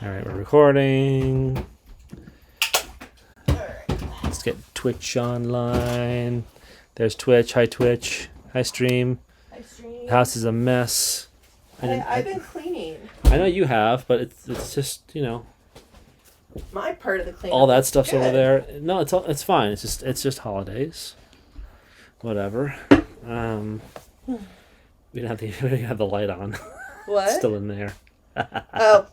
All right, we're recording. Alright. Let's get Twitch online. There's Twitch. Hi, Twitch. Hi, Stream. Hi, Stream. The house is a mess. I've been cleaning. I know you have, but it's just, you know, My part of the cleanup. all that stuff's good. over there. No, it's fine. It's just holidays. Whatever. We didn't have the light on. What? It's still in there. Oh,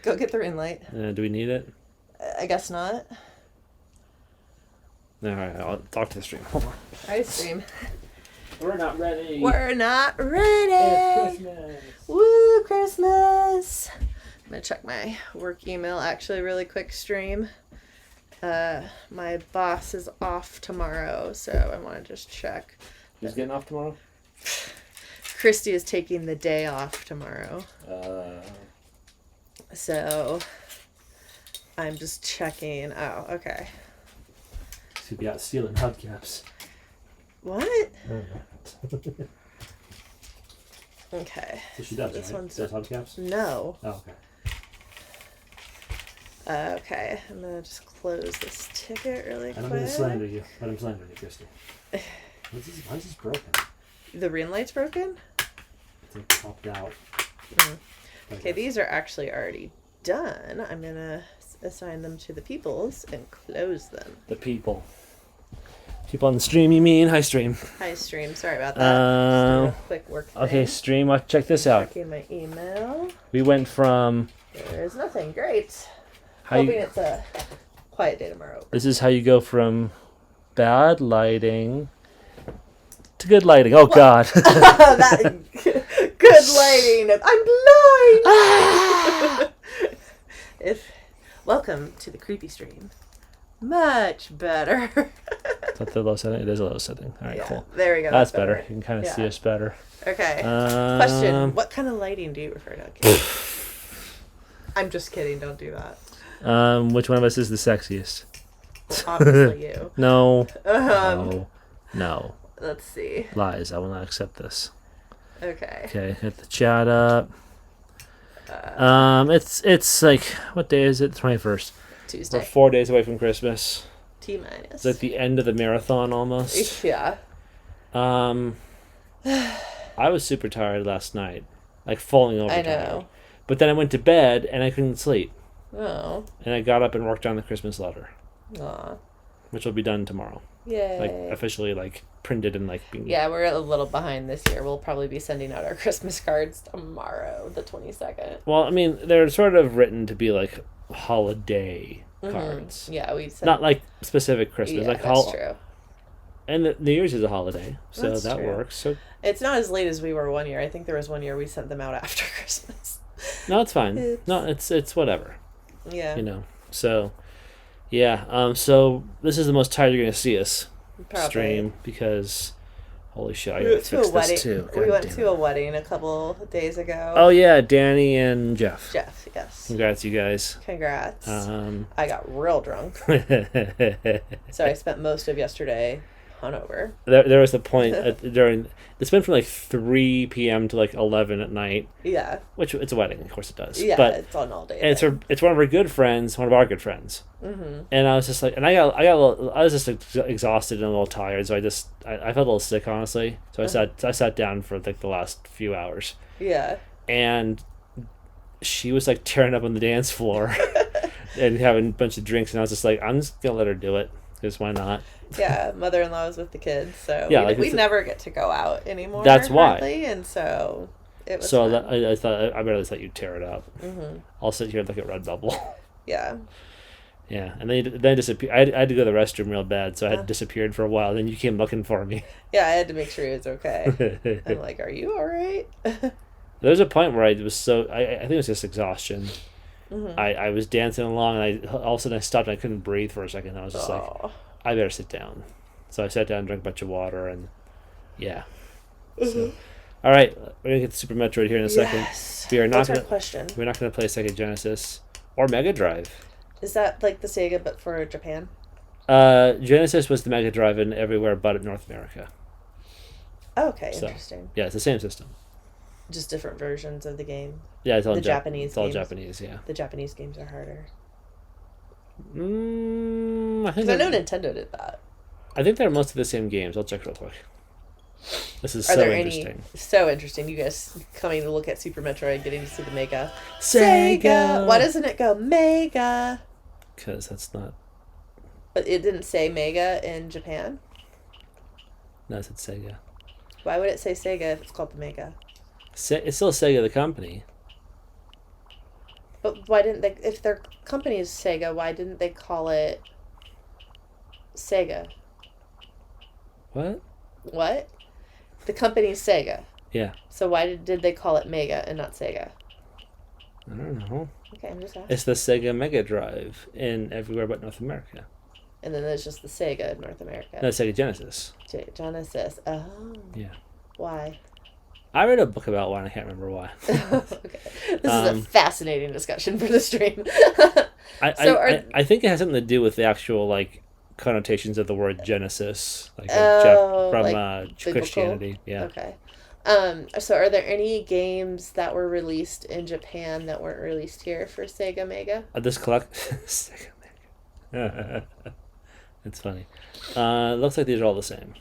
go get the ring light. Do we need it? I guess not. All right, I'll talk to the stream. Hold on. Hi, Stream. We're not ready. We're not It's ready. Christmas. Woo, Christmas. I'm going to check my work email actually really quick, Stream. My boss is off tomorrow, so I want to just check. Who's getting off tomorrow? Christy is taking the day off tomorrow. So I'm just checking. Oh, okay. She'll be out stealing hubcaps. What? Okay. So she does, This right? one's Does hubcaps? No. Oh, okay. Okay, I'm gonna just close this ticket really quick. I'm going to slander you. Let him slander you, Christy. Why is this broken? The ring light's broken? It's like popped out. Okay, these are actually already done. I'm gonna assign them to the peoples and close them. The people. People on the stream, you mean? Hi, stream. Hi, Stream. Sorry about that. Just did a quick work thing. Okay, stream. Check this out. Checking my email. We went from... There's nothing. Great. How Hoping you, it's a quiet day tomorrow. this is how you go from bad lighting to good lighting. Oh, God. That good lighting. I'm blind. Welcome to the creepy stream. Much better. Is that the low setting? It is a low setting. All right, Yeah, cool. there we go. That's better. You can kind of Yeah. see us better. Okay. Um, Question: what kind of lighting do you refer to? Okay. I'm just kidding. Don't do that. Which one of us is the sexiest? Well, obviously you. No. No. Let's see. Lies. I will not accept this. Okay. Okay, hit the chat up. It's like, what day is it? 21st. Tuesday. We're 4 days away from Christmas. T minus. It's like the end of the marathon almost. Yeah. I was super tired last night, like falling over. I tired. know. But then I went to bed and I couldn't sleep, Oh. and I got up and worked on the Christmas letter, Aw. which will be done tomorrow. Yay. Like officially, like printed and like being. Yeah, we're a little behind this year. We'll probably be sending out our Christmas cards tomorrow, the 22nd. Well, I mean, they're sort of written to be like holiday cards, Yeah, we sent. not like specific Christmas. Yeah, like that's true. And New Year's is a holiday, so That's that true. works. So It's not as late as we were one year. I think there was one year we sent them out after Christmas. no, it's fine. No, it's whatever. Yeah. You know. So, yeah. So this is the most tired you're gonna see us Probably. stream because, holy shit, I We gotta went to fix a wedding. this too. We God went damn to it. a wedding a couple days ago. Oh yeah, Danny and Jeff. Jeff, yes. Congrats, you guys. Congrats. I got real drunk, there so I spent most of yesterday hungover. was a point during. It's been from like 3 p.m. to like 11 at night, Yeah. which it's a wedding, of course it does. Yeah, But it's on all day. and it's one of our good friends, one of our good friends. Mm-hmm. And I was just like, and I was just exhausted and a little tired, so I felt a little sick, honestly. So I sat down for like the last few hours, Yeah. and she was like tearing up on the dance floor and having a bunch of drinks, and I was just like, I'm just gonna let her do it because why not? Yeah, mother-in-law was with the kids, so Yeah, we, like we it's- never get to go out anymore. That's why. hardly, and so it was So fun. I thought I better let you tear it up. Mm-hmm. I'll sit here and look at Redbubble. Yeah. Yeah, and then I disappeared. I had to go to the restroom real bad, so I had disappeared for a while. Then you came looking for me. Yeah, I had to make sure he was okay. I'm like, are you all right? There was a point where I was so I think it was just exhaustion. Mm-hmm. I was dancing along, and all of a sudden I stopped and I couldn't breathe for a second. I was just like, I better sit down. So I sat down and drank a bunch of water, and yeah. So, all right, we're gonna get to Super Metroid here in a second. Yes. We are not What's our gonna question? we're not gonna play Sega Genesis or Mega Drive. Is that like the Sega but for Japan? Genesis was the Mega Drive in everywhere but in North America. Oh, okay, So, interesting. Yeah, it's the same system. Just different versions of the game. Yeah, it's all The Japanese It's all games. Japanese, yeah. The Japanese games are harder. I think Because I know Nintendo did that. I think they're mostly the same games. I'll check real quick. This is Are so there interesting. So interesting. You guys coming to look at Super Metroid, getting to see the Mega. Sega! Why doesn't it go Mega? Because that's not... But it didn't say Mega in Japan? No, it said Sega. Why would it say Sega if it's called the Mega? It's still Sega, the company. But why didn't they... If their company is Sega, why didn't they call it Sega? What? What? The company's Sega. Yeah. So why did they call it Mega and not Sega? I don't know. Okay, I'm just asking. It's the Sega Mega Drive in everywhere but North America. And then there's just the Sega in North America. No, Sega Genesis. Genesis. Oh. Yeah. Why? I read a book about one. I can't remember why. Okay. This is a fascinating discussion for the stream. I think it has something to do with the actual, like, connotations of the word Genesis, like from Christianity. Yeah. Okay. So are there any games that were released in Japan that weren't released here for Sega Mega? This Sega Mega. It's funny. It looks like these are all the same.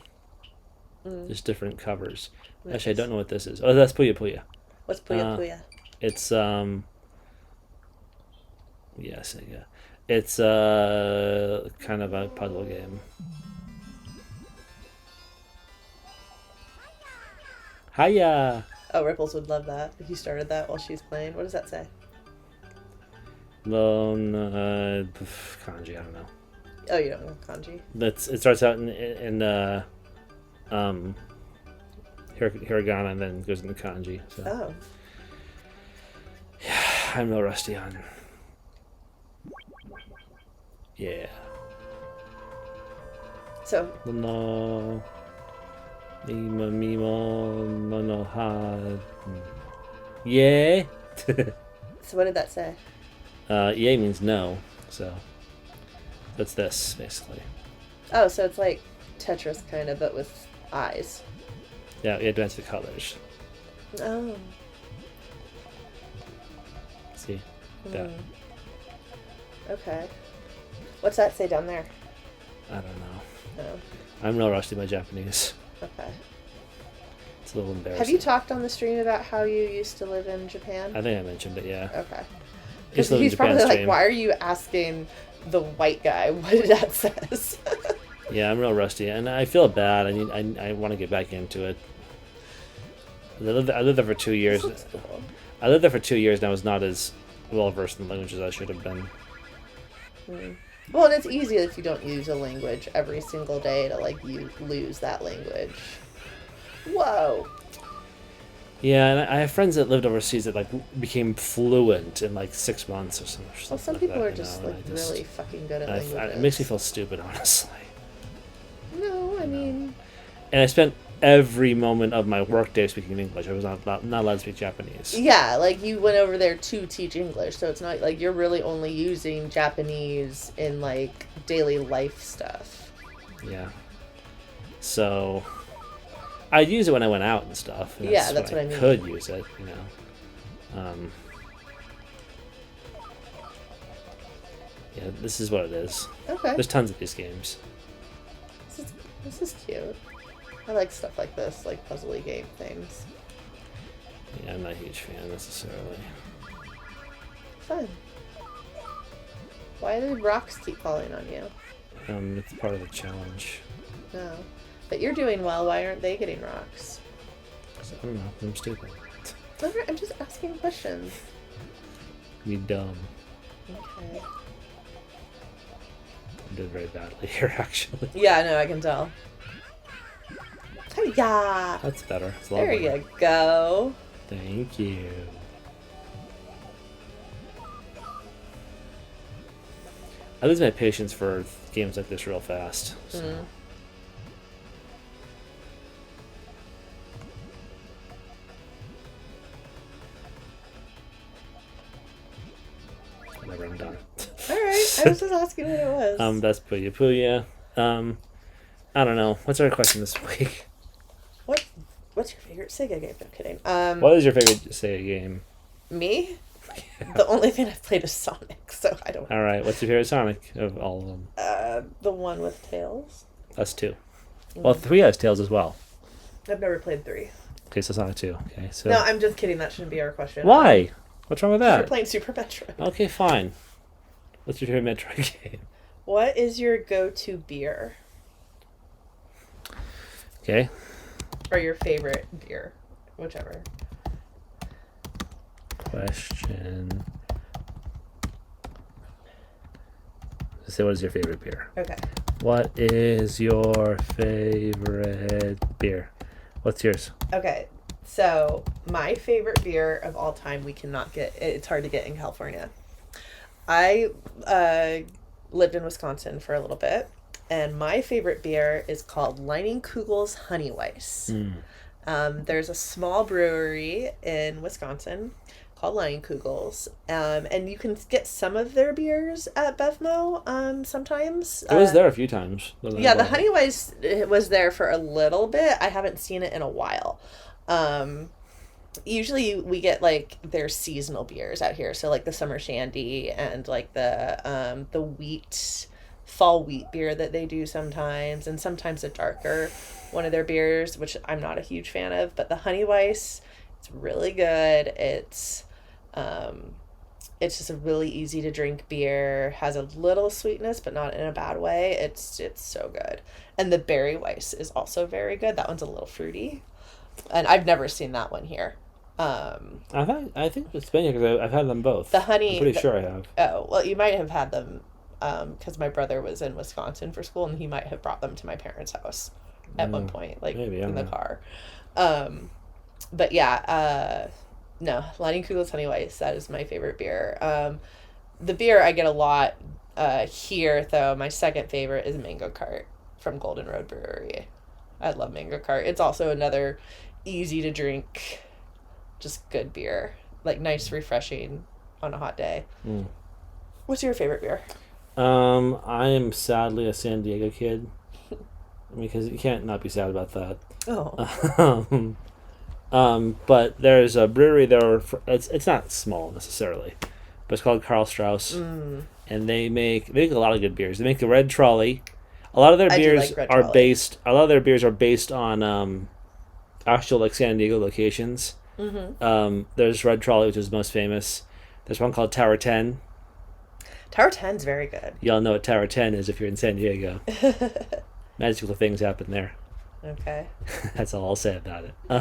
Just different covers. Nice. Actually, I don't know what this is. Oh, that's Puya Puya. What's Puya Puya? It's yeah, Sega. It's kind of a puzzle game. Hiya! Oh, Ripples would love that. He started that while she's playing. What does that say? Lone kanji. I don't know. Oh, you don't know kanji. It starts out in hiragana and then goes into kanji. So. Oh. Yeah, I'm no rusty on. Yeah. So. No. Mimo no ha. Yeah. So what did that say? Yeah means no. So that's this basically. Oh, so it's like Tetris kind of, but with eyes. Yeah, you advance the colors. Oh. See that. Okay. What's that say down there? I don't know. Oh. I'm no rusty by Japanese. Okay. It's a little embarrassing. Have you talked on the stream about how you used to live in Japan? I think I mentioned it, yeah. Okay. Because He's probably like, why are you asking the white guy what that says? Yeah, I'm real rusty, and I feel bad. I want to get back into it. I lived there for 2 years. Cool. I lived there for 2 years, and I was not as well versed in the language as I should have been. Well, and it's easy if you don't use a language every single day to, like, you lose that language. Whoa. Yeah, and I have friends that lived overseas that, like, became fluent in, like, 6 months or something. Well, some like people that, are just, like, really fucking good at languages. It makes me feel stupid, honestly. No, I mean... And I spent every moment of my workday speaking English. I was not allowed to speak Japanese. Yeah, like, you went over there to teach English, so it's not, like, you're really only using Japanese in, like, daily life stuff. Yeah. So... I'd use it when I went out and stuff. And yeah, that's what I mean. Could use it, you know. Yeah, this is what it is. Okay. There's tons of these games. This is cute. I like stuff like this, like puzzly game things. Yeah, I'm not a huge fan necessarily. Fun. Why did rocks keep falling on you? It's part of the challenge. No. But you're doing well. Why aren't they getting rocks? I don't know. I'm stupid. I'm just asking questions. You dumb. Okay. I did very badly here, actually. Yeah, no, I can tell. Yeah. That's better. It's there you go. Thank you. I lose my patience for games like this real fast. So. Whenever I'm done. Alright, I was just asking what it was. That's Puya Puya. I don't know. What's our question this week? What's your favorite Sega game? No kidding. What is your favorite Sega game? Me? The only thing I've played is Sonic, so I don't. All right. What's your favorite Sonic of all of them? The one with Tails. That's 2. Well, 3 has Tails as well. I've never played 3. Okay, so Sonic 2. Okay, so. No, I'm just kidding. That shouldn't be our question. Why? What's wrong with that? You're playing Super Metroid. Okay, fine. What's your favorite Metroid game? What is your go-to beer? Okay. Or your favorite beer, whichever. Question. Say, what is your favorite beer? Okay. What is your favorite beer? What's yours? Okay. So, my favorite beer of all time, we cannot get, it's hard to get in California. I lived in Wisconsin for a little bit, and my favorite beer is called Leinenkugel's Honey Weiss. There's a small brewery in Wisconsin called Leinenkugel's, and you can get some of their beers at Bevmo sometimes. It was there a few times. Yeah, the Honey Weiss was there for a little bit. I haven't seen it in a while. Usually we get like their seasonal beers out here, so like the summer shandy and like the fall wheat beer that they do sometimes, and sometimes a darker one of their beers, which I'm not a huge fan of. But the Honey Weiss, it's really good. It's just a really easy to drink beer. Has a little sweetness, but not in a bad way. It's so good. And the Berry Weiss is also very good. That one's a little fruity, and I've never seen that one here. I think it's been here because I've had them both. The honey. I'm pretty sure I have. Oh well, you might have had them, because my brother was in Wisconsin for school, and he might have brought them to my parents' house at one point, like maybe, in the car. But yeah, no, Leinenkugel's Honey Weiss, that is my favorite beer. The beer I get a lot here, though, my second favorite is Mango Cart from Golden Road Brewery. I love Mango Cart. It's also another easy to drink, just good beer. Like nice, refreshing on a hot day. What's your favorite beer? I am sadly a San Diego kid. Because you can't not be sad about that. Oh. But there's a brewery there. It's not small necessarily, but it's called Karl Strauss, and they make a lot of good beers. They make the Red Trolley. A lot of their beers are based. A lot of their beers are based on actual like San Diego locations. There's Red Trolley, which is most famous. There's one called Tower 10. Tower 10's very good. Y'all know what Tower 10 is if you're in San Diego. Magical things happen there. Okay. That's all I'll say about it. Hi,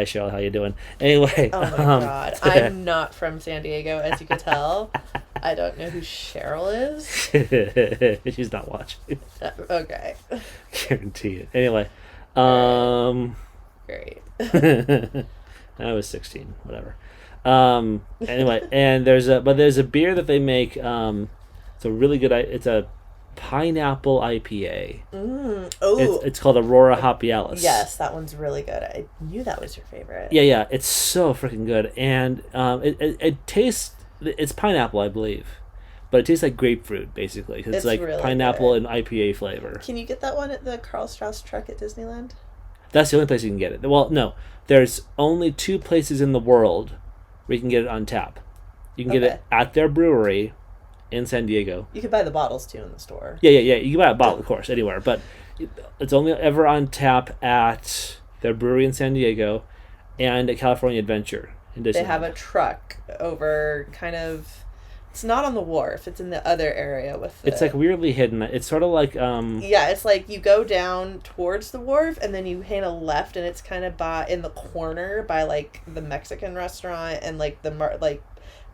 Cheryl. How you doing? Anyway. Oh, my God. I'm not from San Diego, as you can tell. I don't know who Cheryl is. She's not watching. Okay. Guarantee it. Anyway. Great. I was 16. Whatever. Anyway, and there's a beer that they make. It's a really good. It's a pineapple IPA. Oh, it's called Aurora Hopialis. Yes, that one's really good. I knew that was your favorite. Yeah, it's so freaking good, and it tastes. It's pineapple, I believe, but it tastes like grapefruit basically. It's like really pineapple good. And IPA flavor. Can you get that one at the Karl Strauss truck at Disneyland? That's the only place you can get it. Well, no, there's only 2 places in the world where you can get it on tap. You can get it at their brewery in San Diego. You could buy the bottles too in the store. Yeah. You can buy a bottle, of course, anywhere. But it's only ever on tap at their brewery in San Diego and at California Adventure in Disneyland. They have a truck over kind of... It's not on the wharf. It's in the other area with the... It's like weirdly hidden. It's sort of like... Yeah, it's like you go down towards the wharf and then you hang a left and it's kind of in the corner by like the Mexican restaurant and like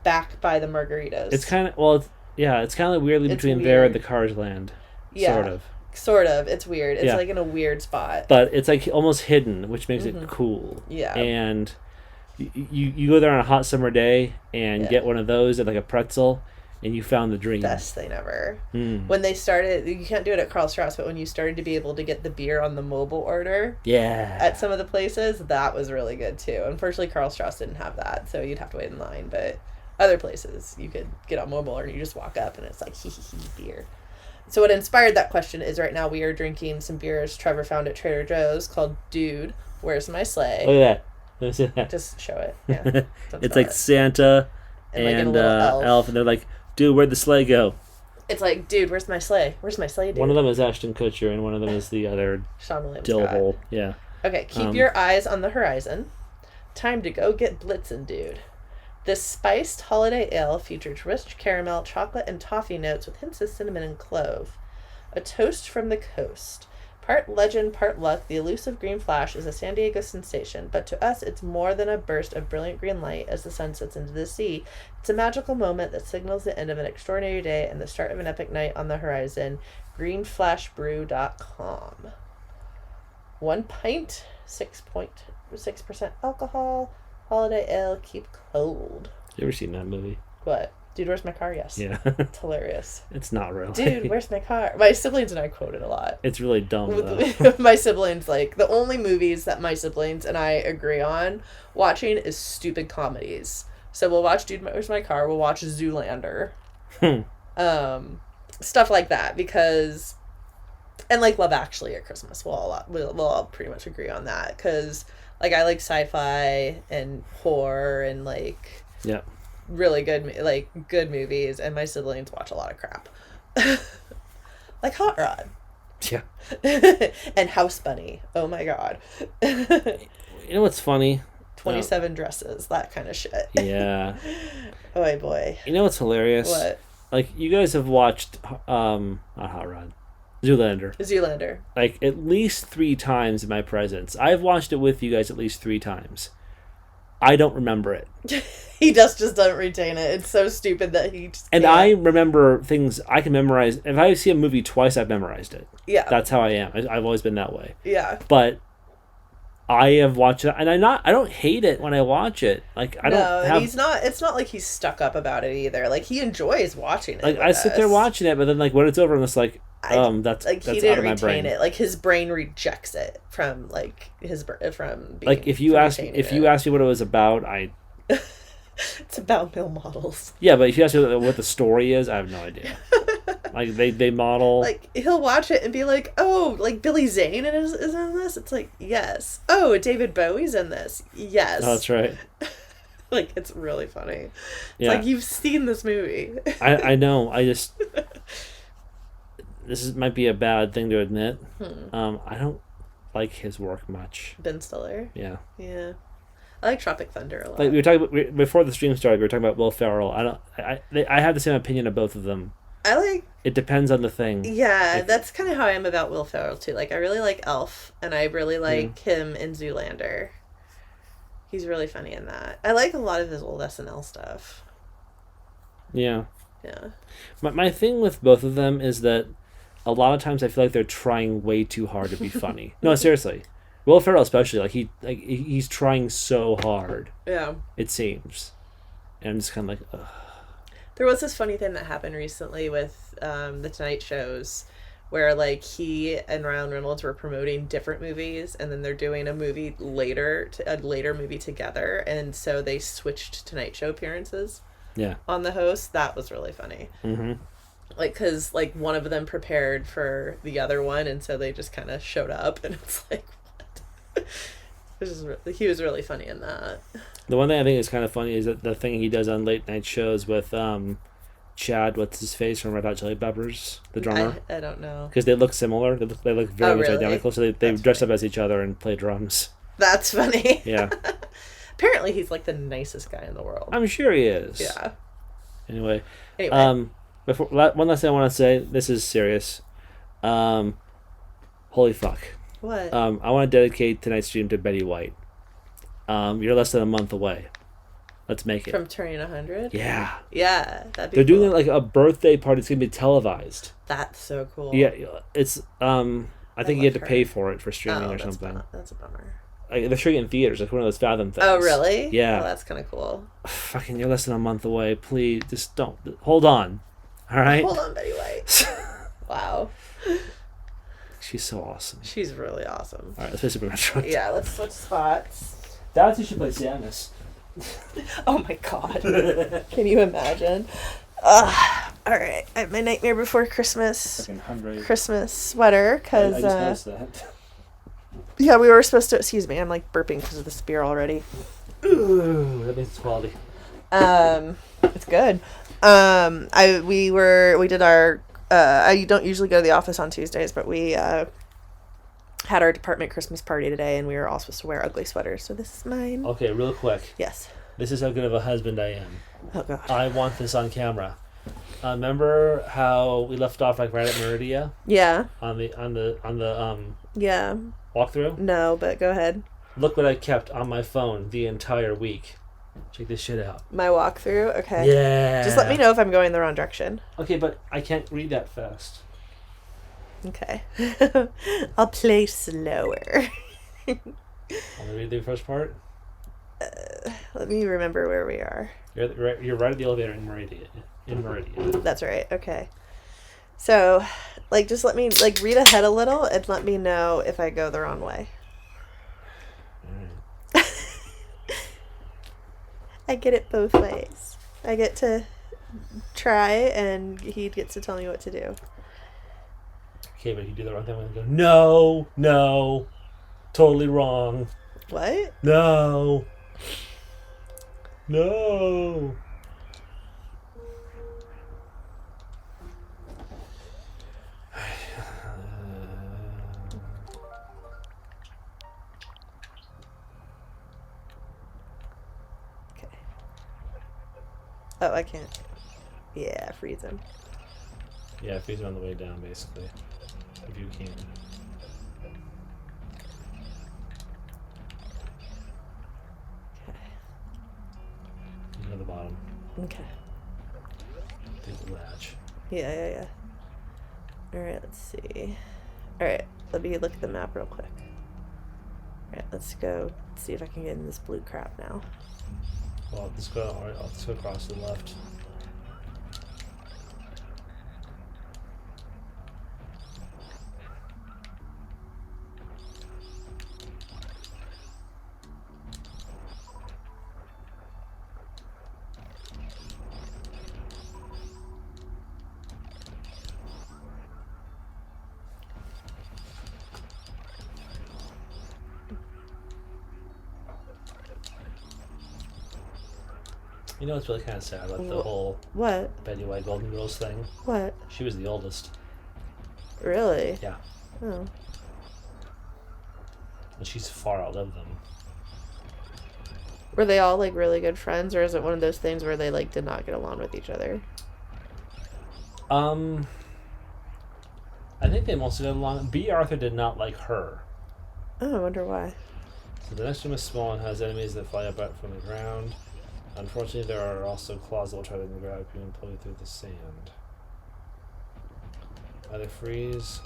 back by the margaritas. It's kind of... Well, it's kind of weirdly between weird. There and the Cars Land. Yeah. Sort of. It's weird. It's like in a weird spot. But it's like almost hidden, which makes it cool. Yeah. And you go there on a hot summer day and get one of those and like a pretzel, and you found the dream. Best thing ever. When they started, you can't do it at Karl Strauss, but when you started to be able to get the beer on the mobile order at some of the places, that was really good too. Unfortunately, Karl Strauss didn't have that, so you'd have to wait in line, but other places you could get on mobile or you just walk up and it's like beer. So what inspired that question is right now we are drinking some beers Trevor found at Trader Joe's called Dude, Where's My Sleigh? Look at that. Let me see that. Just show it. Yeah. It's like Santa and like a little elf, and they're like, dude, where'd the sleigh go? It's like, dude, where's my sleigh? Where's my sleigh, dude? One of them is Ashton Kutcher, and one of them is the other Sean William dill Scott. hole. Yeah. Okay, keep your eyes on the horizon. Time to go get blitzin', dude. This spiced holiday ale features rich caramel, chocolate, and toffee notes with hints of cinnamon and clove. A toast from the coast. Part legend, part luck, the elusive green flash is a San Diego sensation, but to us it's more than a burst of brilliant green light as the sun sets into the sea. It's a magical moment that signals the end of an extraordinary day and the start of an epic night on the horizon. greenflashbrew.com. 1 pint, 6.6% alcohol, holiday ale, keep cold. You ever seen that movie? What? Dude, Where's My Car? Yes. Yeah. It's hilarious. It's not really. Dude, where's my car? My siblings and I quote it a lot. It's really dumb, though. My siblings, like, the only movies that my siblings and I agree on watching is stupid comedies. So we'll watch Dude, Where's My Car? We'll watch Zoolander. Stuff like that, because... And, like, Love Actually at Christmas. We'll all pretty much agree on that, because, like, I like sci-fi and horror and, like... Yeah. Really good movies, and my siblings watch a lot of crap. Like Hot Rod. Yeah. And House Bunny. Oh my god. You know what's funny? 27 dresses, that kind of shit. Yeah. Oh boy. You know what's hilarious? What? Like, you guys have watched not Hot Rod, Zoolander. Like, at least 3 times in my presence. I've watched it with you guys at least 3 times. I don't remember it. He just doesn't retain it. It's so stupid that he just And can't. I remember things I can memorize. If I see a movie twice, I've memorized it. Yeah. That's how I am. I've always been that way. Yeah. But I have watched it, and I don't hate it when I watch it. Like, I don't have... he's not. It's not like he's stuck up about it either. Like, he enjoys watching it. Like, I sit there watching it, but then, like, when it's over, I'm just like, that's like, he out didn't of my retain brain. it. Like, his brain rejects it from, like, from being, like, if you ask me what it was about, it's about male models. Yeah, but if you ask me what the story is, I have no idea. Like, they model... Like, he'll watch it and be like, oh, like, Billy Zane is in this? It's like, yes. Oh, David Bowie's in this? Yes. Oh, that's right. Like, it's really funny. It's yeah. like, you've seen this movie. I know. I just... This might be a bad thing to admit. I don't like his work much. Ben Stiller? Yeah. Yeah. I like Tropic Thunder a lot. Like, we were talking about, before the stream started, we were talking about Will Ferrell. I have the same opinion of both of them. It depends on the thing. Yeah, like, that's kind of how I am about Will Ferrell too. Like, I really like Elf, and I really like him in Zoolander. He's really funny in that. I like a lot of his old SNL stuff. Yeah. Yeah. My thing with both of them is that a lot of times I feel like they're trying way too hard to be funny. No, seriously. Will Ferrell especially, he's trying so hard. Yeah. It seems. And I'm just kind of like, ugh. There was this funny thing that happened recently with the Tonight Shows where, like, he and Ryan Reynolds were promoting different movies, and then they're doing a movie later movie together, and so they switched Tonight Show appearances. Yeah. On the host. That was really funny. Mm-hmm. Like, because, like, one of them prepared for the other one, and so they just kind of showed up, and it's like, what? He was really funny in that. The one thing I think is kind of funny is that the thing he does on late night shows with Chad, what's his face, from Red Hot Chili Peppers, the drummer. I don't know. Because they look similar. They look very much identical, so they dress up as each other and play drums. That's funny. Yeah. Apparently he's, like, the nicest guy in the world. I'm sure he is. Yeah. Anyway. Before one last thing I want to say. This is serious. Holy fuck. What? I want to dedicate tonight's stream to Betty White. You're less than a month away. Let's make it. From turning 100? Yeah. Yeah, that'd be They're cool. doing like a birthday party. It's gonna be televised. That's so cool. Yeah, it's I think you have to pay for it for streaming or something. That's a bummer. Like, they're showing it in theaters, like one of those Fathom things. Oh, really? Yeah. Oh, that's kind of cool. Fucking, you're less than a month away. Please, just don't. Hold on. All right? Hold on, Betty White. Wow. She's so awesome. She's really awesome. All right, let's play Super Metroid. Yeah, let's switch spots. That's who should play Samus. Oh my god. Can you imagine? Ugh. All right, I have my Nightmare Before Christmas Fucking hungry. Christmas sweater because I just noticed that. yeah, we were supposed to. Excuse me, I'm like burping because of this beer already. Ooh, that means it's quality. It's good. We did our. I don't usually go to the office on Tuesdays, but we had our department Christmas party today, and we were all supposed to wear ugly sweaters. So this is mine. Okay, real quick. Yes. This is how good of a husband I am. Oh God. I want this on camera. Remember how we left off like right at Meridia? Yeah. On the Yeah. walkthrough? No, but go ahead. Look what I kept on my phone the entire week. Check this shit out. My walkthrough? Okay. Yeah. Just let me know if I'm going the wrong direction. Okay, but I can't read that fast. Okay. I'll play slower. Want to read the first part? Let me remember where we are. You're right at the elevator in Meridia. That's right. Okay. So, like, just let me, like, read ahead a little and let me know if I go the wrong way. Alright. I get it both ways. I get to try and he gets to tell me what to do. Okay, but if you do the wrong thing, I'm going to go, no, totally wrong. What? No. Okay. Oh, I can't. Yeah, freeze him. Yeah, freeze him on the way down, basically. If you can. Okay. You know the bottom. Okay. Take the latch. Yeah. Alright, let's see. Alright, let me look at the map real quick. Alright, let's go see if I can get in this blue crap now. Well, let's go. Alright, let's go across to the left. You know what's really kind of sad about the whole What? Betty White Golden Girls thing? What? She was the oldest. Really? Yeah. Oh. And she's far outlived them. Were they all like really good friends, or is it one of those things where they like did not get along with each other? I think they mostly got along. B. Arthur did not like her. Oh, I wonder why. So the next room is small and has enemies that fly up out from the ground. Unfortunately, there are also claws that will try to grab you and pull you through the sand. Either freeze.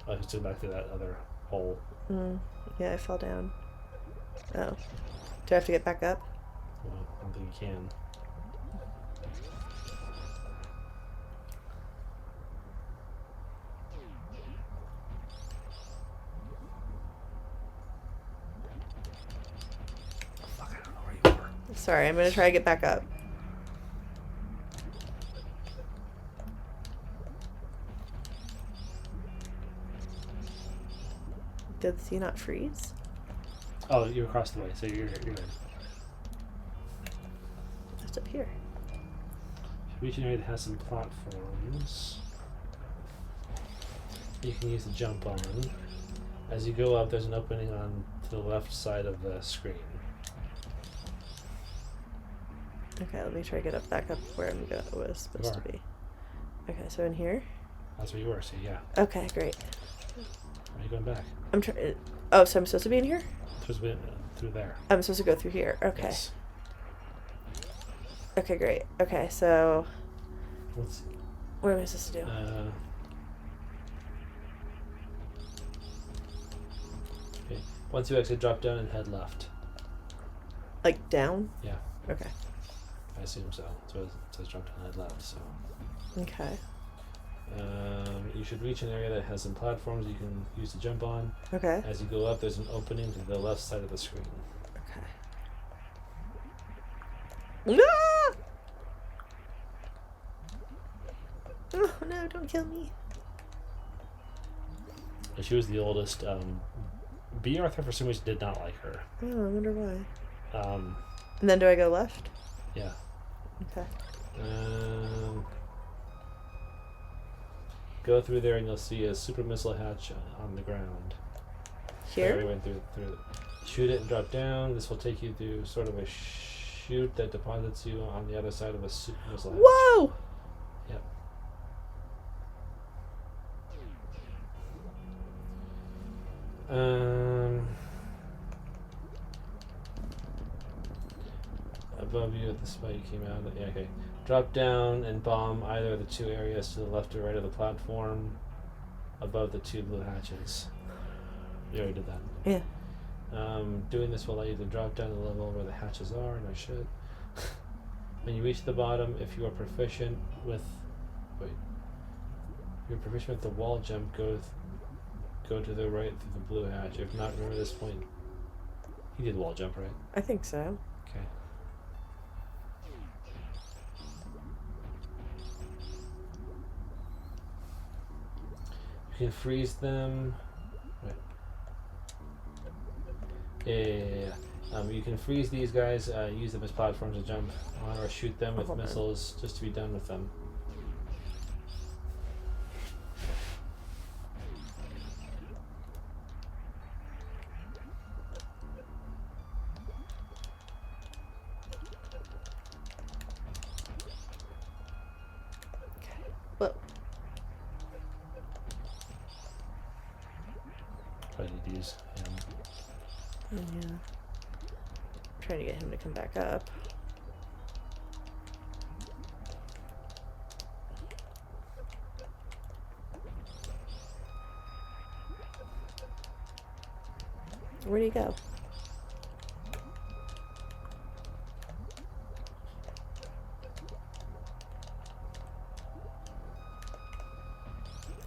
Oh, I just go back to that other hole. Yeah, I fell down. Oh. Do I have to get back up? Well, I don't think you can. Fuck, I don't know where you are. Sorry, I'm gonna try to get back up. Did he not freeze? Oh, you're across the way, so you're good. It's up here. Reach an area that has some platforms. You can use the jump on. As you go up, there's an opening on to the left side of the screen. Okay, let me try to get up back up where I was supposed to be. Okay, so in here? That's where you were, so yeah. Okay, great. Why are you going back? I'm trying. Oh, so I'm supposed to be in here? Supposed to be through there. I'm supposed to go through here. Okay. Yes. Okay, great. Okay, so Let's see. what am I supposed to do? Okay. Once you exit, drop down and head left. Like down? Yeah, Okay. I assume so. So it says drop down and head left. So. Okay. You should reach an area that has some platforms you can use to jump on. Okay. As you go up, there's an opening to the left side of the screen. Okay. Ah! Oh, no, don't kill me. She was the oldest. B. Arthur, for some reason, did not like her. Oh, I wonder why. Um, And then do I go left? yeah. Okay. Go through there and you'll see a super missile hatch on the ground. Here? We went through. Shoot it and drop down. This will take you through sort of a chute that deposits you on the other side of a super missile hatch. Whoa! Yep. Above you at the spot you came out of. Yeah, okay. Drop down and bomb either of the two areas to the left or right of the platform above the two blue hatches. You already did that. Yeah. Doing this will allow you to drop down the level where the hatches are. No shit. When you reach the bottom, if you are proficient with... Wait. If you're proficient with the wall jump, go to the right through the blue hatch. If not, remember this point. You did wall jump, right? I think so. Okay. You can freeze them. Wait. Yeah. You can freeze these guys, use them as platforms to jump on, or shoot them with missiles just to be done with them. Whoa. Probably need to use him. Yeah. Trying to get him to come back up. Where'd he go?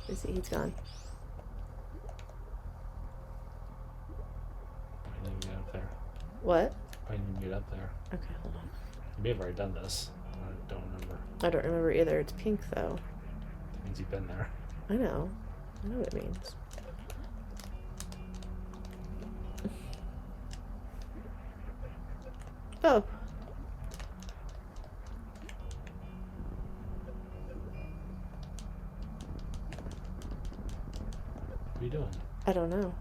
Is he? He's gone. I didn't get up there. What? I didn't even get up there. Okay, hold on. You may have already done this. I don't remember. I don't remember either. It's pink though. That means you've been there. I know. I know what it means. Oh. What are you doing? I don't know.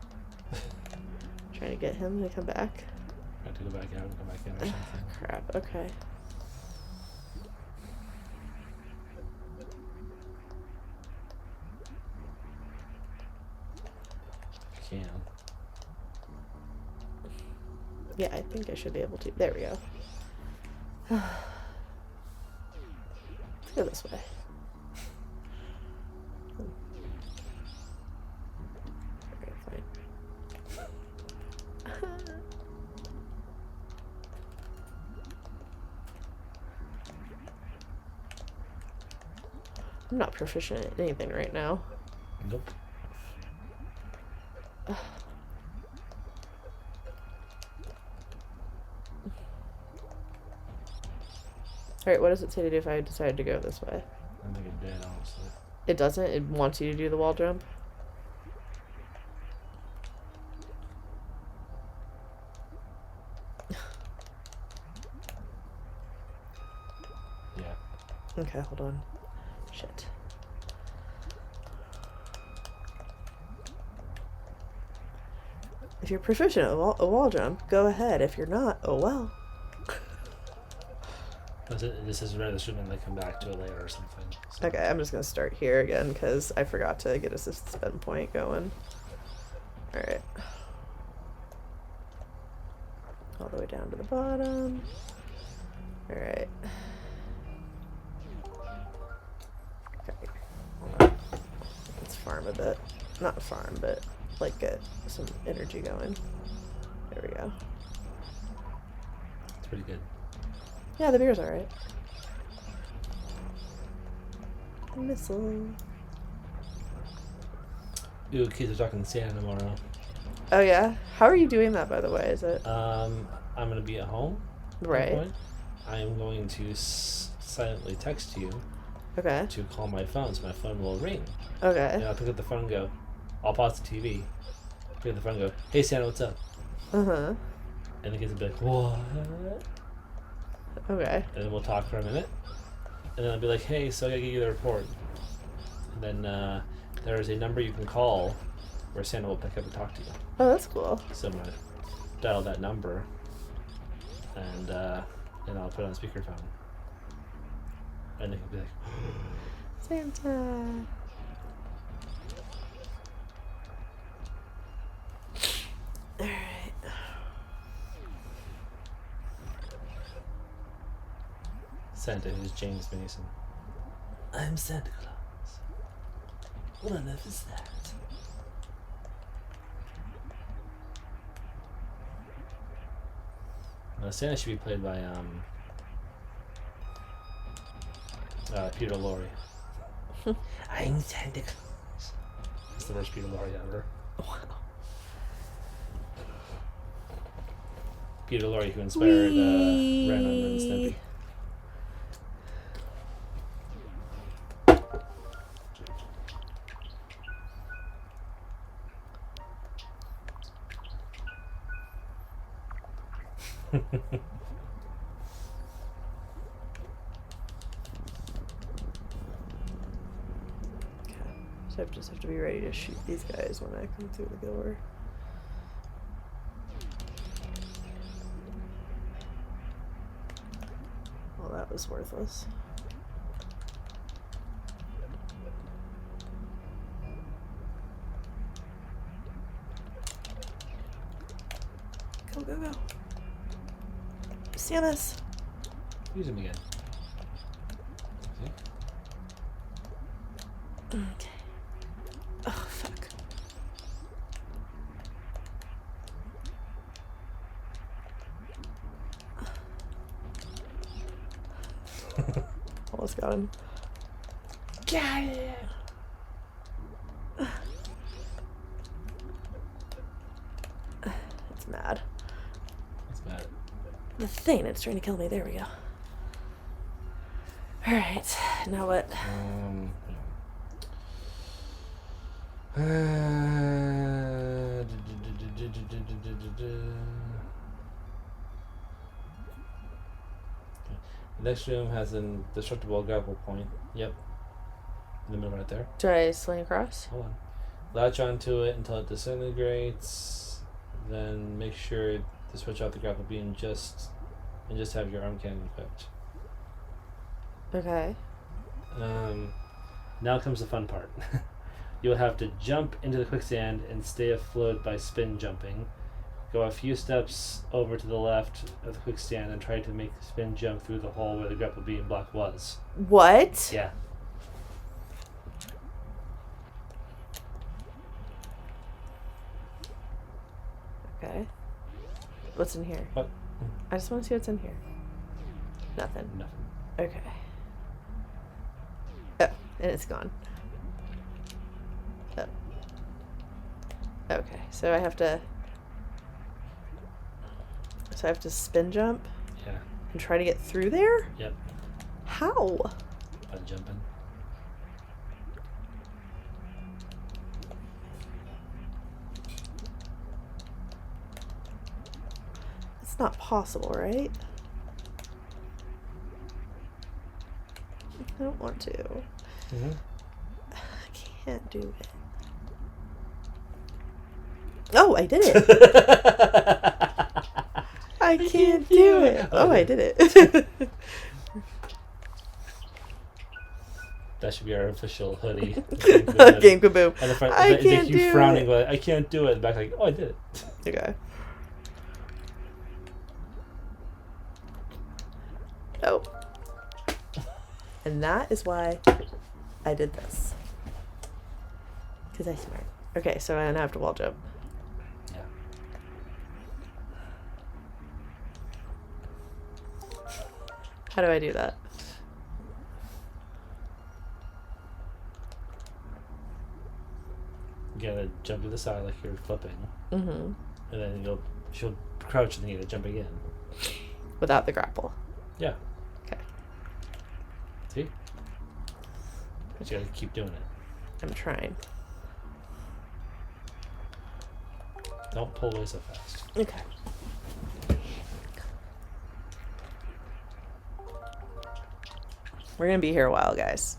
Trying to get him to come back. I have to go back out and come back in or something. Crap, okay. If you can. Yeah, I think I should be able to. There we go. Let's go this way. Okay, fine. I'm not proficient at anything right now. Nope. Alright, what does it say to do if I decide to go this way? I think it did, honestly. It doesn't? It wants you to do the wall jump? Yeah. Okay, hold on. Shit. If you're proficient at a wall jump, go ahead. If you're not, oh well. This is rather soon and they come back to it later or something. So. Okay, I'm just gonna start here again because I forgot to get a suspend point going. Alright. All the way down to the bottom. Alright. Okay. Hold on. Let's farm a bit. Not farm, but like get some energy going. There we go. It's pretty good. Yeah, the beer's alright. Missile. You kids are talking Santa tomorrow. Oh yeah? How are you doing that, by the way? Is it? I'm gonna be at home. Right. I am going to silently text you. Okay. to call my phone, so my phone will ring. Okay. And I'll pick up the phone and go, I'll pause the TV, pick up the phone and go, hey Santa, what's up? Uh-huh. And the kids will be like, what? Okay. And then we'll talk for a minute. And then I'll be like, hey, so I gotta give you the report. And then there's a number you can call where Santa will pick up and talk to you. Oh, that's cool. So I'm gonna dial that number and I'll put it on speakerphone. And he'll be like, Santa. Alright. Santa, who's James Mason. I'm Santa Claus. What on earth is that? Santa should be played by Peter Lorre. I'm Santa Claus. It's the worst Peter Lorre ever. Wow. Peter Lorre, who inspired Ren and Stimpy. So I just have to be ready to shoot these guys when I come through the door. Well, that was worthless. Go, go, go. Samus! Use him again. See? Okay. Oh, fuck. Almost got him. Got it! It's mad. That's bad. The thing, it's trying to kill me. There we go. Alright, now what? The next room has an destructible grapple point. Yep. In the middle right there. Do I swing across? Hold on. Latch onto it until it disintegrates. Then make sure to switch out the grapple beam and just have your arm cannon equipped. Okay. Now comes the fun part. You'll have to jump into the quicksand and stay afloat by spin jumping. Go a few steps over to the left of the quicksand and try to make the spin jump through the hole where the grapple beam block was. What? Yeah. Okay. What's in here? What? I just want to see what's in here. Nothing. Nothing. Okay. Oh, and it's gone. Oh. Okay, so I have to... So I have to spin jump? Yeah. And try to get through there? Yep. How? By jumping. It's not possible, right? I don't want to. Mm-hmm. I can't do it. Oh, I did it! I can't do it! Oh, I did it. That should be our official hoodie. Game Kaboom. And the front, I they can't keep do frowning, it. like, I can't do it. The back like, oh, I did it. Okay. Oh. And that is why I did this. Because I'm smart. Okay, so I don't have to wall jump. Yeah. How do I do that? You gotta jump to the side like you're flipping. Mm-hmm. And then she'll crouch and then you gotta jump again. Without the grapple. Yeah. Okay. See? But you gotta keep doing it. I'm trying. Don't pull away so fast. Okay. We're gonna be here a while, guys.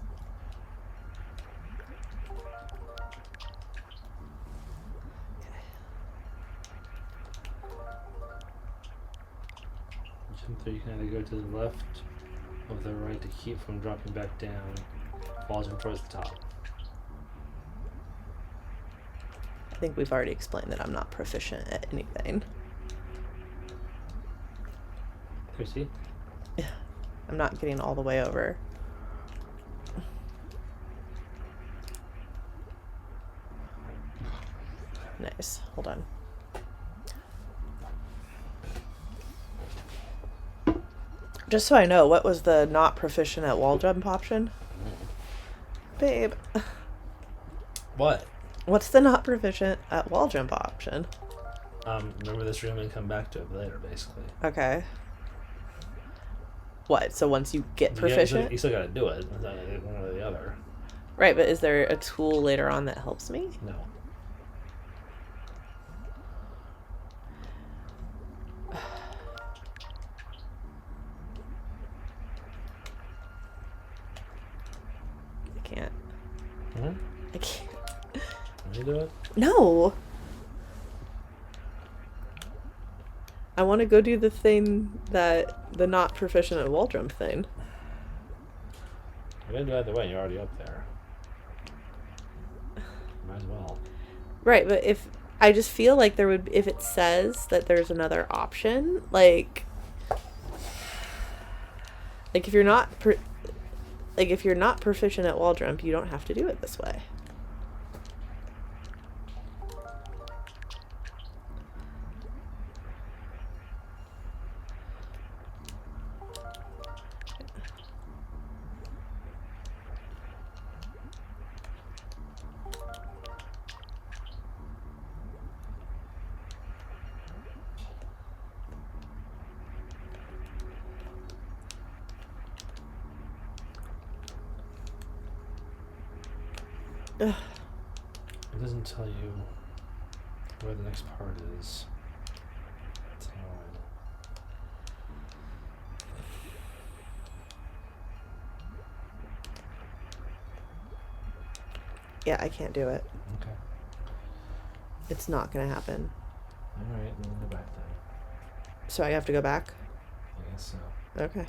Jump through, you can either go to the left or the right to keep from dropping back down while jump towards the top. I think we've already explained that I'm not proficient at anything. Chrissy? Yeah. I'm not getting all the way over. Nice. Hold on. Just so I know, what was the not proficient at wall jump option? Babe. What? What's the not proficient at wall jump option? Remember this room and come back to it later, basically. Okay. What? So once you get proficient? You still gotta do it. It's not one or the other. Right, but is there a tool later on that helps me? No. I can't. Hmm? I can't. Can you do it? No! I want to go do the thing that the not proficient at wall jump thing. You're gonna do it either way. You're already up there. Might as well. Right, but if I just feel like there would, if it says that there's another option, like if you're not if you're not proficient at wall jump, you don't have to do it this way. Ugh. It doesn't tell you where the next part is. It's odd. Yeah, I can't do it. Okay. It's not gonna happen. Alright, then go back then. So I have to go back? I guess so. Okay.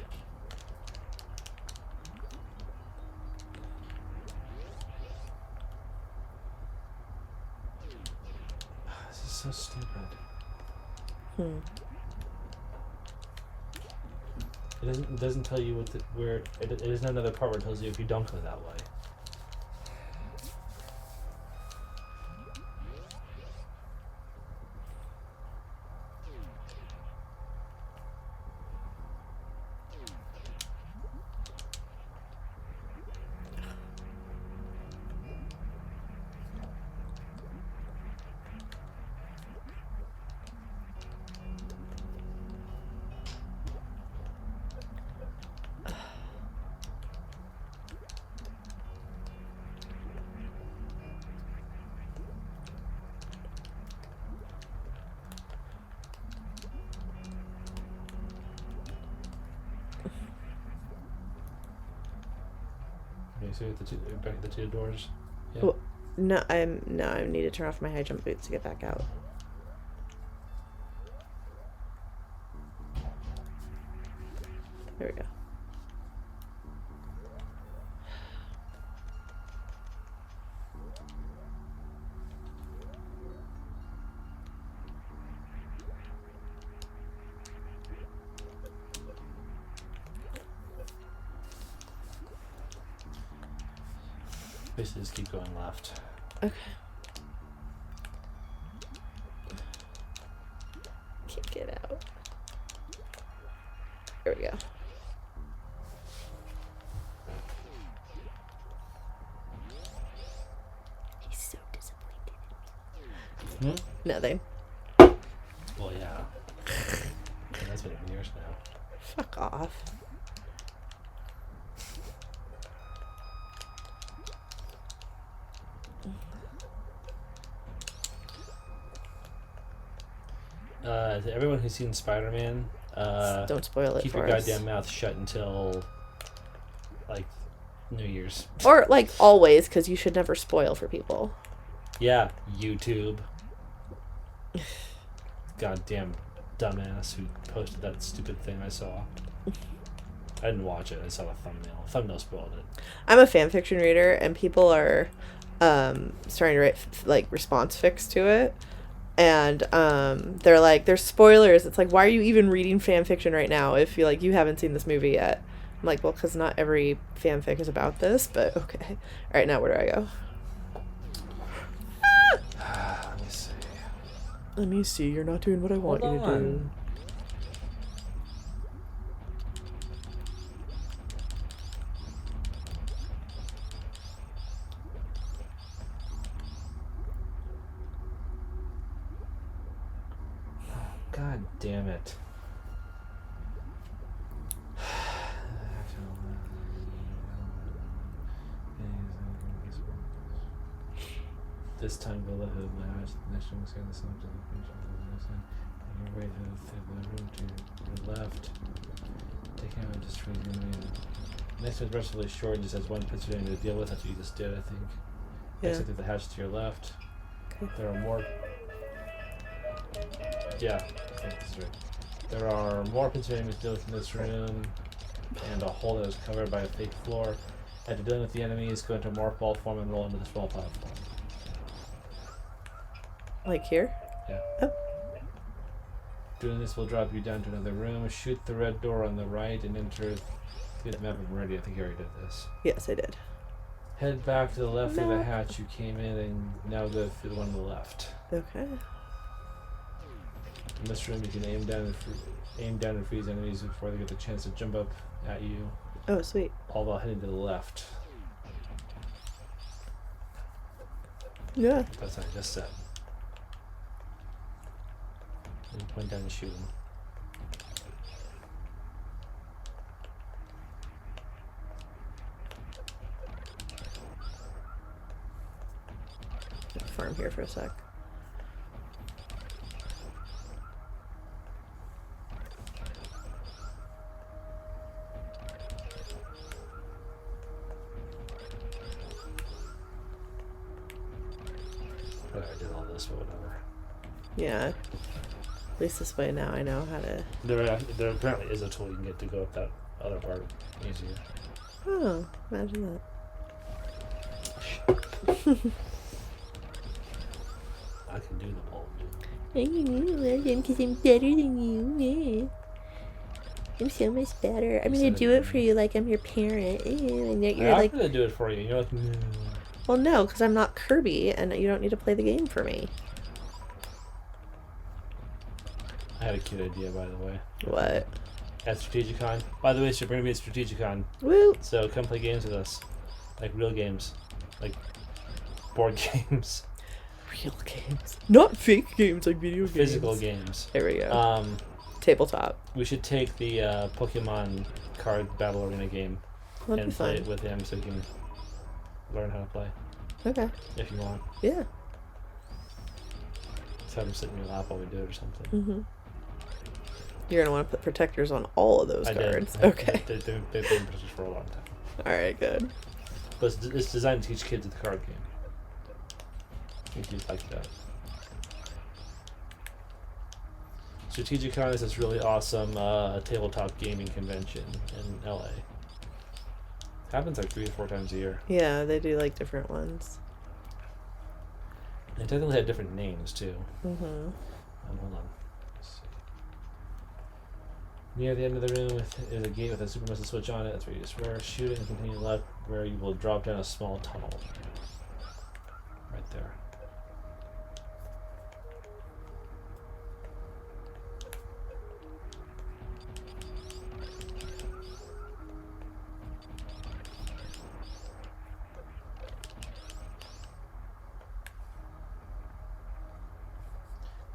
This is so stupid. It doesn't tell you where it isn't another part where it tells you if you don't go that way. Okay, so back at the two doors. Yeah. Well, I need to turn off my high jump boots to get back out. There we go. Basically, just keep going left. Okay. Can't get out. There we go. He's so disappointed. Nothing. Well, yeah. That's been years now. Fuck off. To everyone who's seen Spider-Man, don't spoil it keep for your us. goddamn mouth shut until like New Year's. Or like always, because you should never spoil for people. Yeah, YouTube. Goddamn dumbass who posted that stupid thing I saw. I didn't watch it. I saw the thumbnail. Thumbnail spoiled it. I'm a fan fiction reader, and people are starting to write like response fics to it, and they're like, "There's spoilers." It's like, why are you even reading fan fiction right now if you haven't seen this movie yet? I'm like, well, because not every fanfic is about this, but okay. All right, now where do I go? Let me see. Let me see. You're not doing what I want you to do. God damn it. This time go let him last. Next one was the song to the finish of the your way to the room to your left. Taking out just for the enemy. Next one's relatively short and just has one picture to deal with. That's what you just did, I think. Yeah. Exit through the hatch to your left. Okay. There are more. Yeah, I think that's right. There are more picture enemies to deal with in this room, and a hole that is covered by a fake floor. After dealing with the enemies, go into a morph ball form and roll into the small platform. Like here? Yeah. Oh. Doing this will drop you down to another room. Shoot the red door on the right and enter the map of Meridian. I think you already did this. Yes, I did. Head back to the left through the hatch you came in and now go through the one on the left. Okay. In this room, you can aim down and freeze enemies before they get the chance to jump up at you. Oh, sweet. All while heading to the left. Yeah. That's what I just said. And point down and shoot him. Farm here for a sec. I did all this, but whatever. Yeah. At least this way now I know how to... There apparently is a tool you can get to go up that other part easier. Oh, imagine that. I can do the pole, dude. Because I'm better than you. I'm so much better. I'm going to do it for you like I'm your parent. And yet you're like... I'm going to do it for you. You're like, no. Well, no, because I'm not Kirby, and you don't need to play the game for me. I had a cute idea, by the way. What? At Strategicon. By the way, so we're going to be at Strategicon. Woo! So come play games with us. Like real games. Like board games. Real games. Not fake games like video games. Physical games. There we go. Tabletop. We should take the Pokemon card Battle Arena game and play it with him so he can learn how to play. Okay. If you want. Yeah. Just have him sit in your lap while we do it or something. Mm-hmm. You're going to want to put protectors on all of those cards. Okay. They've been protectors for a long time. Alright, good. But it's designed to teach kids the card game. If you'd like that. Strategicon is this really awesome tabletop gaming convention in LA. Happens like 3 or 4 times a year. Yeah, they do like different ones. They technically have different names too. Mm-hmm. Hold on. Let's see. Near the end of the room is a gate with a super missile switch on it. That's where you just shoot it and continue left, where you will drop down a small tunnel. Right there.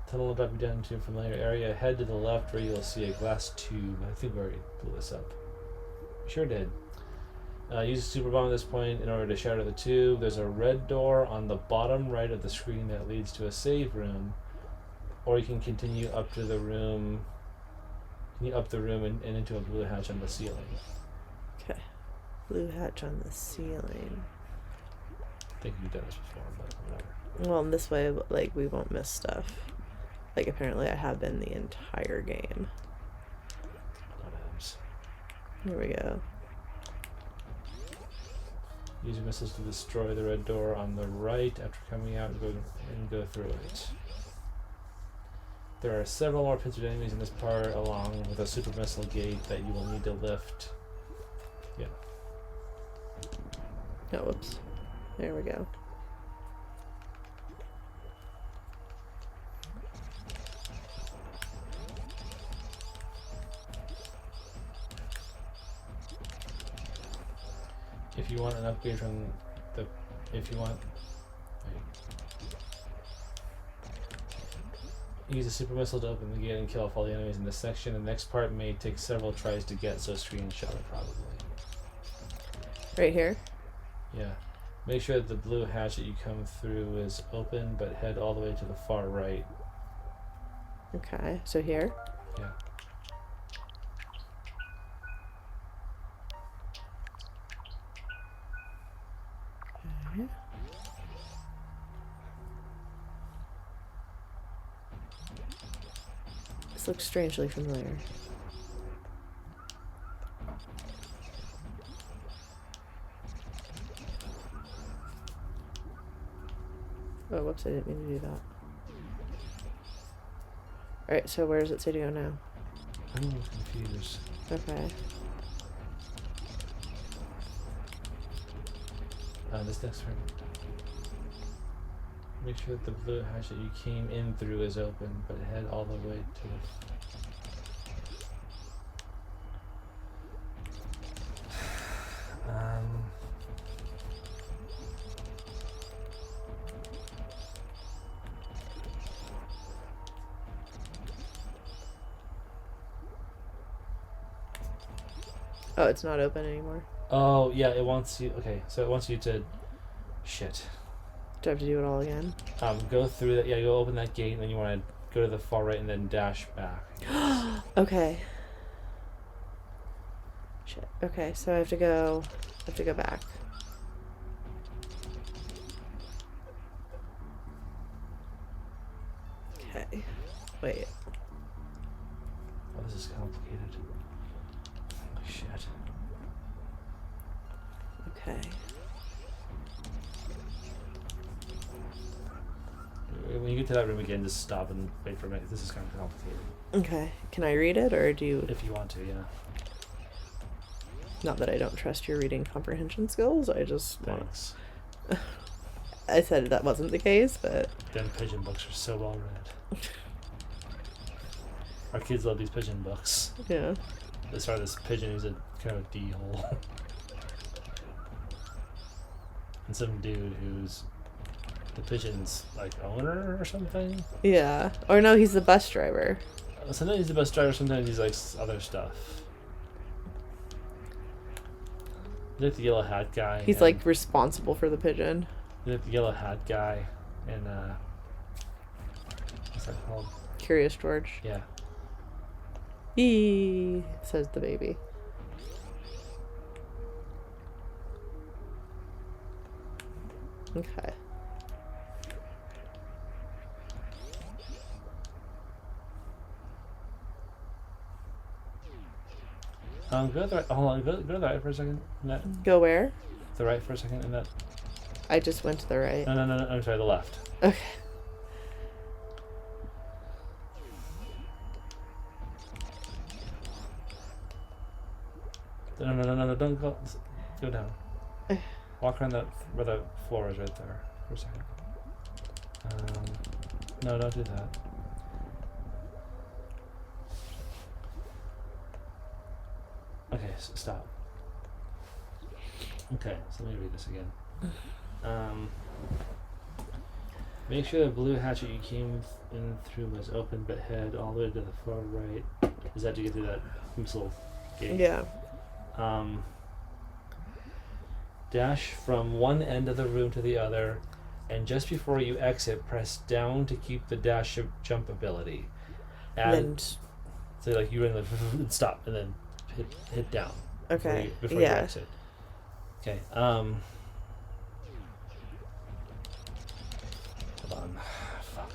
Tunnel will drop you down into a familiar area. Head to the left where you'll see a glass tube. I think we already blew this up. We sure did. Use a super bomb at this point in order to shatter the tube. There's a red door on the bottom right of the screen that leads to a save room. or you can continue up to the room. Up the room and into a blue hatch on the ceiling. Okay. Blue hatch on the ceiling. I think you've done this before, but whatever. Well, in this way, like, we won't miss stuff. Like, apparently I have been the entire game. Whatevs. Here we go. Use your missiles to destroy the red door on the right after coming out and go through it. There are several more pincered enemies in this part, along with a super missile gate that you will need to lift. Yeah. Oh, whoops. There we go. If you want an upgrade from the... If you want... Use a super missile to open the gate and kill off all the enemies in this section. The next part may take several tries to get, so screenshot it probably. Right here? Yeah. Make sure that the blue hatch that you come through is open, but head all the way to the far right. Okay, so here? Yeah. Okay. This looks strangely familiar. Oh, whoops, I didn't mean to do that. Alright, so where does it say to go now? I'm a little confused. Okay. This next room. Make sure that the blue hatch that you came in through is open, but head all the way to the... Oh, it's not open anymore. Oh, yeah, it wants you... Okay, so it wants you to... Shit. Do I have to do it all again? Go through that. Yeah, go open that gate, and then you want to go to the far right and then dash back. Okay. Shit. Okay, so I have to go back. Okay. Wait. Oh, this is complicated. Oh, shit. Okay. When you get to that room again, just stop and wait for a minute. This is kind of complicated. Okay. Can I read it, or do you... If you want to, yeah. Not that I don't trust your reading comprehension skills, I just... Thanks. I said that wasn't the case, but... Them pigeon books are so well read. Our kids love these pigeon books. Yeah. They start this pigeon who's a kind of a D-hole. And some dude who's the pigeon's like owner or something. Yeah. Or no, he's the bus driver. Sometimes he's the bus driver, sometimes he's like other stuff. He's like the yellow hat guy. He's like responsible for the pigeon. He's like the yellow hat guy and what's that called? Curious George. Yeah. Eee, says the baby. Okay. Go to the right. Hold on. Go to the right for a second. Go where? The right for a second. And that. I just went to the right. No. I'm sorry. The left. Okay. No. Don't go. Go down. Walk around that where the floor is right there for a second. No, don't do that. Okay, stop. Okay, so let me read this again. Make sure the blue hatch that you came in through was open, but head all the way to the far right. Is that to get through that missile gate? Yeah. Dash from one end of the room to the other. And just before you exit, press down to keep the dash jump ability. And so like you run and stop and then hit down. Okay. Before you exit. Okay. Hold on. Fuck.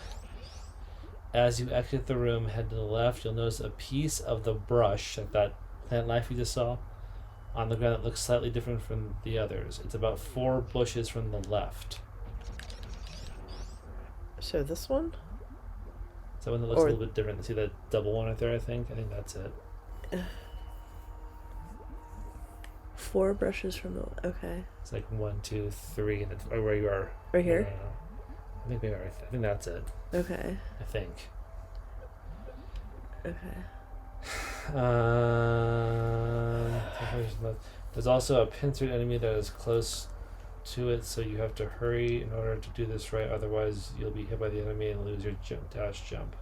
As you exit the room, head to the left. You'll notice a piece of the brush, like that plant life you just saw, on the ground that looks slightly different from the others. It's about 4 bushes from the left. So this one? So one that looks a little bit different. See that double one right there, I think that's it. 4 brushes from the... Okay. It's like 1, 2, 3, and then where you are. Right here? I think we are. I think that's it. Okay. I think. Okay. There's also a pincered enemy that is close to it, so you have to hurry in order to do this right. Otherwise, you'll be hit by the enemy and lose your dash jump.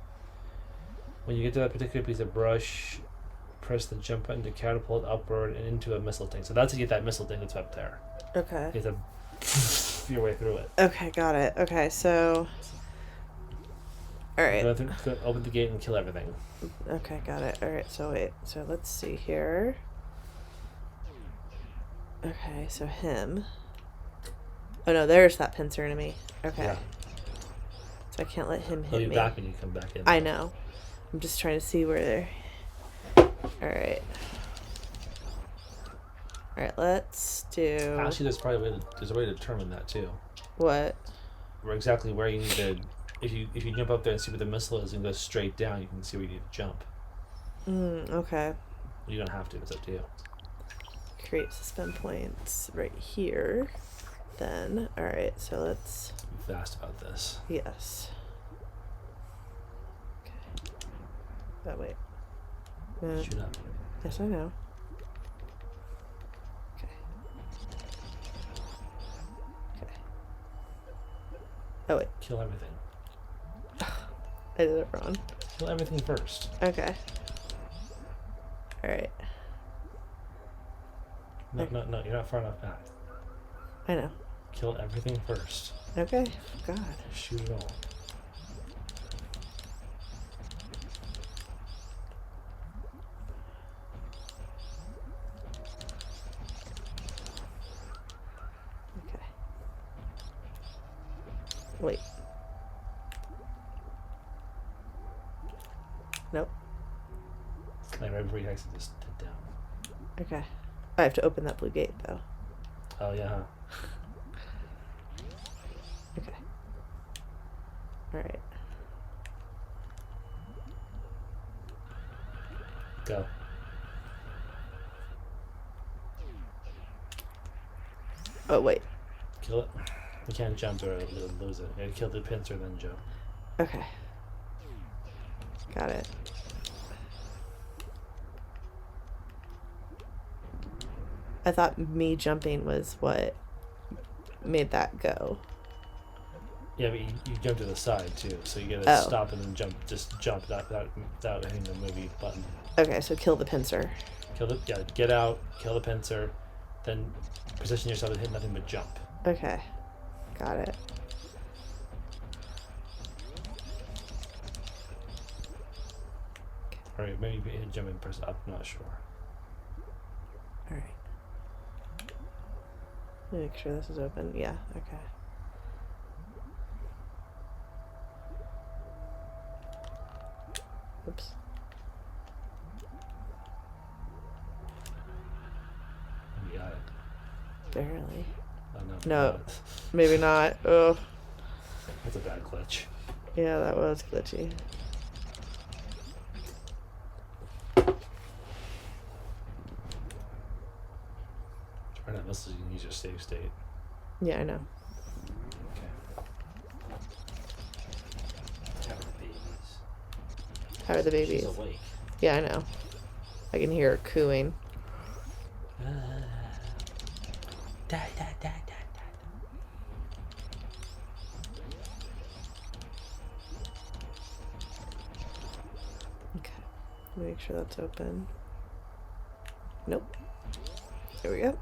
When you get to that particular piece of brush, press the jump button to catapult upward and into a missile thing. So that's to get that missile thing that's up there. Okay. You have to your way through it. Okay, got it. Okay, so... Alright. Open the gate and kill everything. Okay, got it. Alright, so wait. So let's see here. Okay, so him. Oh no, there's that pincer enemy. Okay. Yeah. So I can't let him hit me. He'll be back when you come back in. I know. I'm just trying to see where they're... Alright. Alright, let's do... Actually, there's a way to determine that too. What? Exactly where you need to... If you jump up there and see where the missile is and go straight down, you can see where you need to jump. Okay. You don't have to. It's up to you. Create suspend points right here. Then, alright, so let's... Be fast about this. Yes. Okay. Oh, wait. Shoot up. Yes, I know. Okay. Okay. Oh, wait. Kill everything. I did it wrong. Kill everything first. Okay. Alright. No, you're not far enough back. I know. Kill everything first. Okay. God. Shoot it all. Okay. Wait. Nope. Like right before you exit, just hit down. Okay. I have to open that blue gate, though. Oh, yeah. Okay. Alright. Go. Oh, wait. Kill it. You can't jump or it'll lose it. You gotta kill the pincer, then jump. Okay. Got it. I thought me jumping was what made that go. Yeah, but you jump to the side too, so you gotta stop and then jump. Just jump without hitting the movie button. Okay, so kill the pincer. Get out, kill the pincer, then position yourself to hit nothing but jump. Okay, got it. Or maybe you hit jump and press up. I'm not sure. All right. Let me make sure this is open. Yeah. Okay. Oops. You got it. Barely. Oh, no. Maybe not. Oh. That's a bad glitch. Yeah, that was glitchy. Try not miss, you can use your save state. Yeah, I know. Okay. How are the babies? How are the babies? She's awake. Yeah, I know. I can hear her cooing. Die, die, die, die, die. Okay. Make sure that's open. Nope. There we go.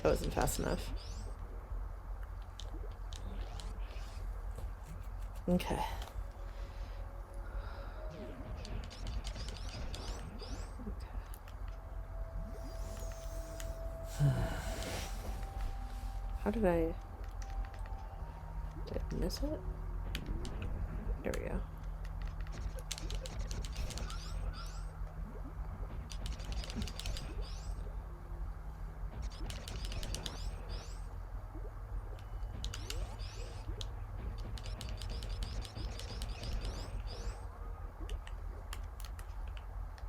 wasn't fast enough. Okay. How did I miss it? There we go.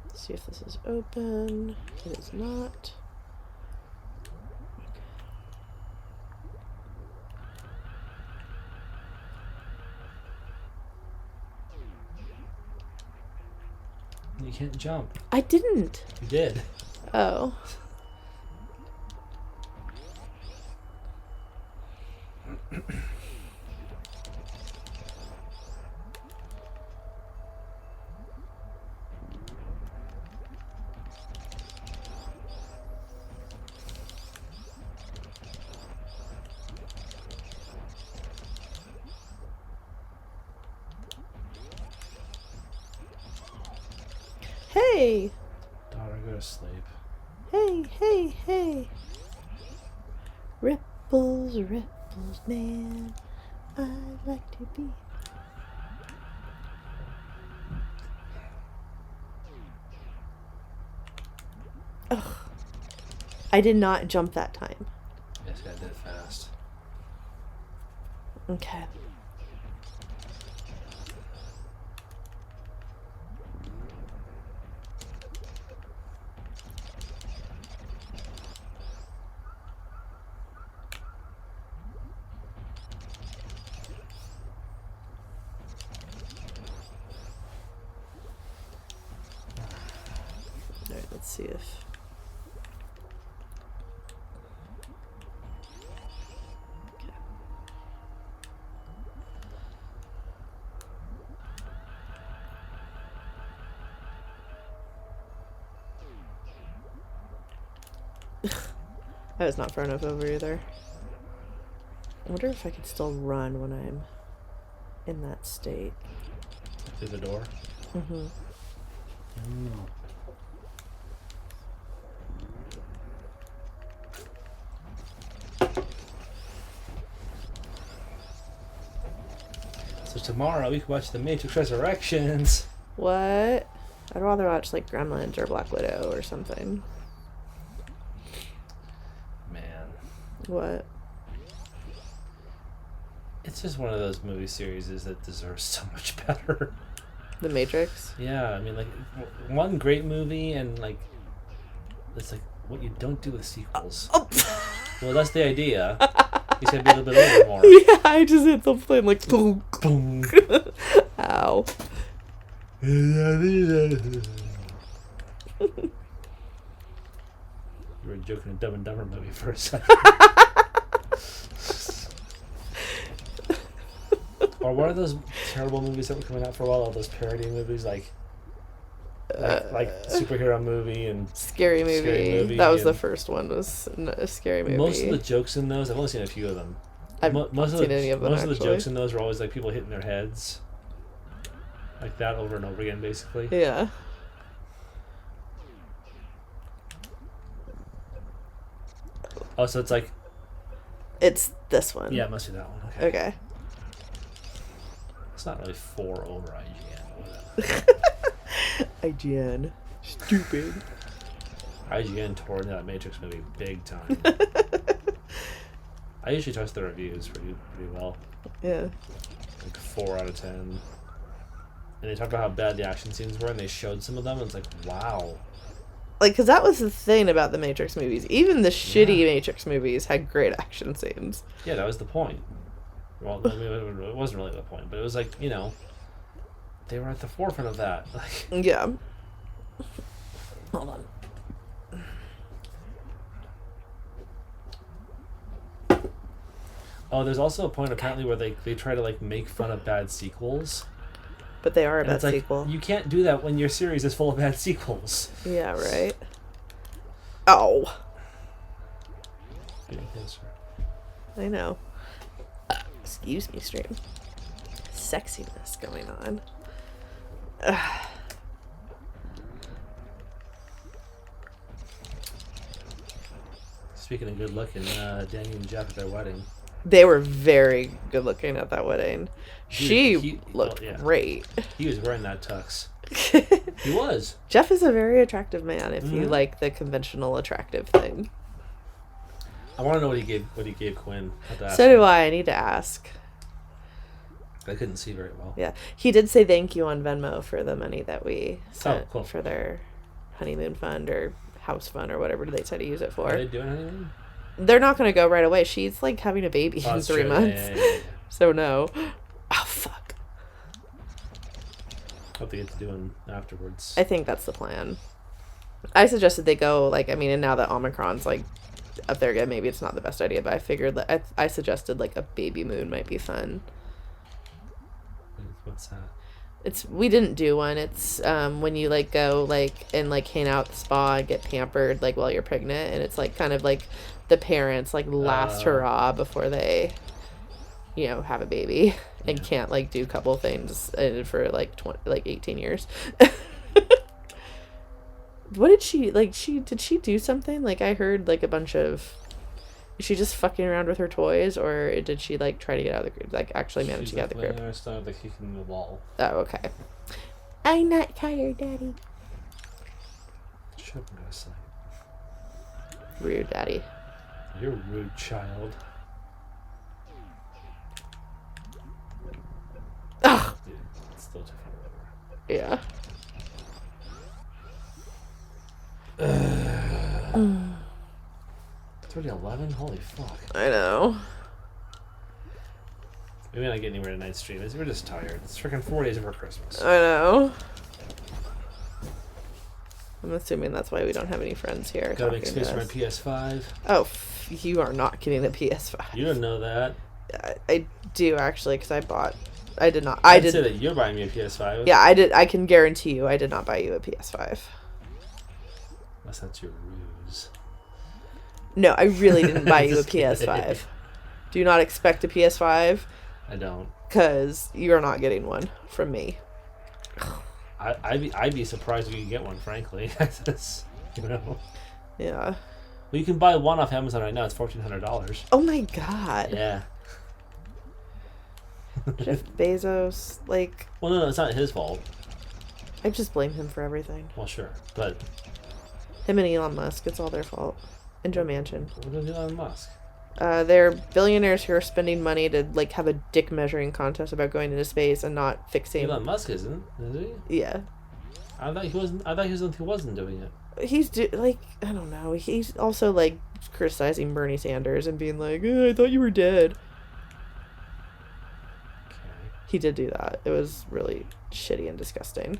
Let's see if this is open. It is not. You can't jump. I didn't. You did. Oh. Hey! Daughter, go to sleep. Hey, hey, hey! Ripples, ripples, man. I like to be. Ugh. I did not jump that time. Yes, I did it fast. Okay. Alright, let's see if... I was not far enough over either. I wonder if I could still run when I'm in that state. Through the door? Mm-hmm. Mm. So tomorrow we can watch The Matrix Resurrections. What? I'd rather watch like Gremlins or Black Widow or something. Man. What? It's just one of those movie series that deserves so much better. The Matrix? Yeah, I mean, like, one great movie and, like, it's like what you don't do with sequels. Oh. Well, that's the idea. You said be a little bit over more. Yeah, I just hit the flame like boom. Boom. Ow. You were joking a Dumb and Dumber movie for a second. Or what are those terrible movies that were coming out for a while? All those parody movies, like superhero movie and Scary movie. That was the first one. Was a scary movie. Most of the jokes in those, I've only seen a few of them. I've not seen any of them. Most of the jokes in those were always like people hitting their heads, like that over and over again, basically. Yeah. Oh, so it's like. It's this one. Yeah, it must be that one. Okay. It's not really 4 over IGN. IGN. Stupid. IGN tore into that Matrix movie big time. I usually trust the reviews pretty well. Yeah. Like 4 out of 10. And they talked about how bad the action scenes were, and they showed some of them, and it's like, wow. Like, because that was the thing about the Matrix movies. Even the shitty Matrix movies had great action scenes. Yeah, that was the point. Well, I mean, it wasn't really the point, but it was like, you know, they were at the forefront of that. Like, yeah. Hold on. Oh, there's also a point apparently where they try to like make fun of bad sequels. But they are a bad like, sequel. You can't do that when your series is full of bad sequels. Yeah, right. Oh. Getting closer. I know. Excuse me, stream. Sexiness going on. Ugh. Speaking of good looking, Danny and Jeff at their wedding. They were very good looking at that wedding. She looked great. He was wearing that tux. He was. Jeff is a very attractive man if you like the conventional attractive thing. I want to know what he gave Quinn. So do I. I need to ask. I couldn't see very well. Yeah. He did say thank you on Venmo for the money that we sent cool. for their honeymoon fund or house fund or whatever they said to use it for. Are they doing anything? They're not going to go right away. She's like having a baby in 3 months. Yeah. So no. Oh, fuck. What they get to do afterwards. I think that's the plan. I suggested they go, like, I mean, and now that Omicron's, like, up there again, maybe it's not the best idea, but I figured that I suggested, like, a baby moon might be fun. What's that? We didn't do one. It's when you, like, go, like, and, like, hang out at the spa and get pampered, like, while you're pregnant, and it's, like, kind of, like, the parents, like, last hurrah before they, you know, have a baby and can't, like, do a couple things for, like, 18 years. What did she, like, did she do something? Like, I heard, like, a bunch of, is she just fucking around with her toys, or did she, like, try to get out of the crib, like, actually manage to get out of the crib? She's like kicking the wall. Oh, okay. I'm not tired, Daddy. Shut up, I'm gonna say. Rude, Daddy. You're a rude child. Ugh. Dude, it's still different. Yeah. 11? Holy fuck. I know. We may not get anywhere tonight stream. We're just tired. It's freaking 4 days before Christmas. I know. I'm assuming that's why we don't have any friends here. Gotta make space for my PS5. Oh, you are not getting the PS5. You don't know that. I do, actually, because I did not. I did say that you're buying me a PS5. Yeah, I did. I can guarantee you I did not buy you a PS5. Unless that's your ruse. No, I really didn't buy you a PS5. Do not expect a PS5. I don't. Because you're not getting one from me. I'd be surprised if you could get one, frankly. You know? Yeah. Well, you can buy one off Amazon right now. It's $1,400. Oh my god. Yeah. Jeff Bezos, like... Well, no, it's not his fault. I just blame him for everything. Well, sure, but... Him and Elon Musk, it's all their fault. And Joe Manchin. What did Elon Musk? They're billionaires who are spending money to, like, have a dick measuring contest about going into space and not fixing... Elon Musk isn't, is he? Yeah. I thought he wasn't doing it. He's, I don't know. He's also, like, criticizing Bernie Sanders and being like, I thought you were dead. Okay. He did do that. It was really shitty and disgusting.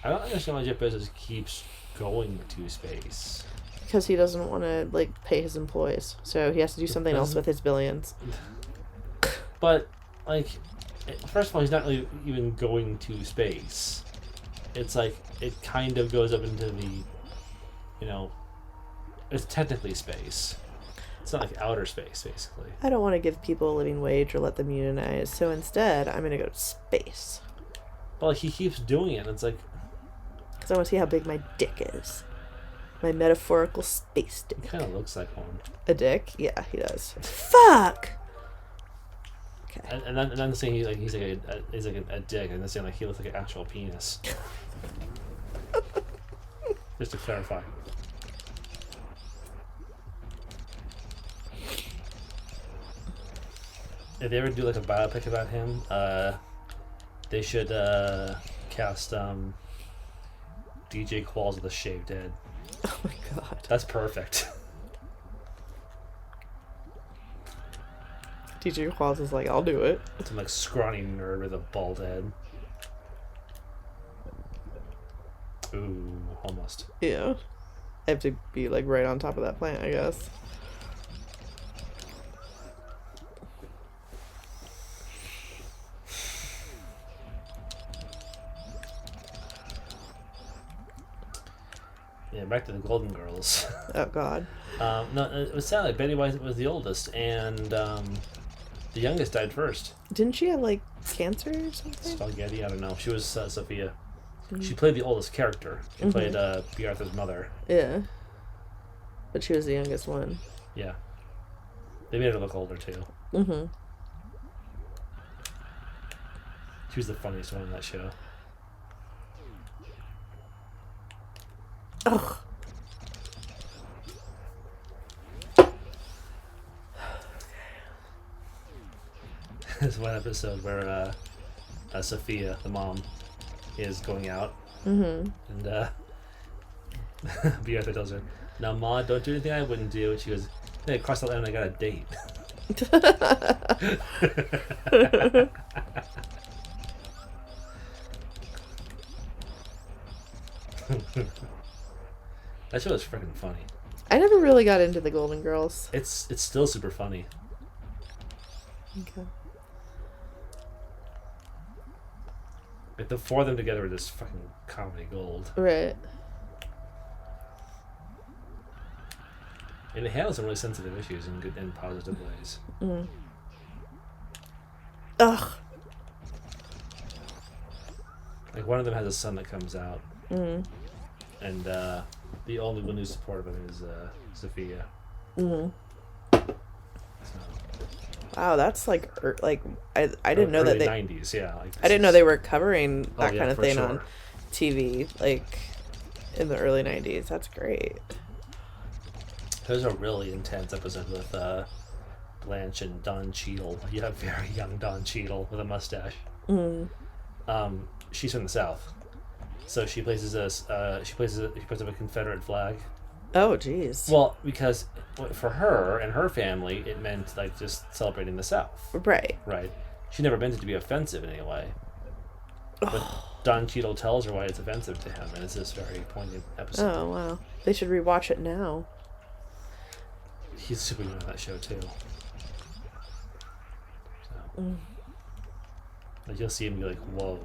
I don't understand why Jeff Bezos keeps going to space. Because he doesn't want to, like, pay his employees. So he has to do something else with his billions. But, like, first of all, he's not really even going to space. It's like, it kind of goes up into the, you know, it's technically space. It's not like outer space, basically. I don't want to give people a living wage or let them unionize. So instead, I'm going to go to space. But, like, he keeps doing it. And it's like... Because I want to see how big my dick is. My metaphorical space dick. He kind of looks like one. A dick? Yeah, he does. Fuck! Okay. And then saying he's like a dick, and then saying like he looks like an actual penis. Just to clarify. If they ever do like a biopic about him, they should cast DJ Qualls with a shaved head. Oh my god. That's perfect. DJ Qualls is like, I'll do it. Some like scrawny nerd with a bald head. Ooh, almost. Yeah. I have to be like right on top of that plant, I guess. Yeah, back to the Golden Girls. Oh God. No, it was sad. Like, Betty White was the oldest, and the youngest died first. Didn't she have like cancer or something? Spaghetti, I don't know. She was Sophia. Mm-hmm. She played the oldest character. She played B. Arthur's mother. Yeah. But she was the youngest one. Yeah. They made her look older too. Mm-hmm. She was the funniest one in that show. Ugh. There's one episode where Sophia, the mom, is going out, and B. Arthur tells her, "Now, Ma, don't do anything I wouldn't do." And she goes, "Hey, across the line, I got a date." That show is freaking funny. I never really got into the Golden Girls. It's still super funny. Okay. Like the four of them together are just fucking comedy gold. Right. And it handles some really sensitive issues in good and positive ways. Mm. Ugh. Like one of them has a son that comes out, Mm. and the only one who's supportive of him is Sophia. Mm. So, Wow, that's like I didn't know that early they 90s, yeah. Like I didn't know they were covering that yeah, kind of for thing sure. on TV like in the early 90s. That's great. There's a really intense episode with Blanche and Don Cheadle. You have very young Don Cheadle with a mustache. Mm. She's from the South, so she places she puts up a Confederate flag. Oh, jeez. Well, because for her and her family, it meant like just celebrating the South. Right. Right. She never meant it to be offensive in any way. But Don Cheadle tells her why it's offensive to him, and it's this very poignant episode. Oh, wow. They should rewatch it now. He's super good on that show too. So, like you'll see him be like, "Whoa."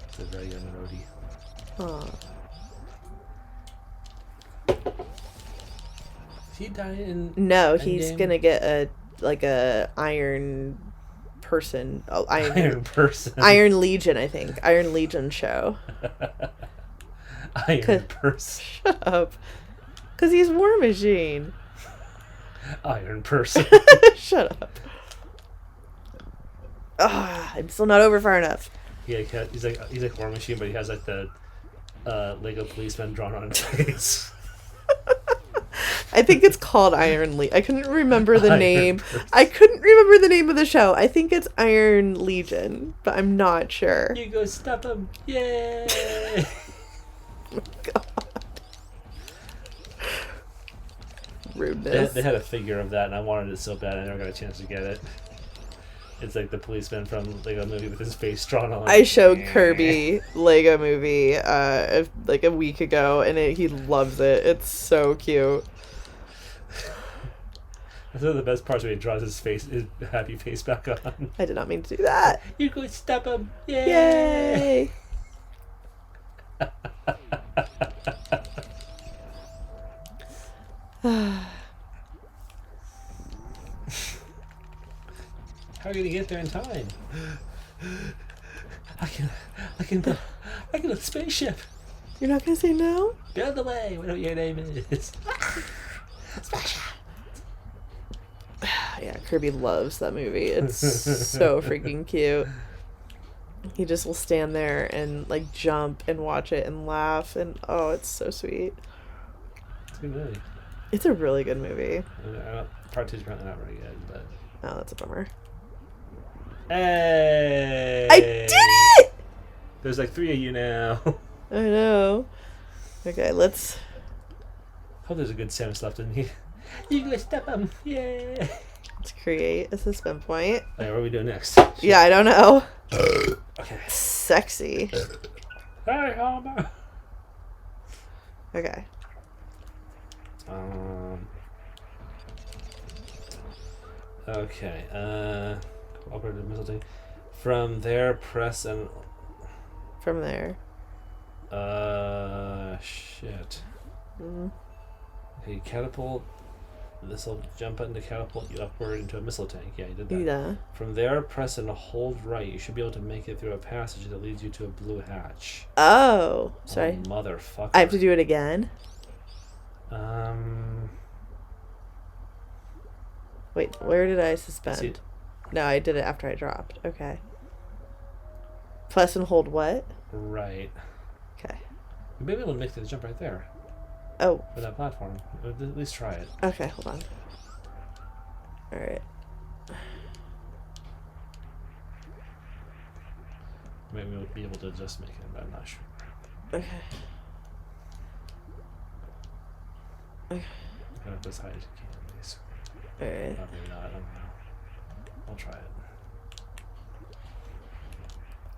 It's a very young roadie. Oh. Is he dying in No, he's Endgame? gonna get a Iron Person. Oh, Iron Person. Iron Legion, I think. Iron Legion show. Iron Person. Shut up. Because he's War Machine. Iron Person. Shut up. I'm still not over far enough. Yeah, he's like War Machine, but he has like the Lego policeman drawn on his face. I think it's called Iron Legion. I couldn't remember the Iron name. Person. I couldn't remember the name of the show. I think it's Iron Legion, but I'm not sure. You go stop him! Yay! God. Rudeness. They had a figure of that, and I wanted it so bad. I never got a chance to get it. It's like the policeman from Lego Movie with his face drawn on. I showed Kirby Lego Movie like a week ago, and he loves it. It's so cute. That's one of the best parts when he draws his happy face back on. I did not mean to do that. You go stop him! Yay! Yay! How are you gonna get there in time? I can build a spaceship. You're not gonna say no? Build away. Whatever your name is. Spaceship. Yeah, Kirby loves that movie. It's so freaking cute. He just will stand there and like jump and watch it and laugh, and oh, it's so sweet. It's a good movie. It's a really good movie. Part 2's apparently not very good, but Oh, that's a bummer. hey! I did it! There's like 3 of you now. I know. Okay, let's. Hope there's a good Samus left in me. You go step him! Yay! Let's create a suspend point. Okay, what are we doing next? Yeah, I don't know. Okay. Sexy. Hey, Homer! Okay. Okay. Cooperative missile team. From there, press and from there? Shit. Mm-hmm. Okay, catapult. This will jump button to catapult you upward into a missile tank. Yeah, you did that. Yeah. From there, press and hold right. You should be able to make it through a passage that leads you to a blue hatch. Oh, sorry. Oh, motherfucker. I have to do it again? Wait, where did I suspend? See, no, I did it after I dropped. Okay. Press and hold what? right. Okay. You may be able to make the jump right there. Oh. With that platform. At least try it. Okay, hold on. Alright. Maybe we'll be able to just make it, but I'm not sure. Okay. Okay. Kind of as high as you can, basically. Alright. Maybe not, I don't know. I'll try it.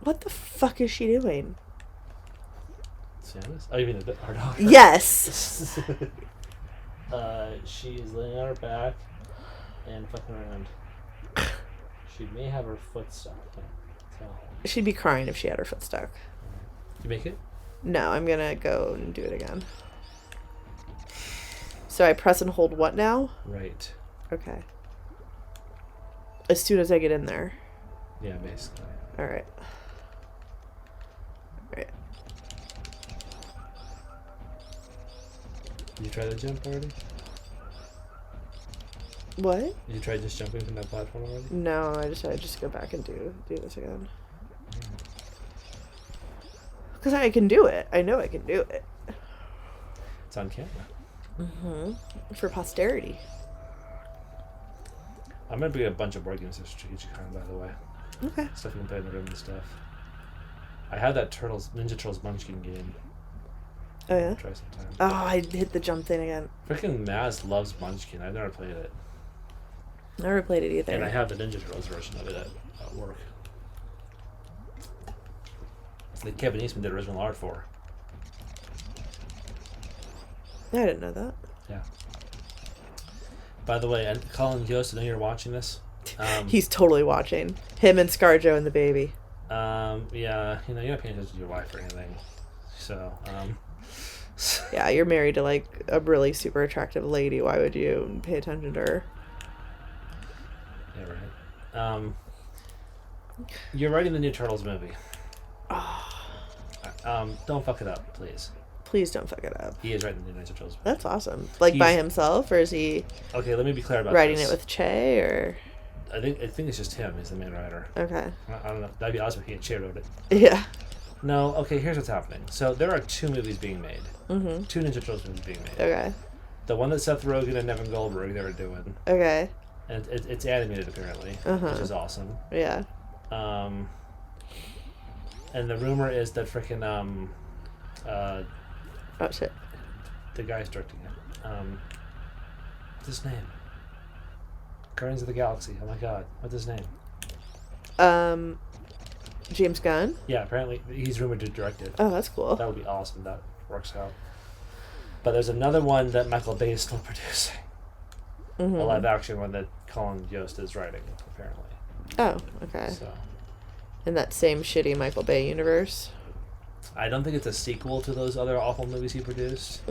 What the fuck is she doing? Samus? Oh, you mean our dog? Yes! She is laying on her back and fucking around. She may have her foot stuck. Can't tell. She'd be crying if she had her foot stuck. You make it? No, I'm gonna go and do it again. So I press and hold what now? Right. Okay. As soon as I get in there. Yeah, basically. Alright. Alright. Did you try the jump already? What? Did you try just jumping from that platform already? No, I just go back and do this again. Because I can do it. I know I can do it. It's on camera. Mm-hmm. For posterity. I'm gonna bring a bunch of board games to Strategic Con, by the way. Okay. Stuff you can play in the room and stuff. I have that Ninja Turtles Munchkin game. Oh yeah? I'll try sometime. Oh, I hit the jump thing again. Freaking Maz loves Munchkin. I've never played it. Never played it either. And I have the Ninja Turtles version of it at work. That Kevin Eastman did original art for. I didn't know that. Yeah. By the way, and Colin Yost, I know you're watching this. He's totally watching. Him and ScarJo and the baby. Yeah, you're not paying attention to your wife or anything. So, yeah, you're married to like a really super attractive lady. Why would you pay attention to her? Yeah, right. You're writing the new Turtles movie. Don't fuck it up, please. Please don't fuck it up. He is writing the new Ninja Turtles movie. That's awesome. Like by himself, or is he? Okay, let me be clear about writing this. it with Che, or? I think it's just him. He's the main writer. Okay. I don't know. That'd be awesome if he and Che wrote it. Yeah. No. Okay. Here's what's happening. So there are 2 movies being made. Mm-hmm. 2 Ninja Turtles movies being made. Okay. The one that Seth Rogen and Evan Goldberg they were doing. Okay. And it's animated apparently, which is awesome. Yeah. And the rumor is that freaking oh shit. the guy's directing it. What's his name? Guardians of the Galaxy. Oh my god, what's his name? James Gunn. Yeah, apparently he's rumored to direct it. Oh, that's cool. That would be awesome. That works out. But there's another one that Michael Bay is still producing. Mm-hmm. A live action one that Colin Yost is writing, apparently. Oh, okay. So In that same shitty Michael Bay universe. I don't think it's a sequel to those other awful movies he produced,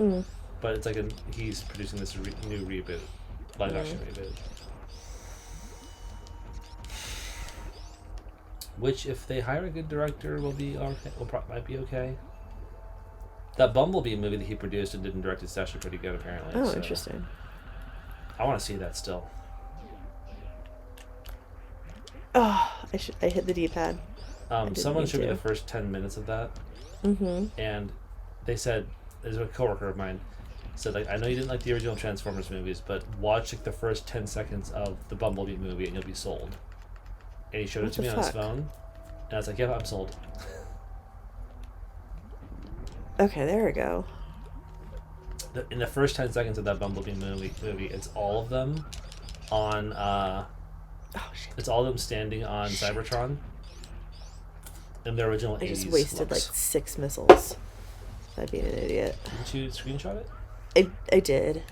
but it's like he's producing this new reboot, live action reboot. Which, if they hire a good director, will be okay. Might be okay. That Bumblebee movie that he produced and didn't direct is actually pretty good, apparently. Oh, so interesting. I want to see that still. Oh, I hit the D-pad. Someone showed me the first 10 minutes of that, and they said, there's a coworker of mine said, like, I know you didn't like the original Transformers movies, but watch like the first 10 seconds of the Bumblebee movie and you'll be sold. And he showed it to me on his phone, and I was like, yeah, I'm sold. Okay, there we go. In the first 10 seconds of that Bumblebee movie, it's all of them on, oh, shit. it's all of them standing on Cybertron in their original 80s I just wasted looks. like 6 missiles. I'd be an idiot. Didn't you screenshot it? I did.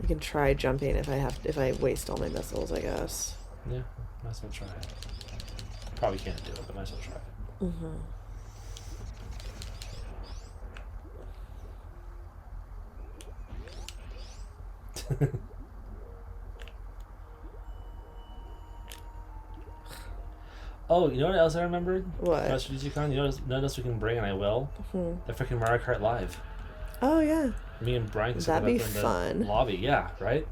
I can try jumping if I waste all my missiles, I guess. Yeah, might as well try it. Probably can't do it, but might as well try it. Mm-hmm. Oh, you know what else I remembered? What? About StrategiCon? You know what else we can bring, and I will? Mm-hmm. The freaking Mario Kart Live. Oh, yeah. Me and Brian can set That'd that be up in fun. the lobby. Yeah, right?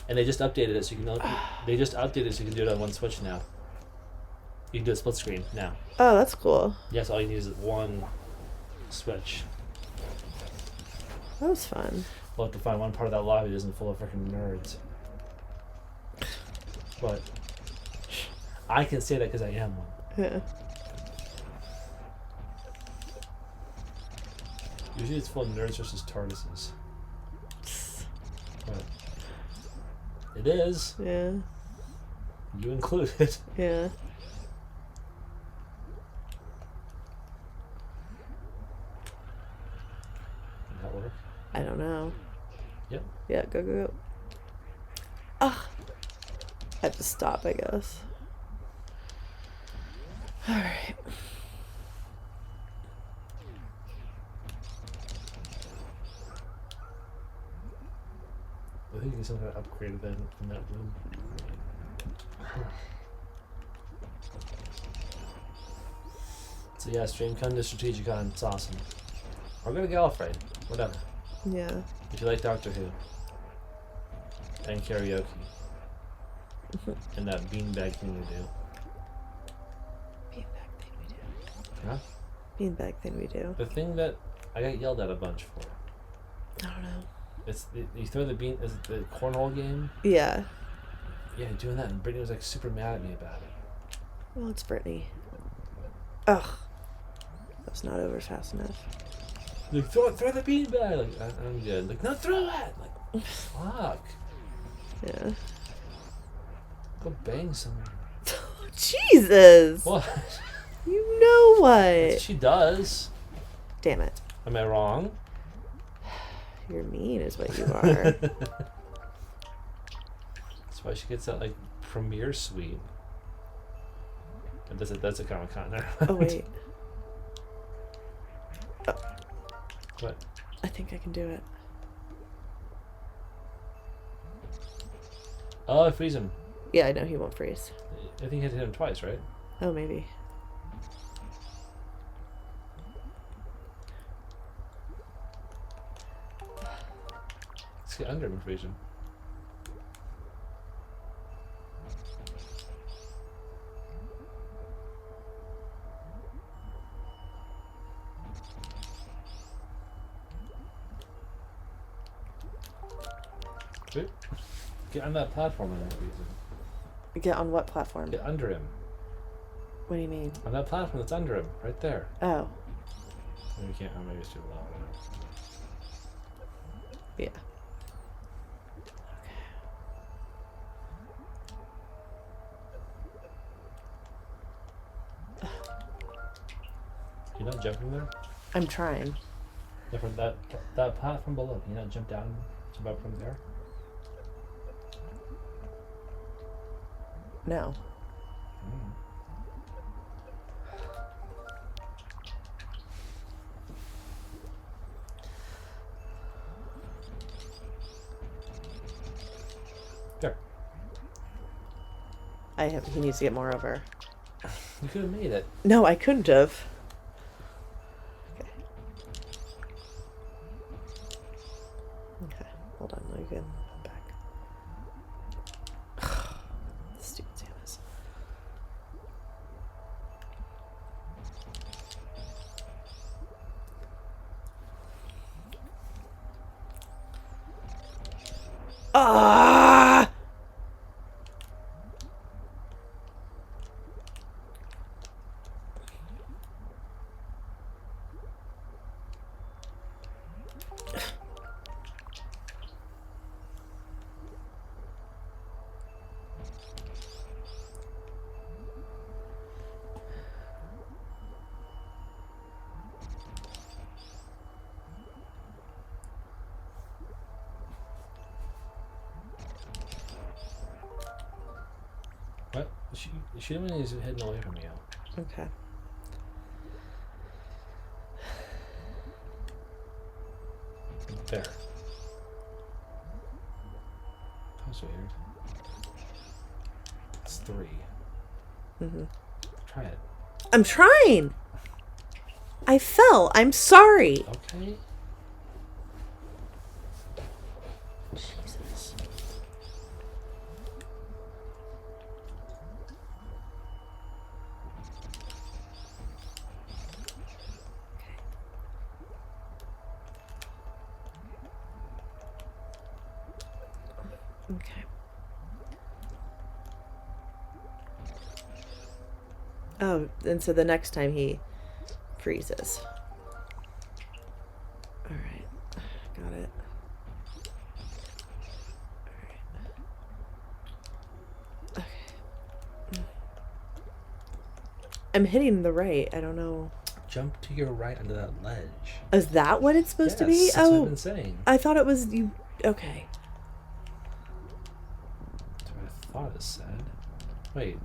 And they just updated it so you can... They just updated it so you can do it on one Switch now. You can do a split screen now. Oh, that's cool. Yes, all you need is one Switch. That was fun. We'll have to find one part of that lobby that isn't full of freaking nerds. But I can say that because I am one. Yeah. Usually it's full of nerds versus tortoises. But it is. Yeah. You included. Yeah. Did that work? I don't know. Yep. Yeah, go. Ugh. I have to stop, I guess. Alright. I think you somehow upgraded that in that room. So yeah, StreamCon to StrategiCon, it's awesome. Or go to Gallifrey, whatever. Yeah. If you like Doctor Who. And karaoke. And that beanbag thing we do. Beanbag thing we do. Huh? Beanbag thing we do. The thing that I got yelled at a bunch for. I don't know. You throw the bean, is it the cornhole game? Yeah. Yeah, doing that, and Brittany was like super mad at me about it. Well, it's Brittany. Ugh. That's not over fast enough. Like, throw the beanbag! Like, I'm good. Like, no, throw it! Like, fuck. Yeah. Go bang someone. Jesus! What? You know what? That's what she does. Damn it. Am I wrong? You're mean is what you are. That's why she gets that, like, premiere suite. That's a Comic-Con. Oh, wait. Oh. What? I think I can do it. Oh, I freeze him. Yeah, I know he won't freeze. I think you had to hit him twice, right? Oh, maybe. Let's get under him and freeze him. Wait. Get on that platform and freeze him. Get on what platform? Get under him. What do you mean? On that platform that's under him, right there. Oh. Maybe we can't. Oh, maybe it's too low. I don't know. Yeah. You're not jumping there? I'm trying. Yeah, from that platform below. Can you not jump down, jump up from there? No. Mm. There. He needs to get more over. You could have made it. No, I couldn't have. Okay. Okay. Hold on. Let me get back. Stupid Samus. Ah! What? She didn't when he's heading away from you. Okay. There. That was weird. It's 3. Mm-hmm. Try it. I'm trying. I fell. I'm sorry. Okay. Jesus. Okay. Oh, and so the next time he freezes. All right. Got it. All right. Okay. I'm hitting the right. I don't know. Jump to your right under that ledge. Is that what it's supposed to be? That's what I've been saying. I thought it was you. Okay. That's what I thought it said. Wait.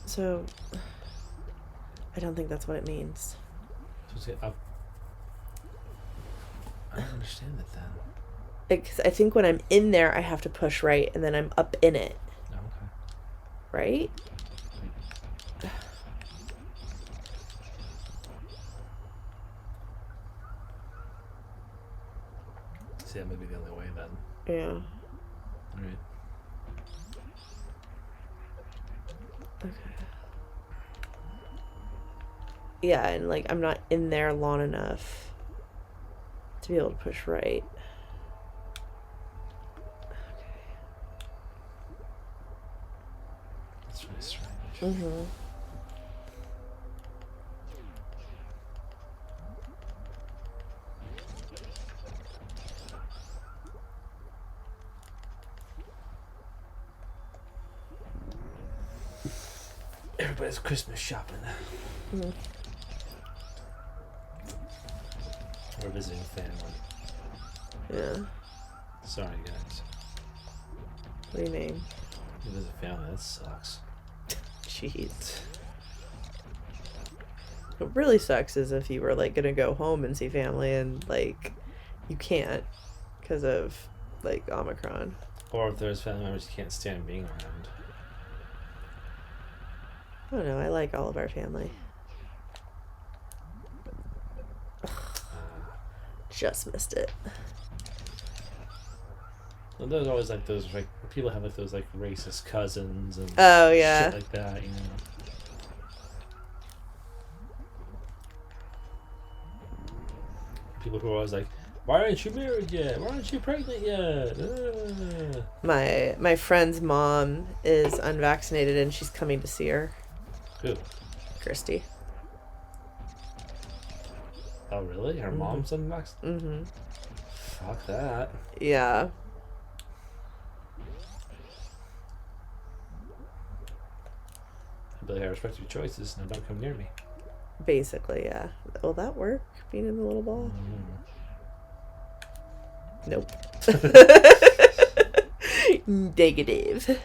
So, I don't think that's what it means. Supposed to get up. I don't understand it then. Because I think when I'm in there, I have to push right, and then I'm up in it. Oh, okay. Right? See, that may be the only way then. Yeah. Alright. Okay. Yeah, and like I'm not in there long enough to be able to push right. That's really strange. Mm-hmm. Everybody's Christmas shopping. Mm-hmm. We're visiting family. Yeah. Sorry, guys. What do you mean? You visit family, that sucks. Jeez. What really sucks is if you were like gonna go home and see family and like you can't because of like Omicron. Or if there's family members you can't stand being around. I don't know. I like all of our family. Just missed it. Well, there's always like those like people have like those like racist cousins and Oh yeah. shit like that, you know. People who are always like, "Why aren't you married yet? Why aren't you pregnant yet?" My friend's mom is unvaccinated and she's coming to see her. Who? Christy. Oh really? Her mom's unvaccinated? Mm-hmm. Fuck that. Yeah. I'd be like, I respect your choices. Now don't come near me. Basically, yeah. Will that work? Being in the little ball? Nope. Negative.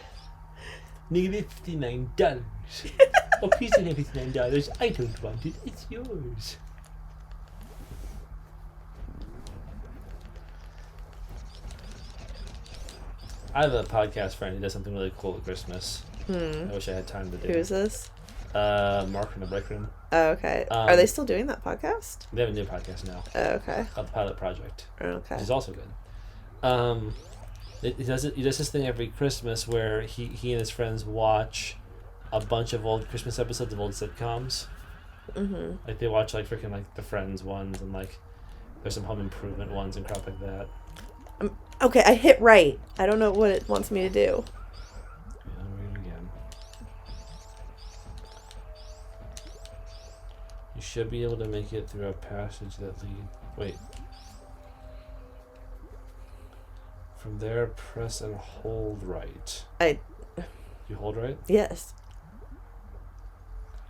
Negative $59. Oh, please don't have $59. I don't want it. It's yours. I have a podcast friend who does something really cool at Christmas. I wish I had time to do. Who is this? Mark from the Break Room. Oh, okay. Are they still doing that podcast? They have a new podcast now. Oh, okay. Called The Pilot Project. Okay. Which is also good. He does this thing every Christmas where he and his friends watch a bunch of old Christmas episodes of old sitcoms. Mm-hmm. Like they watch like freaking like the Friends ones and like there's some Home Improvement ones and crap like that. Okay, I hit right. I don't know what it wants me to do. Yeah, I'll read it again. You should be able to make it through a passage that lead. Wait. From there, press and hold right. You hold right? Yes.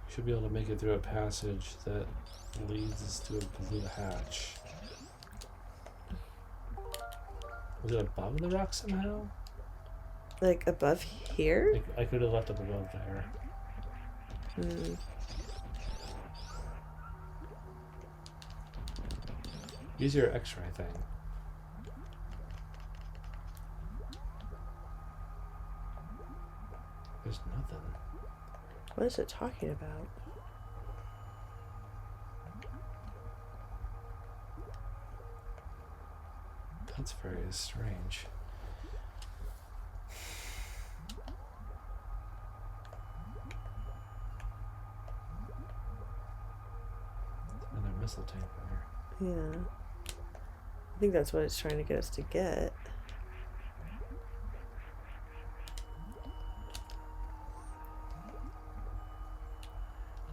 You should be able to make it through a passage that leads us to a blue hatch. Was it above the rock somehow? Like above here? I could have left up above there. Hmm. Use your X-ray thing. There's nothing. What is it talking about? That's very strange. Another missile tank there. Yeah. I think that's what it's trying to get us to get.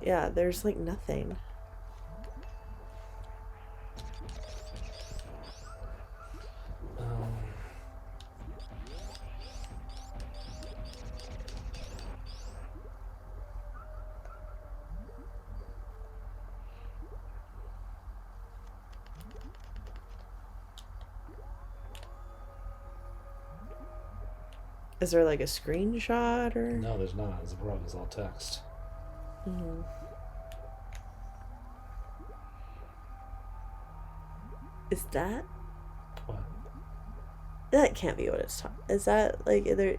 Yeah, there's like nothing. Is there like a screenshot or? No, there's not. It's a problem. It's all text. Mm-hmm. Is that? What? That can't be what it's talking. Is that like either?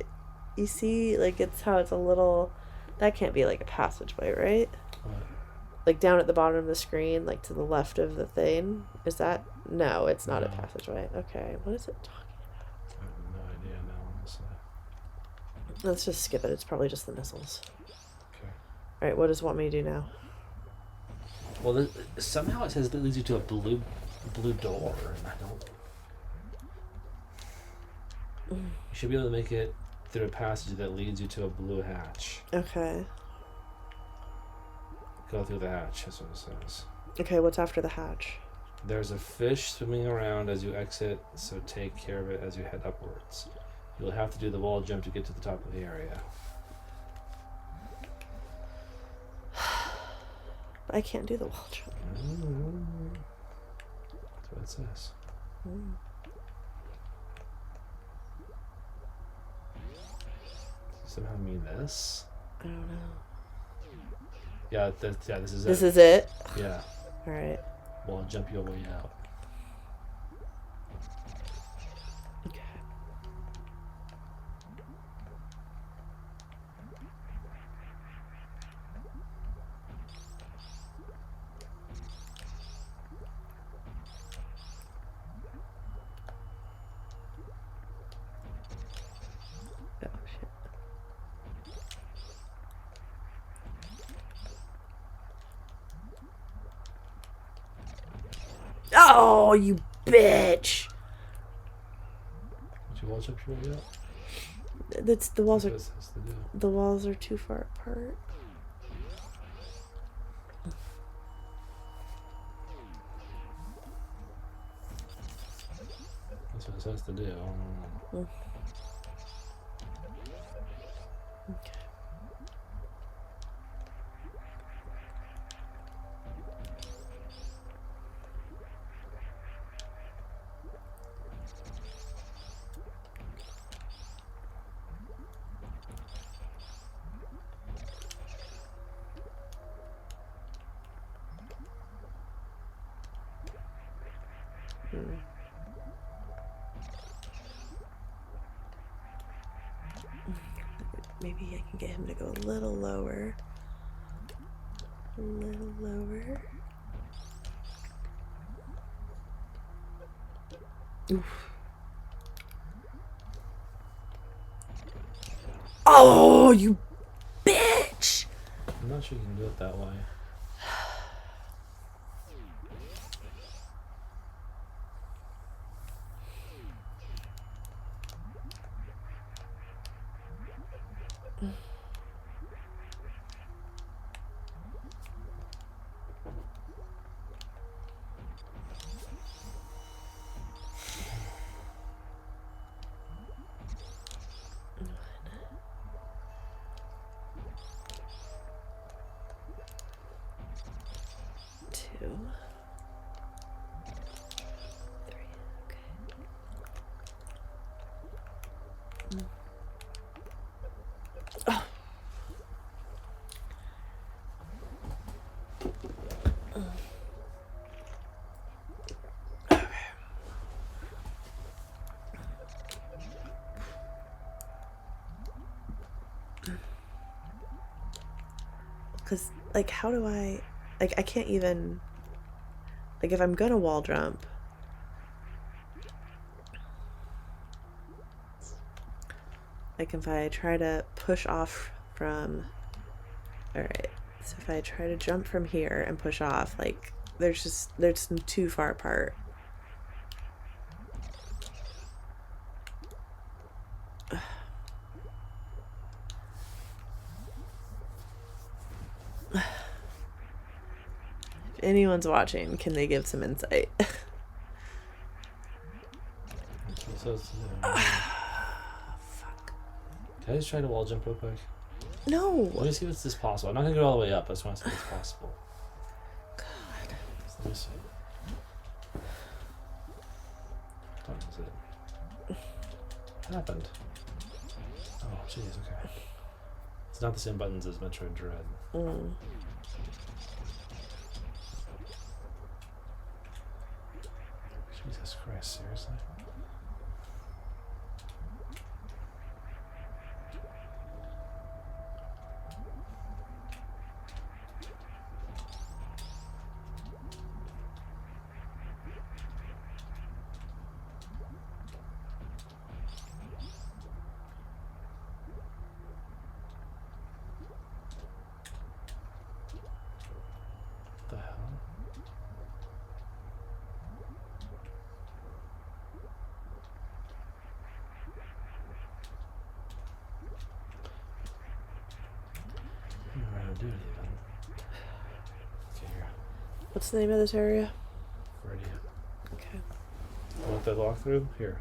You see, like it's how it's a little. That can't be like a passageway, right? What? Like down at the bottom of the screen, like to the left of the thing. Is that? No, it's not a passageway. Okay, what is it talking about? I have no idea now, honestly. Let's just skip it. It's probably just the missiles. Okay. All right, what does it want me to do now? Well, somehow it says it leads you to a blue door, and I don't. You should be able to make it through a passage that leads you to a blue hatch. Okay. Go through the hatch. That's what it says. Okay, what's after the hatch? There's a fish swimming around as you exit, so take care of it as you head upwards. You'll have to do the wall jump to get to the top of the area. I can't do the wall jump. That's what it says. Mm. Somehow mean this? I don't know. Yeah, this is it. This is it? Yeah. Alright. Wall jump your way out. Okay. Oh, shit. Oh, you bitch! Did you wall jump your way out? That's the walls That's are what it says to do. the walls are too far apart. That's what it says to do. Mm. Okay. Hmm. Maybe I can get him to go a little lower. A little lower. Oof. Oh, you bitch! I'm not sure you can do it that way. Because, like, how do I... Like, I can't even... Like, if I'm gonna wall jump... Like, if I try to push off from... Alright. So if I try to jump from here and push off, like, there's too far apart. If anyone's watching, can they give some insight? Fuck. Can I just try to wall jump real quick? No. Let me see if this is possible. I'm not gonna go all the way up. I just want to see if it's possible. God. So let me see. What is it? What happened? Oh, jeez. Okay. It's not the same buttons as Metroid Dread. Jesus Christ! Seriously. The hell? I don't know how to do it even. Okay, here. What's the name of this area? Ready. Okay. Want that walkthrough? Here.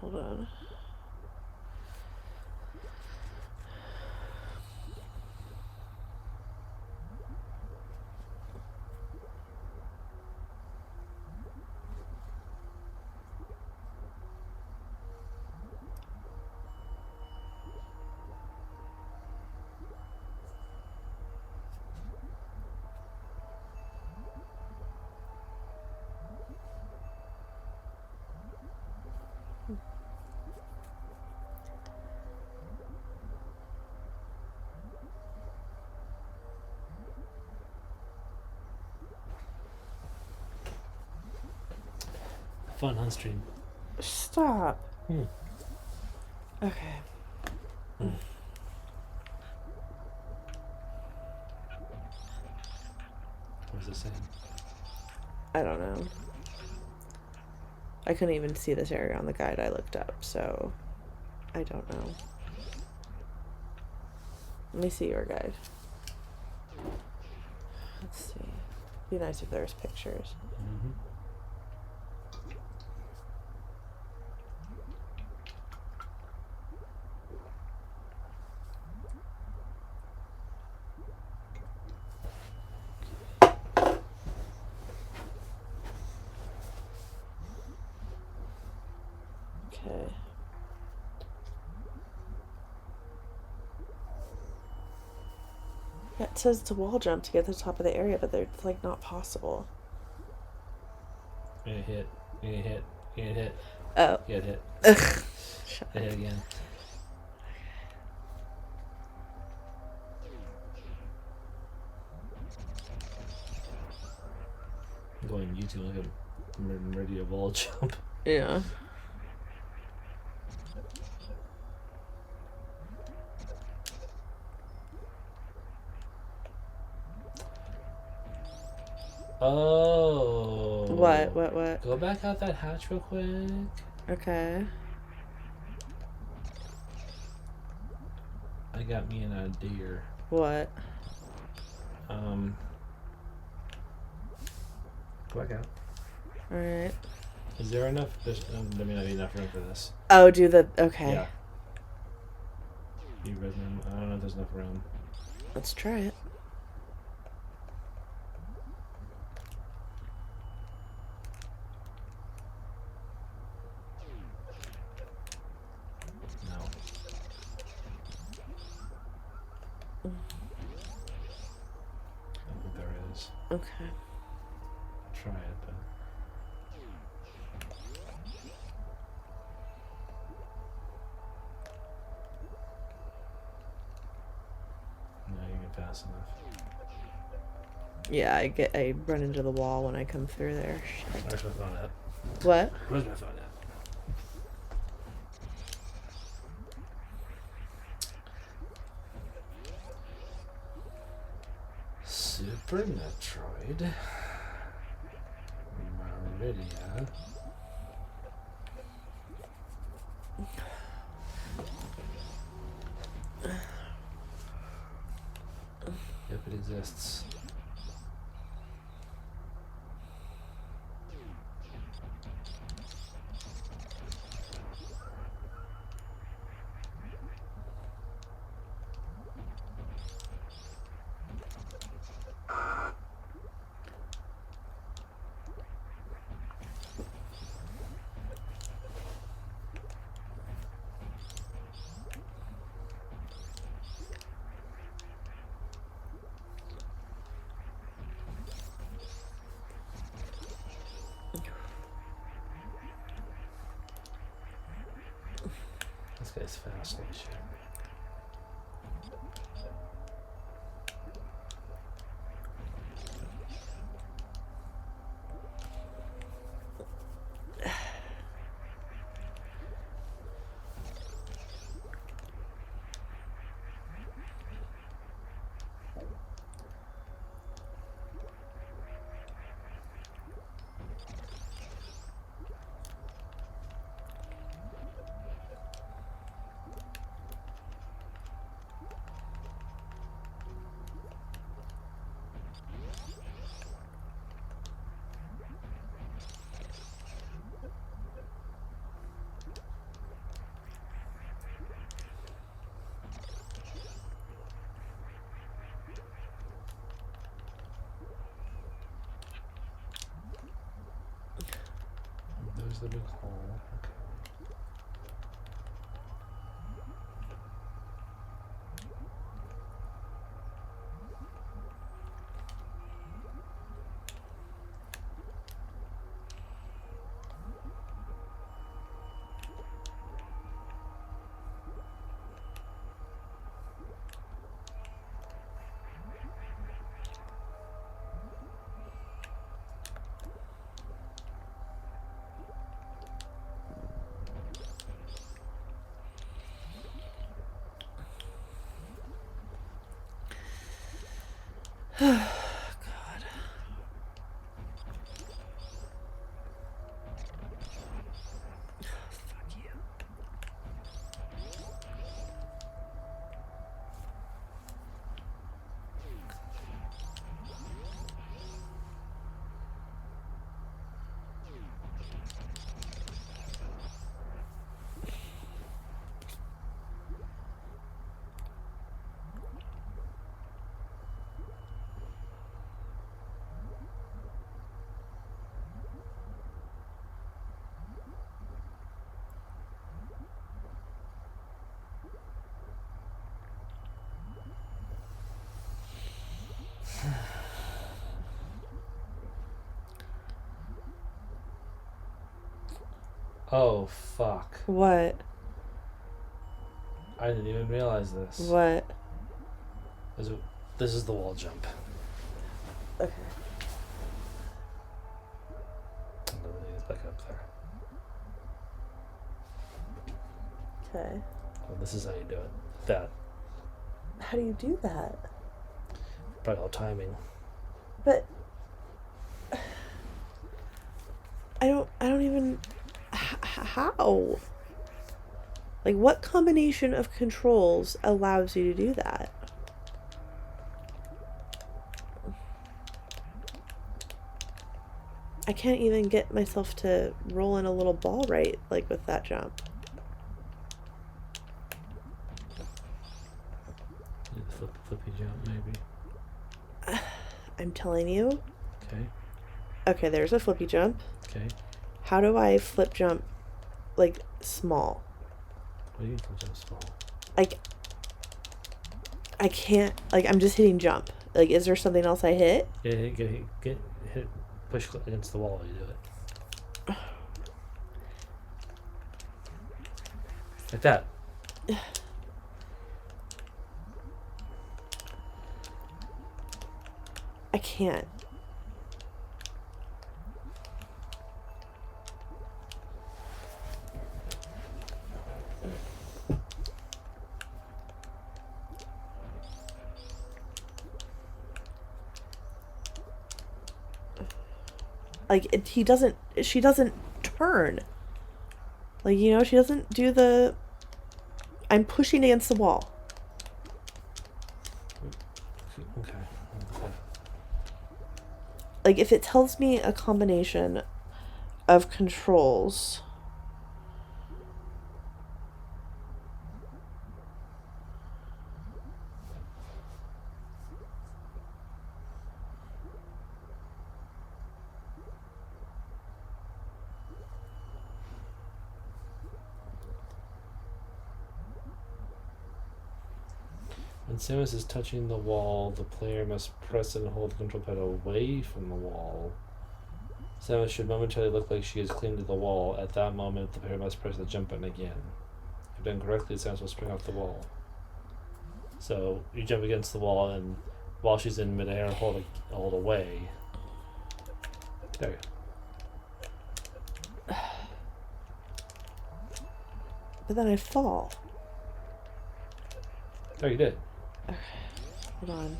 Hold on. Fun on stream. Stop. Okay. What is it saying? I don't know. I couldn't even see this area on the guide I looked up, so I don't know. Let me see your guide. Let's see. Be nice if there's pictures. Mm-hmm. Okay. Yeah, it says it's a wall jump to get to the top of the area, but it's like not possible. You hit. You hit. You hit. Oh. Get hit. Shut Hit up. again. I'm going YouTube. Look at radio wall jump. Yeah. Oh. What? Go back out that hatch real quick. Okay. I got me an idea. What? Go back out. Alright. Is there enough? There may not be enough room for this. Oh, do the... Okay. Yeah. You read them? I don't know if there's enough room. Let's try it. No. I think there is. Okay. Try it, but... No, you get fast enough. Yeah, I run into the wall when I come through there. Shit. Where's my phone at? What? Where's my phone at? Super Metroid. Maridia. Yep, it exists. This guy's fast as shit. There's the big hole. Okay. God. Fuck you. Oh, fuck. What? I didn't even realize this. What? This is the wall jump. Okay. It's back up there. Okay. Well, this is how you do it. That. How do you do that? Probably all timing. But How? Like, what combination of controls allows you to do that? I can't even get myself to roll in a little ball right, like with that jump. Flippy jump, maybe. I'm telling you. Okay. Okay, there's a flippy jump. Okay. How do I flip jump, like, small? What do you mean flip jump small? Like, I can't, like, I'm just hitting jump. Like, is there something else I hit? Yeah, hit, push against the wall while you do it. Like that. I can't. Like, she doesn't turn. Like, you know, she doesn't do the... I'm pushing against the wall. Okay. Like, if it tells me a combination of controls... When Samus is touching the wall, the player must press and hold the control pad away from the wall. Samus should momentarily look like she is clinging to the wall. At that moment, the player must press the jump button again. If done correctly, Samus will spring off the wall. So you jump against the wall, and while she's in midair, hold away. There. But then I fall. There, you did. Hold on.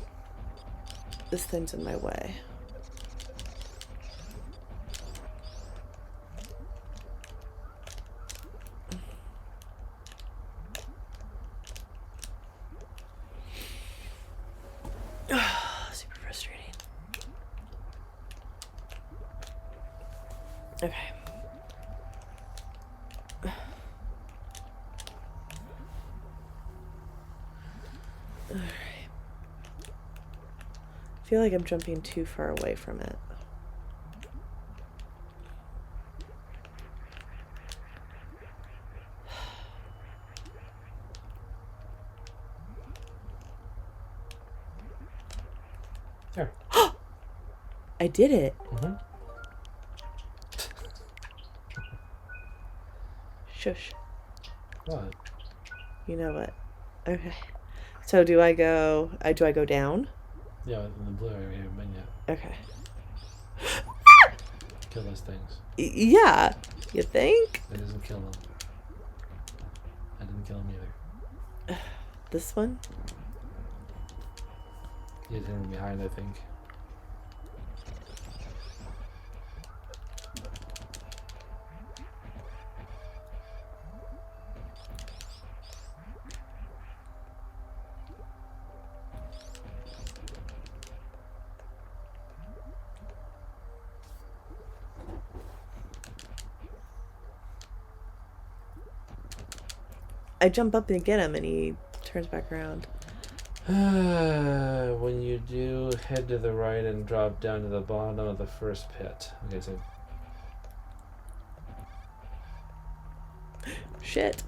This thing's in my way. Super frustrating. Okay. Alright. I feel like I'm jumping too far away from it. There. I did it. Mm-hmm. Shush. What? You know what? Okay. So do I go down? Yeah, in the blue area we haven't been yet. Okay. Kill those things. Yeah. You think? That doesn't kill them. I didn't kill them either. This one? You hit him behind, I think. I jump up and get him and he turns back around. When you do, head to the right and drop down to the bottom of the first pit. Okay, so... Shit.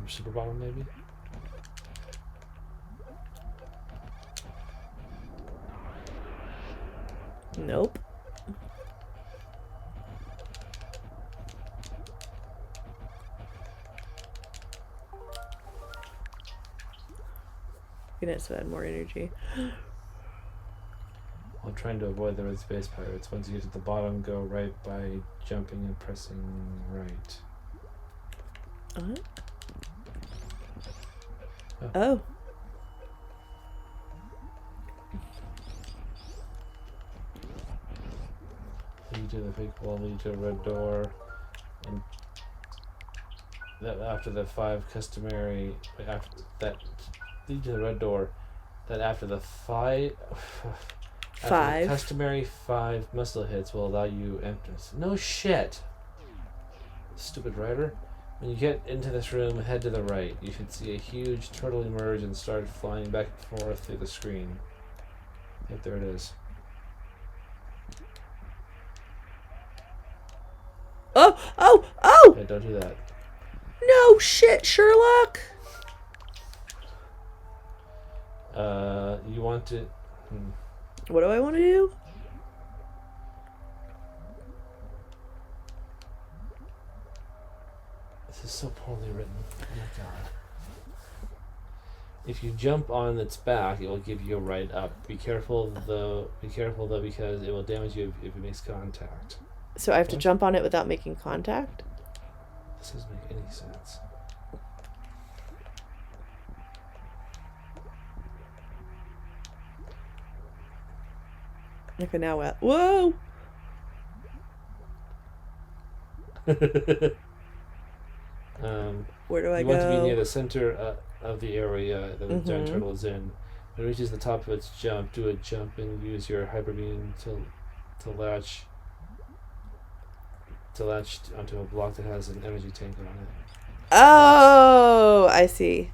Super bottom, maybe? Nope. Goodness, so I had more energy. While trying to avoid the red space pirates, once you get to the bottom, go right by jumping and pressing right. Oh. lead to the big wall, lead to a red door, and that after the 5 customary, after that lead to the red door, that after the 5 after the customary 5 missile hits will allow you entrance. No shit. Stupid writer. When you get into this room, head to the right. You should see a huge turtle emerge and start flying back and forth through the screen. Yep, there it is. Oh! Yeah, don't do that. No shit, Sherlock. You want to... What do I want to do? This is so poorly written. Oh my god. If you jump on its back, it will give you a right up. Be careful though, because it will damage you if it makes contact. So I have to jump on it without making contact? This doesn't make any sense. Okay, now what? Whoa! Where do I go? You want to be near the center of the area that the giant turtle is in. When it reaches the top of its jump, do a jump and use your hyper beam to latch onto a block that has an energy tank on it. Oh, I see.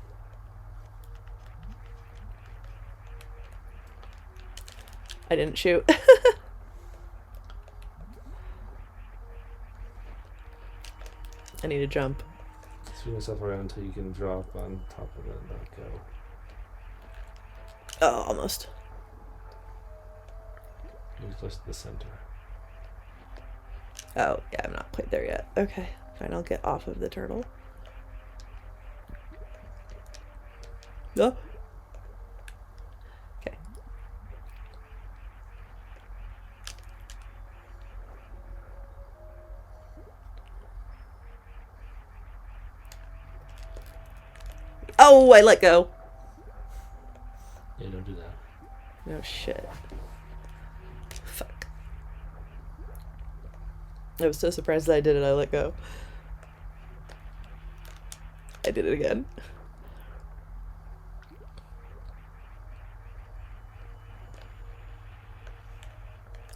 I didn't shoot. I need to jump. Swing yourself around until you can drop on top of it and not go. Oh, almost. You're close to the center. Oh, yeah, I'm not quite there yet. Okay, fine, I'll get off of the turtle. Oh. Okay. Oh, I let go. Yeah, don't do that. No shit. Fuck. I was so surprised that I did it, I let go. I did it again.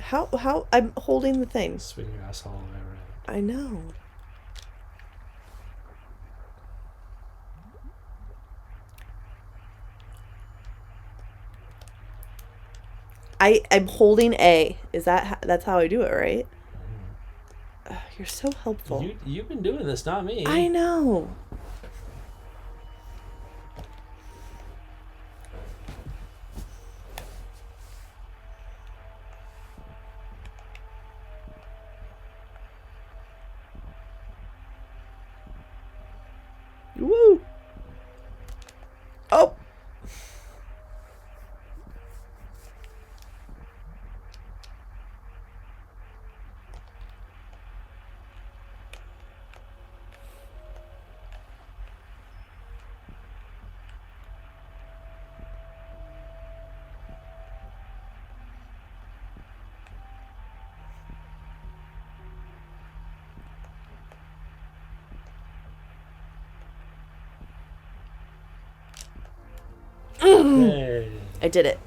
How I'm holding the thing. Swing your ass all the way around. I know. I'm holding A. Is that's how I do it, right? You're so helpful. You've been doing this, not me. I know. Woo! Oh! Hey. I did it.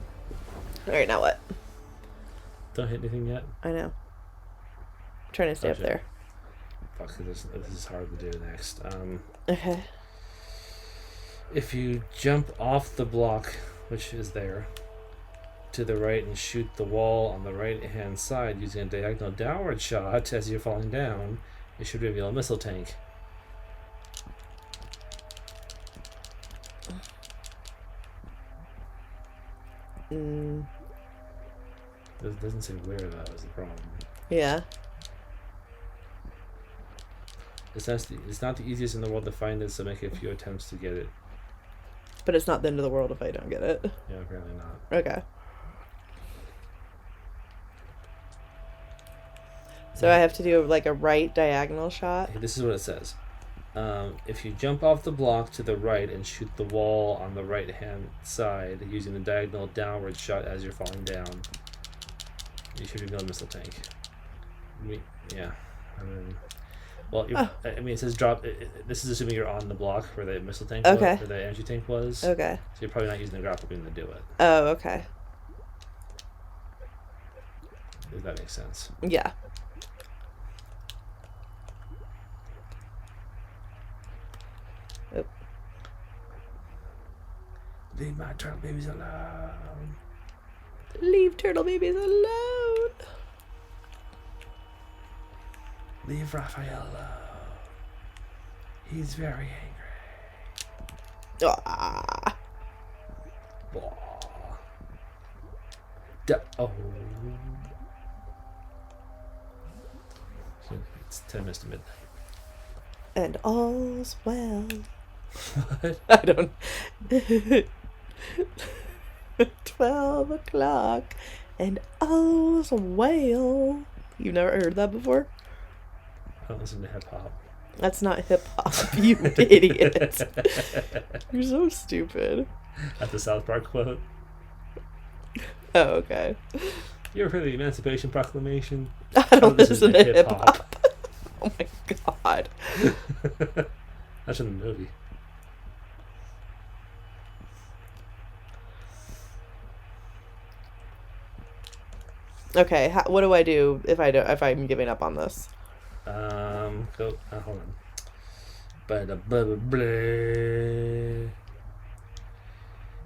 Alright, now what? Don't hit anything yet. I know. I'm trying to stay up there. Fuck, this is hard to do next. Okay. If you jump off the block, which is there, to the right and shoot the wall on the right hand side using a diagonal downward shot as you're falling down, it should reveal a missile tank. It doesn't say where that was the problem. Yeah. It's not the easiest in the world to find it, so make a few attempts to get it. But it's not the end of the world if I don't get it. Yeah, apparently not. Okay. So I have to do like a right diagonal shot? This is what it says. If you jump off the block to the right and shoot the wall on the right hand side using the diagonal downward shot as you're falling down, you should reveal a missile tank. Yeah. Well, I mean, it says drop. This is assuming you're on the block where the missile tank was, where the energy tank was. Okay. So you're probably not using the grapple beam to do it. Oh, okay. If that makes sense. Yeah. Oh. Leave my turtle babies alone. Leave turtle babies alone. Leave Raphael alone. He's very angry. Ah. Oh. It's 10 minutes to midnight. And all's well. What? I don't. 12 o'clock. And all's well. You've never heard that before? I don't listen to hip hop. That's not hip hop, you idiot. You're so stupid. That's the South Park quote. Oh, okay. You ever heard of the Emancipation Proclamation? I don't listen to hip hop. Oh my god. That's in the movie. Okay, what do I do if I'm giving up on this? Go. Hold on.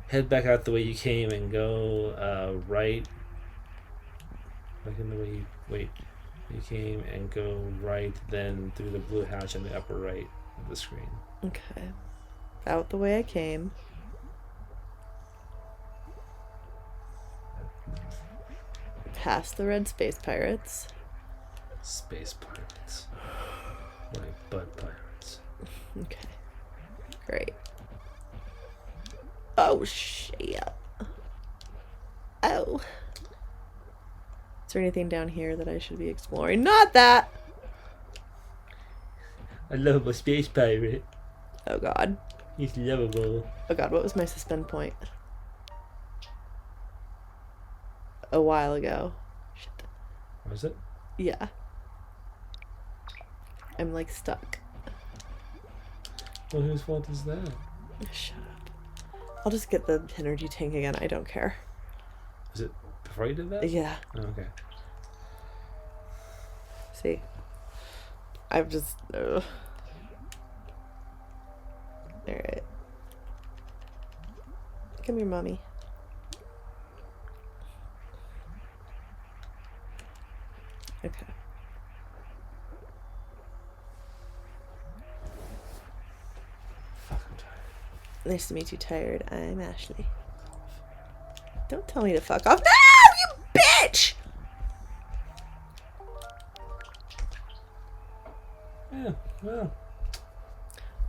Head back out the way you came and go right. Back in the way you came and go right, then through the blue hatch in the upper right of the screen. Okay. Out the way I came. Past the red space pirates. Space pirates. Like butt pirates. Okay. Great. Oh, shit. Oh. Is there anything down here that I should be exploring? Not that! I love a space pirate. Oh, God. He's lovable. Oh, God. What was my suspend point? A while ago. Shit. Was it? Yeah. I'm, like, stuck. Well, whose fault is that? Shut up. I'll just get the energy tank again. I don't care. Was it before you did that? Yeah. Oh, okay. See? I've just... Alright. Come here, mommy. Okay. Fuck, I'm tired. Nice to meet you, tired. I'm Ashley. Don't tell me to fuck off. No, you bitch! Yeah, well.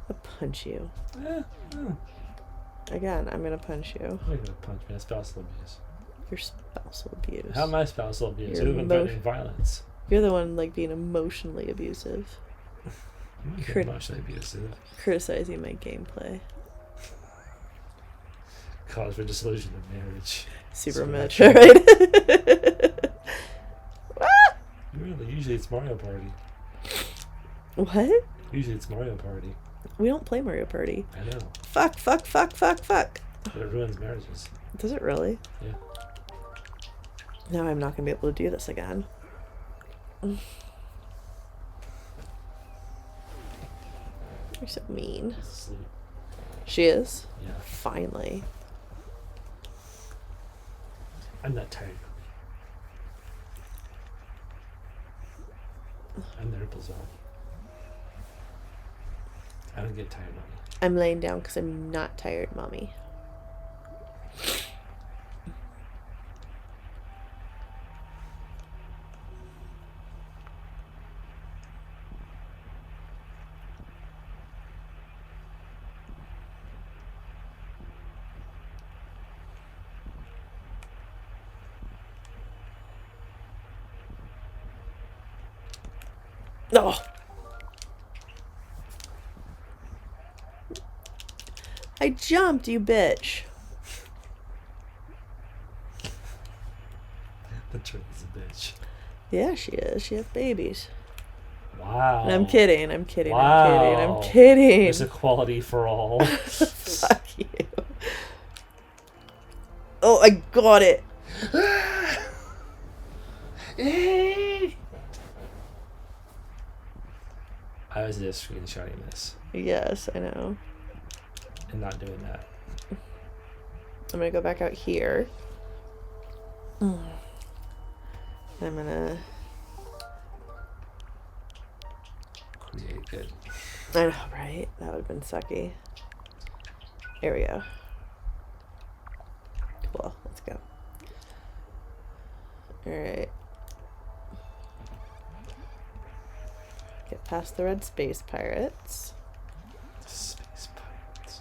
I'll punch you. Yeah, well. Again, I'm gonna punch you. You're gonna punch me. That's spousal abuse. Your spousal abuse. How am I spousal abuse? You're You've been threatening violence. You're the one, like, being emotionally abusive. Emotionally abusive. Criticizing my gameplay. Cause for dissolution of marriage. Super Metroid. Really? Usually it's Mario Party. What? Usually it's Mario Party. We don't play Mario Party. I know. Fuck. But it ruins marriages. Does it really? Yeah. No, I'm not gonna be able to do this again. You're so mean. Sleep. She is? Yeah. Finally. I'm not tired. I'm the ripple zone. I don't get tired, mommy. I'm laying down because I'm not tired, mommy. No. I jumped, you bitch. The truth is a bitch. Yeah, she is. She has babies. Wow. And I'm kidding. I'm kidding. Wow. I'm kidding. There's equality for all. Fuck you. Oh, I got it. I was just screenshotting this Yes, I know. and not doing that. I'm gonna go back out here. I'm gonna Create good. I know, right? That would have been sucky. Here we go. Cool. Let's go. Alright. Get past the red space pirates. Space pirates.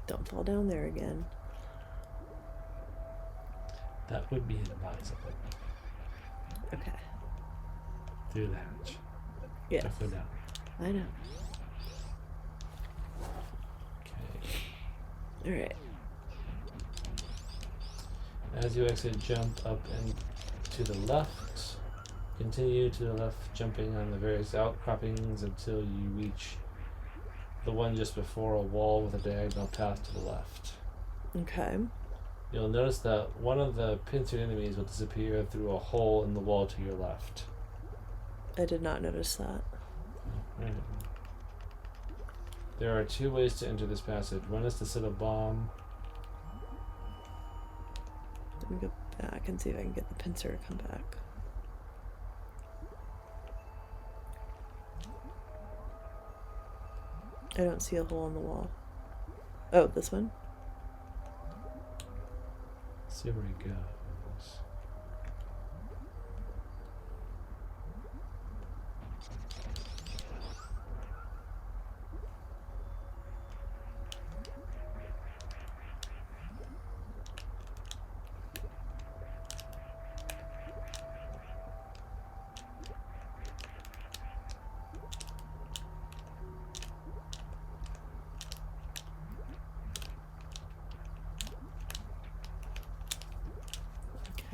Don't fall down there again. That would be advisable. Okay. Through the hatch. Yes. Don't go down. I know. Okay. Alright. As you exit, jump up and to the left. Continue to the left, jumping on the various outcroppings until you reach the one just before a wall with a diagonal path to the left. Okay. You'll notice that one of the pincered enemies will disappear through a hole in the wall to your left. I did not notice that. Right. There are two ways to enter this passage. One is to set a bomb. Let me go back and see if I can get the pincer to come back. I don't see a hole in the wall. Oh, this one? See where he goes.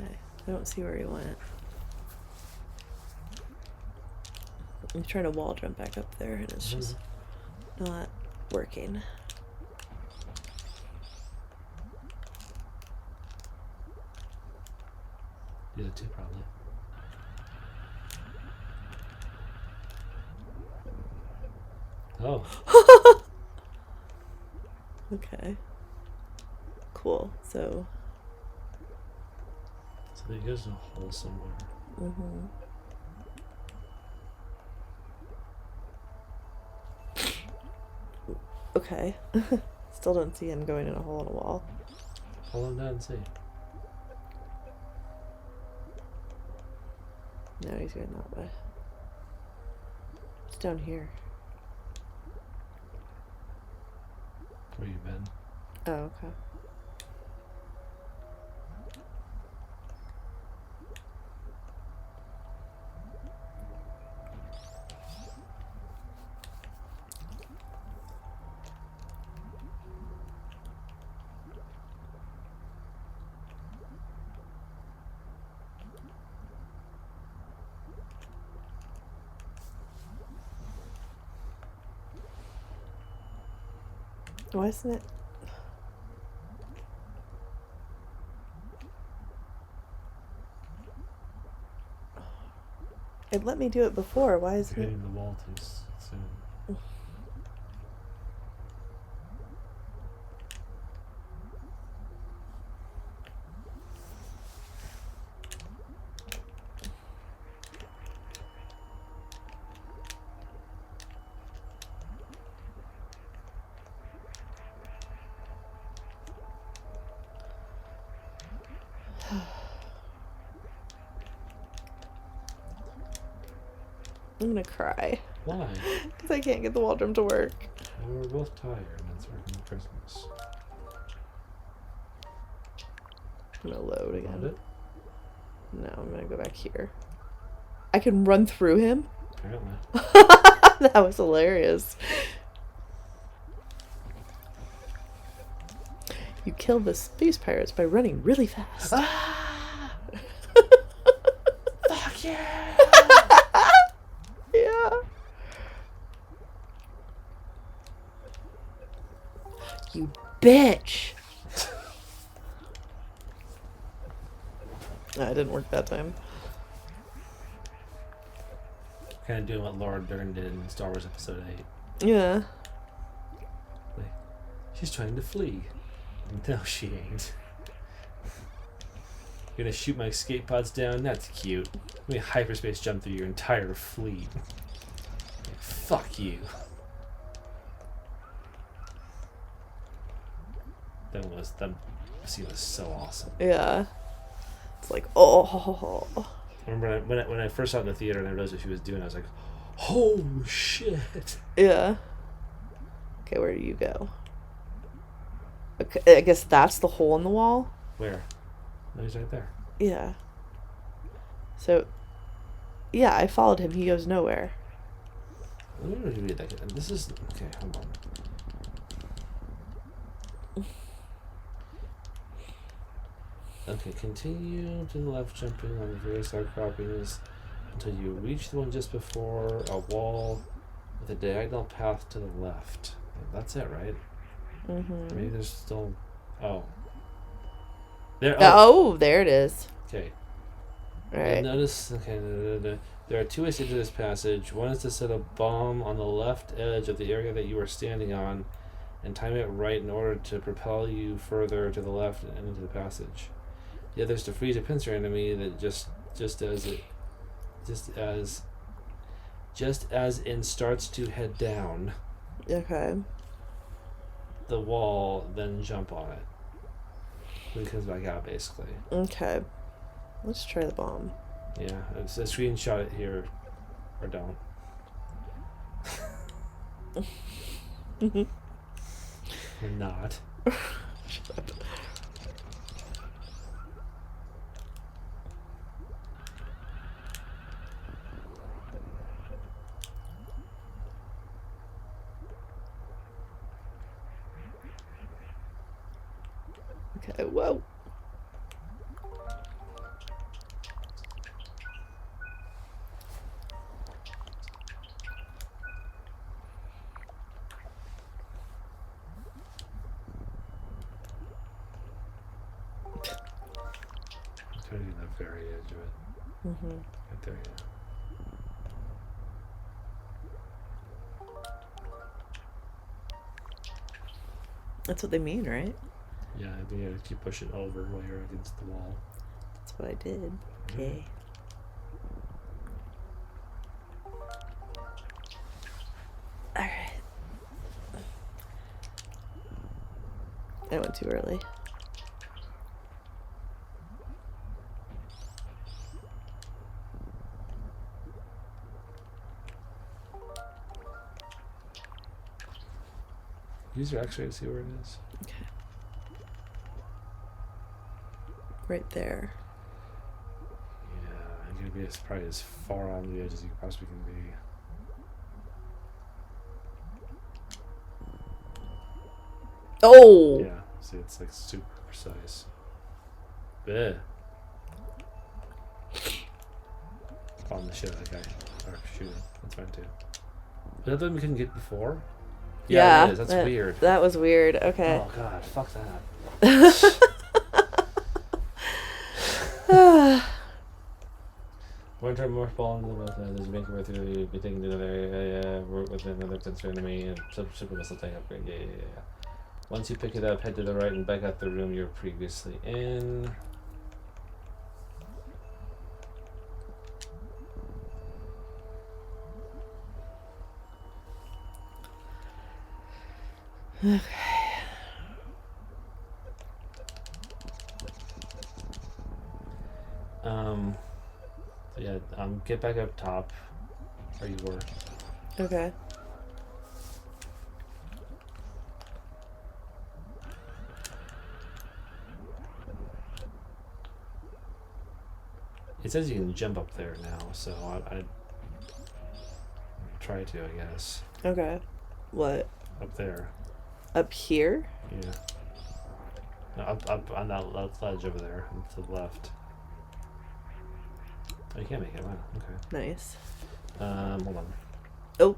Okay. I don't see where he went. I'm trying to wall jump back up there and it's just not working. The other two, probably. Oh. Okay. Cool. So. So there goes a hole somewhere. Mm-hmm. Okay. Still don't see him going in a hole in a wall. Pull him down and see. No, he's going that way. It's down here. Where you been? Oh, okay. Why isn't it? It let me do it before. Why isn't You're it? hitting the wall too soon. I'm gonna cry. Why? Because I can't get the wall drum to work. Well, we're both tired and it's working Christmas. I'm gonna load again. Found it? No, I'm gonna go back here. I can run through him? Apparently. That was hilarious. You kill the space pirates by running really fast. Ah! Fuck yeah! Yeah. You bitch. It didn't work that time. Kind of doing what Laura Dern did in Star Wars Episode 8. Yeah. Like, she's trying to flee. No, she ain't. You're gonna shoot my escape pods down? That's cute. Let me hyperspace jump through your entire fleet. Like, fuck you. That scene was so awesome. Yeah. It's like, oh. I remember when I first saw it in the theater and I realized what she was doing, I was like, oh shit. Yeah. Okay, where do you go? Okay, I guess that's the hole in the wall? Where? No, he's right there. Yeah. So, yeah, I followed him. He goes nowhere. Let me read that. This is... Okay, hold on. Okay, continue to the left, jumping on the various outcroppings until you reach the one just before a wall with a diagonal path to the left. That's it, right? Mm-hmm. Maybe there's still... Oh. There. Oh, there it is. Okay. Right. Notice... Okay, there are two ways into this passage. One is to set a bomb on the left edge of the area that you are standing on and time it right in order to propel you further to the left and into the passage. The other is to freeze a pincer enemy that just as in starts to head down Okay. the wall, then jump on it. When it comes back out, basically. Okay. Let's try the bomb. Yeah, it's a screenshot it here, or don't. Or not. Shut up. Okay, whoa. Turning the very edge of it. Mm-hmm. Right there, yeah. That's what they mean, right? Yeah, I think you have to keep pushing over while you're against the wall. That's what I did. Okay. Alright. I went too early. Use your X-ray to see where it is. Okay. Right there. Yeah, I'm gonna be probably as far on the edge as you possibly can be. Oh! Yeah, see, it's like super precise. Bleh. On the shit, okay. Or shooting. That's fine too. Is that the one we couldn't get before? Yeah, it is. That's weird. That was weird. Okay. Oh god, fuck that. One turn more ball into the mouth as you make your way through, you'll be taken to another area, work with another pincer enemy, and super missile tank upgrade. Yeah. Once you pick it up, head to the right and back out the room you were previously in. Okay. So yeah, get back up top, where you were. Okay. It says you can jump up there now, so I'd try to, I guess. Okay. What? Up there. Up here? Yeah. No, up on that ledge over there, to the left. Oh, you can't make it. Wow. Okay. Nice. Hold on. Oh.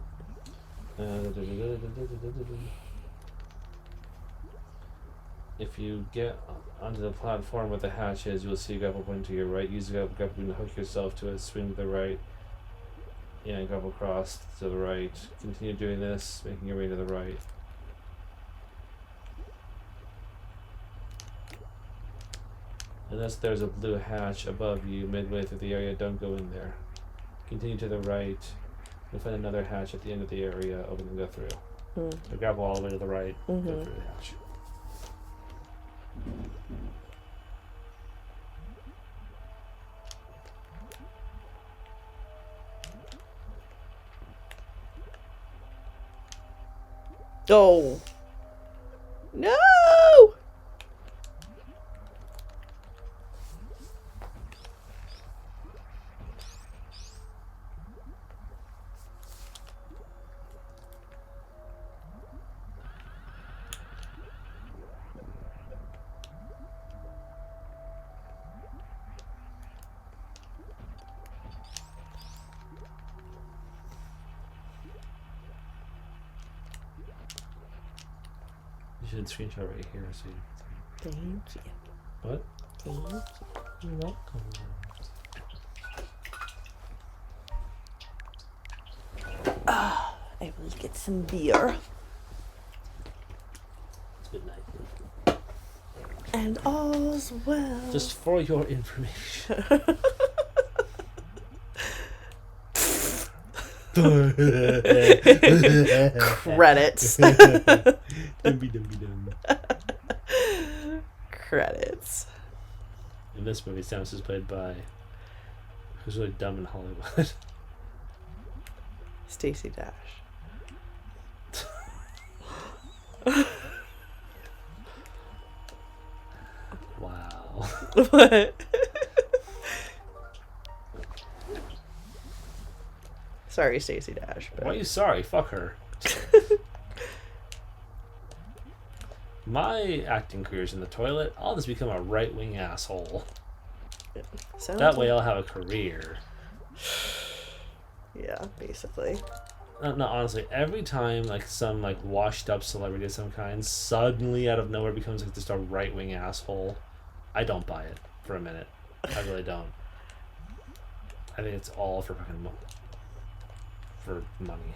If you get onto the platform with the hatches, you'll see a grapple point to your right. Use the grapple point to hook yourself to it. Swing to the right. Yeah, and grapple across to the right. Continue doing this, making your way to the right. Unless there's a blue hatch above you midway through the area, don't go in there. Continue to the right. You'll find another hatch at the end of the area. Open and go through. So grapple all the way to the right. Go through the hatch. Oh. No! You should screenshot right here so you Thank you. What? Thank you. You're welcome. I will get some beer. Good night. And all's well. Just for your information. Credits. Dum. Credits. In this movie, Samus is played by who's really dumb in Hollywood. Stacey Dash. Wow. What? Sorry, Stacey Dash. But... Why are you sorry? Fuck her. My acting career's in the toilet. I'll just become a right-wing asshole. That way I'll have a career. Yeah, basically. No, honestly, every time like some like washed up celebrity of some kind suddenly out of nowhere becomes like just a right-wing asshole, I don't buy it for a minute. I really don't. I think it's all for fucking for money.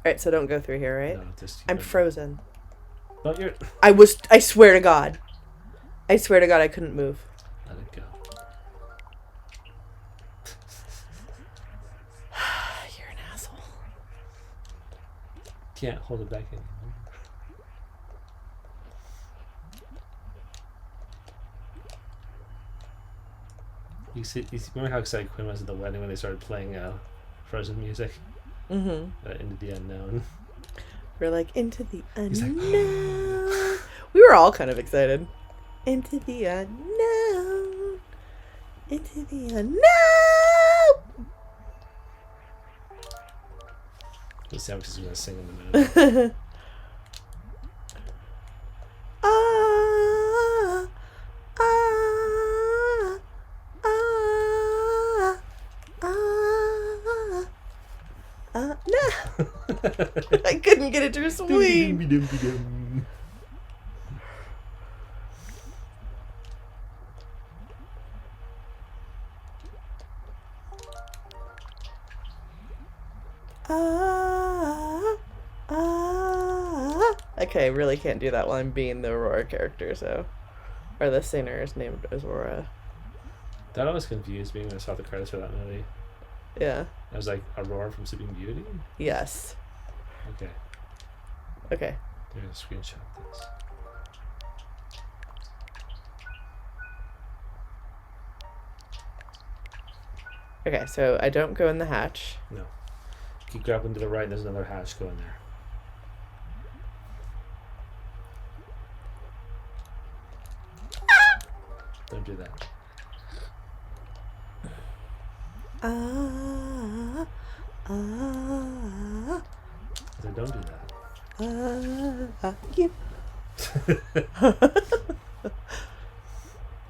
Alright, so don't go through here, right? No, just I'm frozen. But you're. I swear to God. I swear to God I couldn't move. Let it go. You're an asshole. Can't hold it back anymore. You remember how excited Quinn was at the wedding when they started playing Frozen music? Into the Unknown. We're like, into the unknown. Like, we were all kind of excited. Into the unknown. Into the unknown. The Samus is going to sing in the minute. No. I couldn't get it to swing. Okay, really can't do that while I'm being the Aurora character, so. Or the singer is named Aurora. That always confused me when I saw the credits for that movie. Yeah. I was like, Aurora from Sleeping Beauty? Yes. Okay. Okay. I'm going to screenshot this. Okay, so I don't go in the hatch. No. Keep grappling to the right, and there's another hatch going there. Don't do that. So don't do that. You.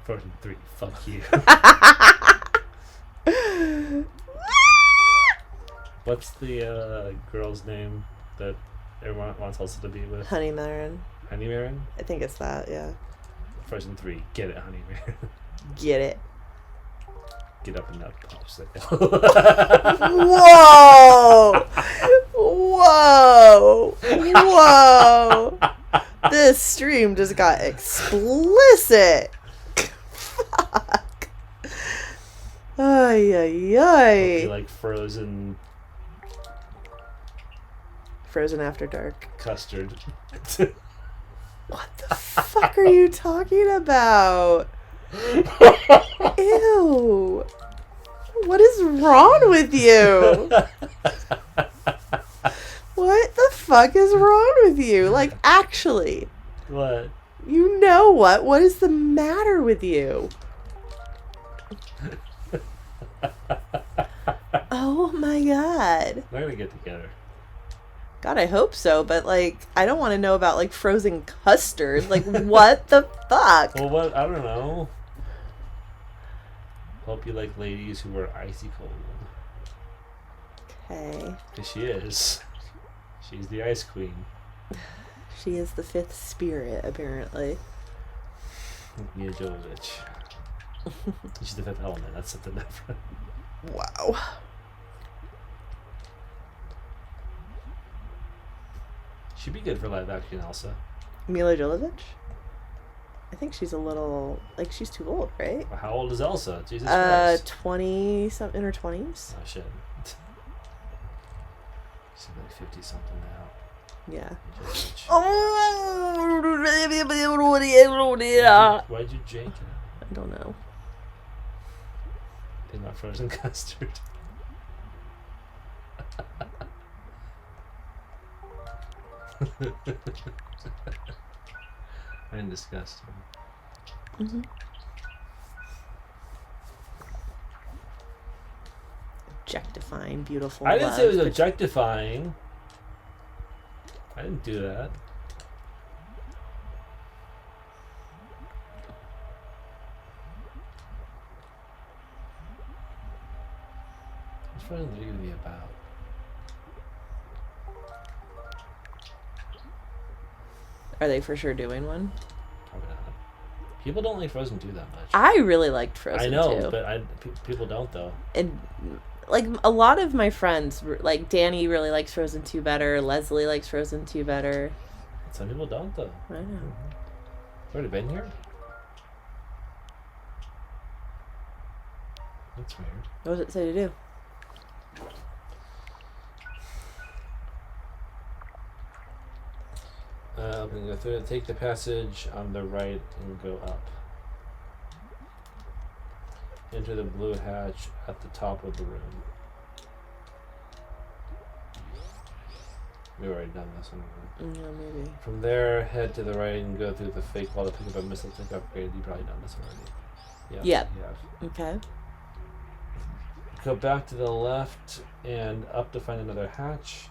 Frozen 3, fuck you. What's the girl's name that everyone wants Elsa to be with? Honeymarin. Honeymarin? I think it's that, yeah. Frozen 3, get it, Honeymarin. Get it. Get up in that popsicle. Whoa! Whoa! Whoa! This stream just got explicit. Fuck. Ay, ay, ay. You like Frozen After Dark. Custard. What the fuck are you talking about? Ew. What is wrong with you? What the fuck is wrong with you? Like, actually. What? You know what? What is the matter with you? Oh my god. We're gonna get together. God, I hope so, but, like, I don't want to know about, like, frozen custard. Like, what the fuck? Well, what? I don't know. Hope you like ladies who are icy cold. Okay. Because she is. She's the ice queen. She is the fifth spirit, apparently. Mia Jovovich. She's the fifth element. That's something different. Wow. She'd be good for live action Elsa. Mila Jovovich? I think she's a little, like, she's too old, right? How old is Elsa? Jesus Christ. 20 something, in her 20s. Oh shit. She's like 50 something now. Yeah. Oh. Why'd you jank it? I don't know. Think about frozen custard. I'm disgusting. Mm-hmm. Objectifying beautiful. I didn't say it was objectifying. I didn't do that. What's Frozen 3 going to be about? Are they for sure doing one? Probably not. People don't like Frozen 2 that much. I really liked Frozen 2. I know, but people don't, though. And, like, a lot of my friends, like, Danny really likes Frozen 2 better. Leslie likes Frozen 2 better. Some people don't, though. I know. You already been here? That's weird. What does it say to do? I'm going to go through it. Take the passage on the right and go up. Enter the blue hatch at the top of the room. We've already done this one. Yeah, maybe. From there, head to the right and go through the fake wall to pick up a missile tank upgrade. You've probably done this already. Yep. Yeah. Okay. Go back to the left and up to find another hatch.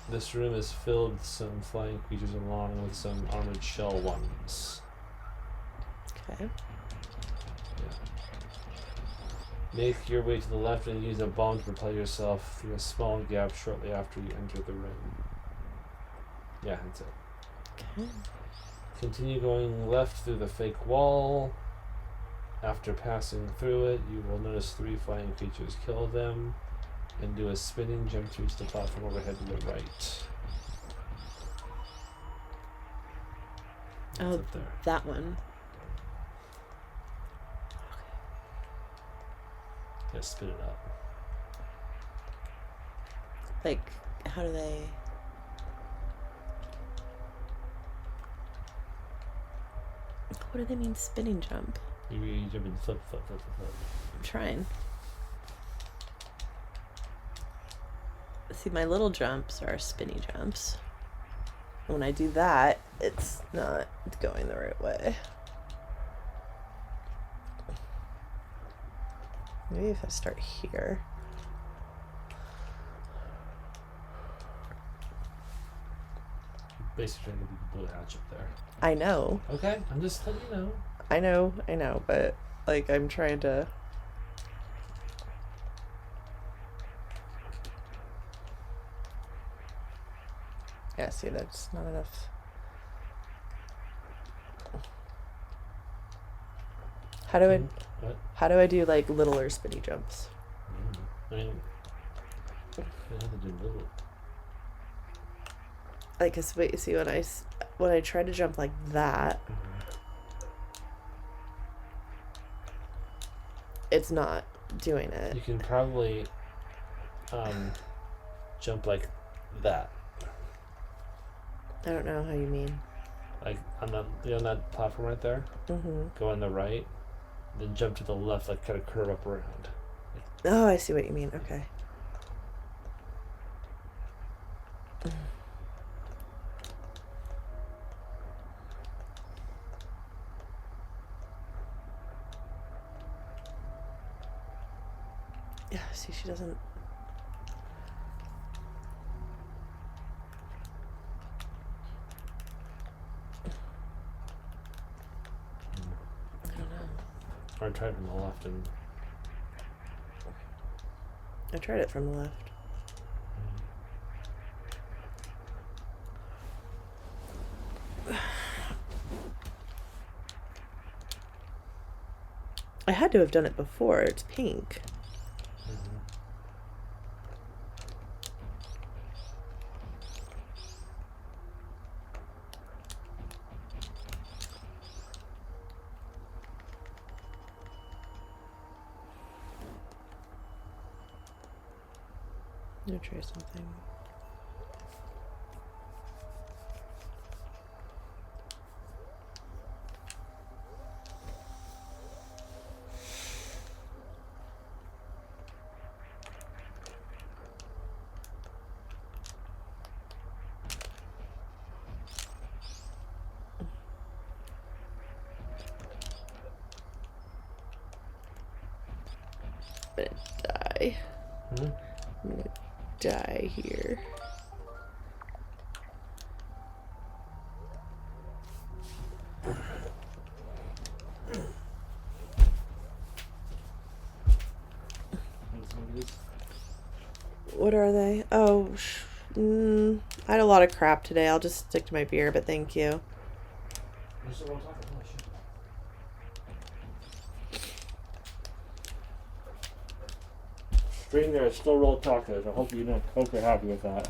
This room is filled with some flying creatures along with some armored shell ones. Okay. Make your way to the left and use a bomb to propel yourself through a small gap shortly after you enter the room. Yeah, that's it. Okay. Continue going left through the fake wall. After passing through it, you will notice 3 flying creatures. Kill them and do a spinning jump to reach the platform overhead to the right. That's up there. That one. Yeah, spin it up. Like, how do they... What do they mean spinning jump? You jump and flip. I'm trying. See, my little jumps are spinny jumps. When I do that, it's not going the right way. Maybe if I start here. Basically, trying to get the blue hatch up there. I know. Okay, I'm just letting you know. I know, but like I'm trying to. Yeah, see, that's not enough. How do I? What? How do I do like little or spinny jumps? I mean, you have to do little. Like, cause wait, see when I try to jump like that, it's not doing it. You can probably jump like that. I don't know how you mean. Like on that platform right there. Mm-hmm. Go on the right, then jump to the left, like kind of curve up around. Oh, I see what you mean. Okay. Yeah, see, she doesn't. I don't know. Or try it from the left and. I tried it from the left. I had to have done it before. It's pink. I'm gonna try something. I'm gonna die. I'm gonna die here. What are they? Oh, I had a lot of crap today. I'll just stick to my beer, but thank you. Stream there is still rolled tacos. I hope you're happy with that.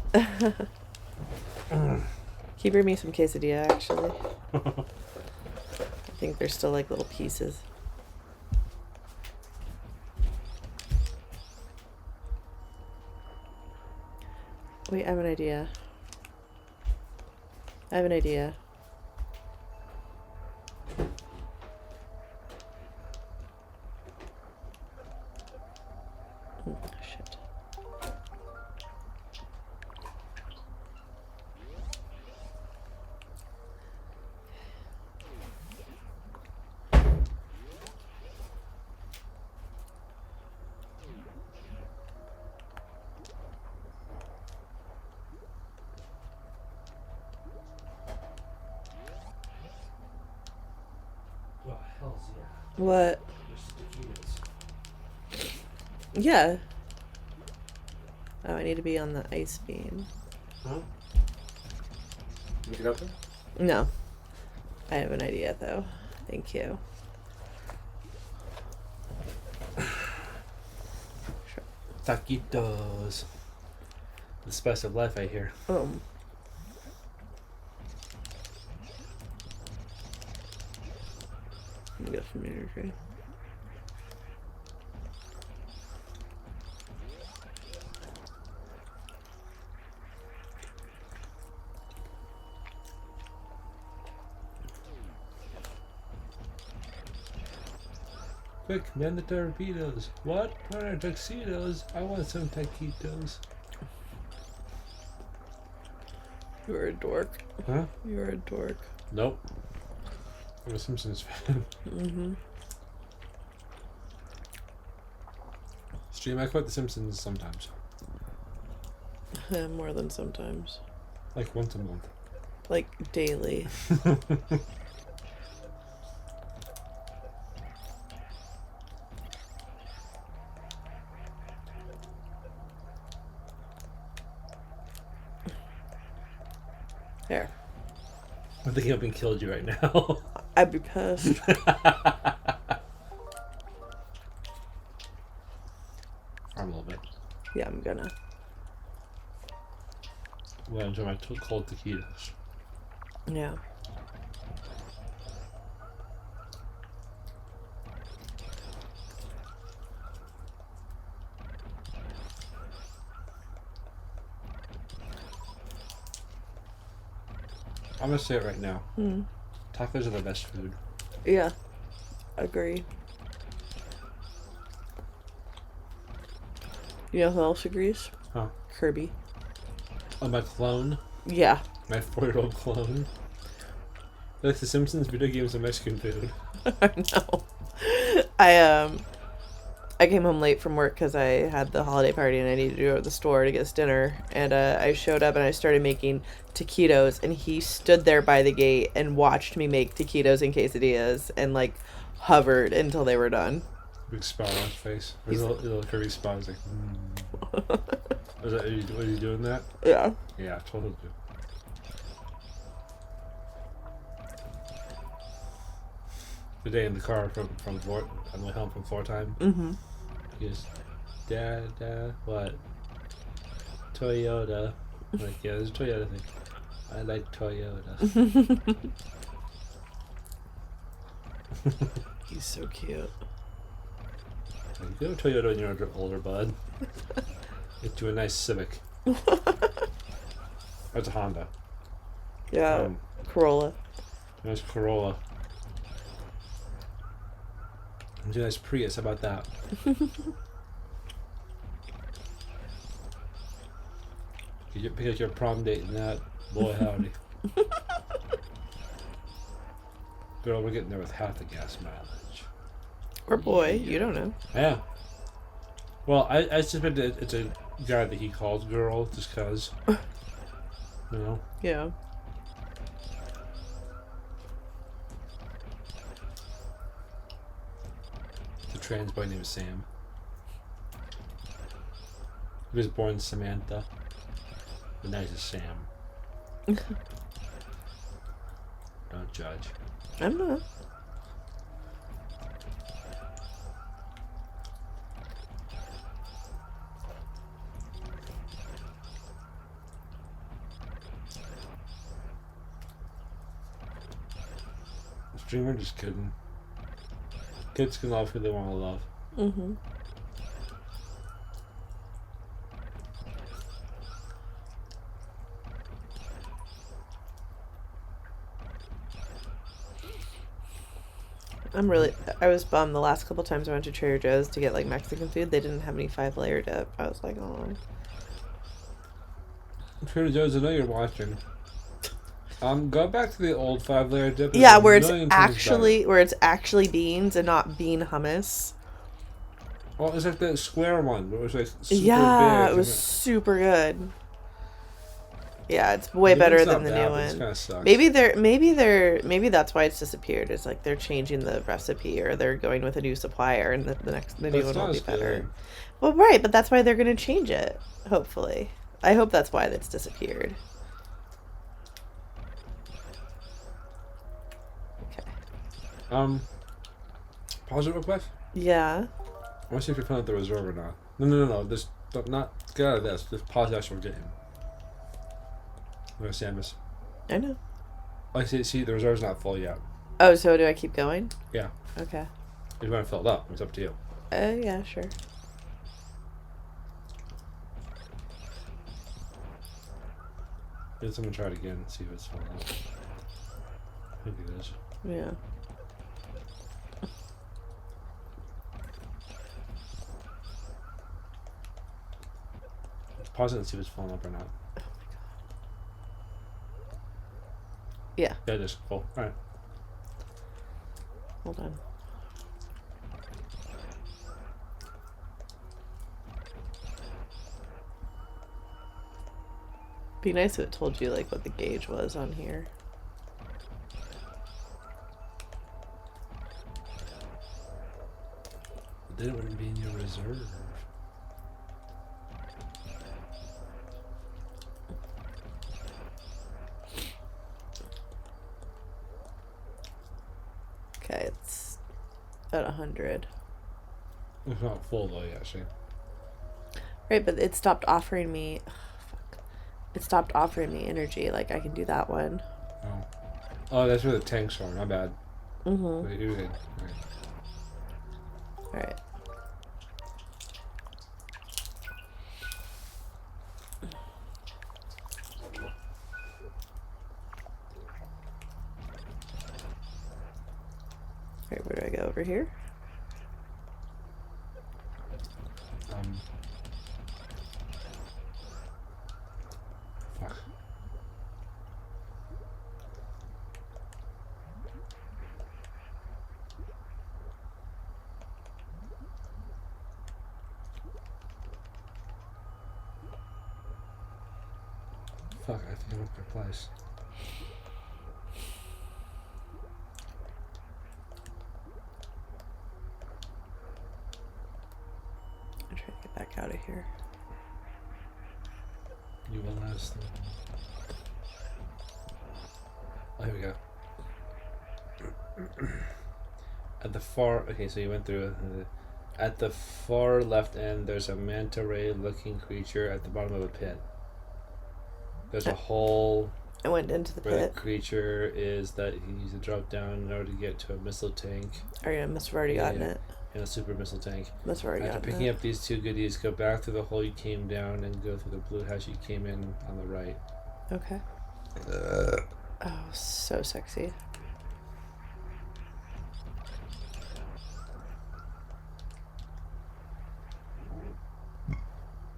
Can you bring me some quesadilla, actually? I think they're still like little pieces. Wait, I have an idea. Oh, shit. Oh, hell's yeah. What? Yeah. Oh, I need to be on the ice beam. Huh? You get up there? No. I have an idea, though. Thank you. Taquitos. The spice of life, I hear. Boom. Let me get some energy. Quick, man the torpedoes. What? What are tuxedos? I want some taquitos. You're a dork. Huh? You're a dork. Nope. I'm a Simpsons fan. Mm-hmm. Stream, I quit The Simpsons sometimes. More than sometimes. Like once a month. Like daily. There. I'm thinking I've been killed you right now. I'd be pissed. A little bit. Yeah, I'm gonna. Well, I enjoy my cold taquitos. Yeah. I'm gonna say it right now. Hmm. Tacos are the best food. Yeah. Agree. You know who else agrees? Huh? Kirby. Oh, my clone. Yeah. My 4-year-old clone. Like The Simpsons, video games and Mexican food. I know. I came home late from work because I had the holiday party and I needed to go to the store to get us dinner. And I showed up and I started making taquitos, and he stood there by the gate and watched me make taquitos and quesadillas and like hovered until they were done. Big spot on his face. His little curvy spot. He's like, Was you doing that? Yeah. Yeah, totally. The day in the car from Fort, on the way home from floor time. Mm-hmm. He goes, Dad, what? Toyota. I'm like, yeah, there's a Toyota thing. I like Toyota. He's so cute. Like, go Toyota when you're older, bud. Get you a nice Civic. That's a Honda. Yeah. Corolla. Nice Corolla. And a nice Prius. How about that? You pick up your prom date and that. Boy, howdy. Girl, we're getting there with half the gas mileage. Or boy, you don't know. Yeah. Well, I suspect it's a guy that he calls girl just cause. You know? Yeah. The trans boy named Sam. He was born Samantha. But now he's a Sam. Don't judge. I'm not. Streamer just kidding. Kids can love who they want to love. Mm-hmm. I was bummed the last couple times I went to Trader Joe's to get like Mexican food. They didn't have any 5-layer dip. I was like, oh. Trader Joe's, I know you're watching. Go back to the old 5-layer dip. Yeah, where it's actually beans and not bean hummus. Well, it's like that square one. It was like super big. It was super good. Yeah, it's way better than the new one. Kind of sucks. Maybe that's why it's disappeared. It's like they're changing the recipe or they're going with a new supplier, and the new one will be better. Well, right, but that's why they're going to change it. Hopefully, I hope that's why that's disappeared. Okay. Pause it real quick. Yeah. I want to see if you're filling out the reserve or not. No. Just not get out of this. Just pause the actual game. I'm gonna Samus. I know. I see. The reserve's not full yet. Oh, so do I keep going? Yeah. Okay. If you want to fill it up, it's up to you. Yeah, sure. Let someone try it again and see if it's filling up. I think it is. Yeah. Pause it and see if it's filling up or not. Yeah. Yeah, it is full. Alright. Hold on. Be nice if it told you like what the gauge was on here. Then it wouldn't be in your reserve. Okay, it's at 100. It's not full though yet, see. Right, but it stopped offering me. Fuck. It stopped offering me energy. Like I can do that one. Oh. Oh, that's where the tanks are. My bad. Mm-hmm. Wait, you're good. All right. Alright, where do I go? Over here? Fuck. Fuck, I think I lost my place. I'm trying to get back out of here. You will last. Oh, here we go. At the far, okay, so you went through. At the far left end, there's a manta ray looking creature at the bottom of a pit. There's a hole I went into the where pit. the creature is that you need to drop down in order to get to a missile tank. Oh yeah, must have already gotten it. And a super missile tank. Must have already After gotten picking it. up these two goodies, go back through the hole you came down and go through the blue hatch you came in on the right. Okay. Oh, so sexy.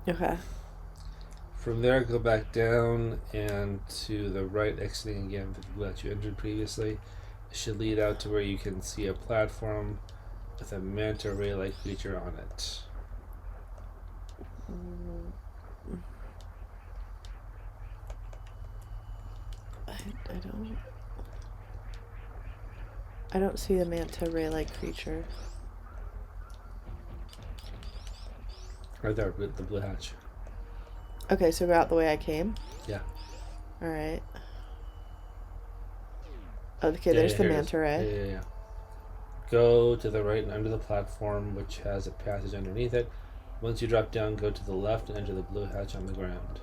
Okay. From there, go back down and to the right, exiting again the blue hatch you entered previously. It should lead out to where you can see a platform with a manta ray-like creature on it. I don't see the manta ray-like creature. Right there with the blue hatch. Okay, so go out the way I came. Yeah. All right. Okay, there's the here it manta is. ray. Yeah. Go to the right and under the platform, which has a passage underneath it. Once you drop down, go to the left and enter the blue hatch on the ground.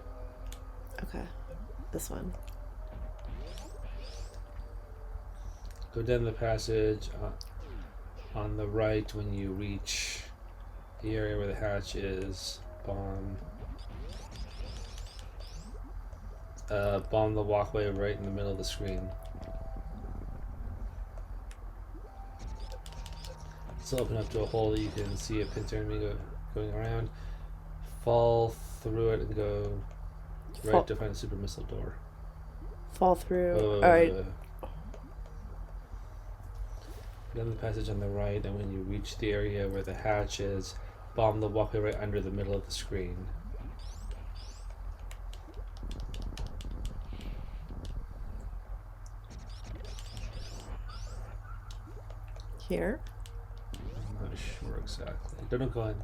Okay, this one. Go down the passage on the right when you reach the area where the hatch is. Bomb the walkway right in the middle of the screen. So open up to a hole that you can see a pincer enemy going around. Fall through it and go right to find a super missile door. Fall through. Alright. Then the passage on the right, and when you reach the area where the hatch is, bomb the walkway right under the middle of the screen. Here? I'm not sure exactly. Don't go in.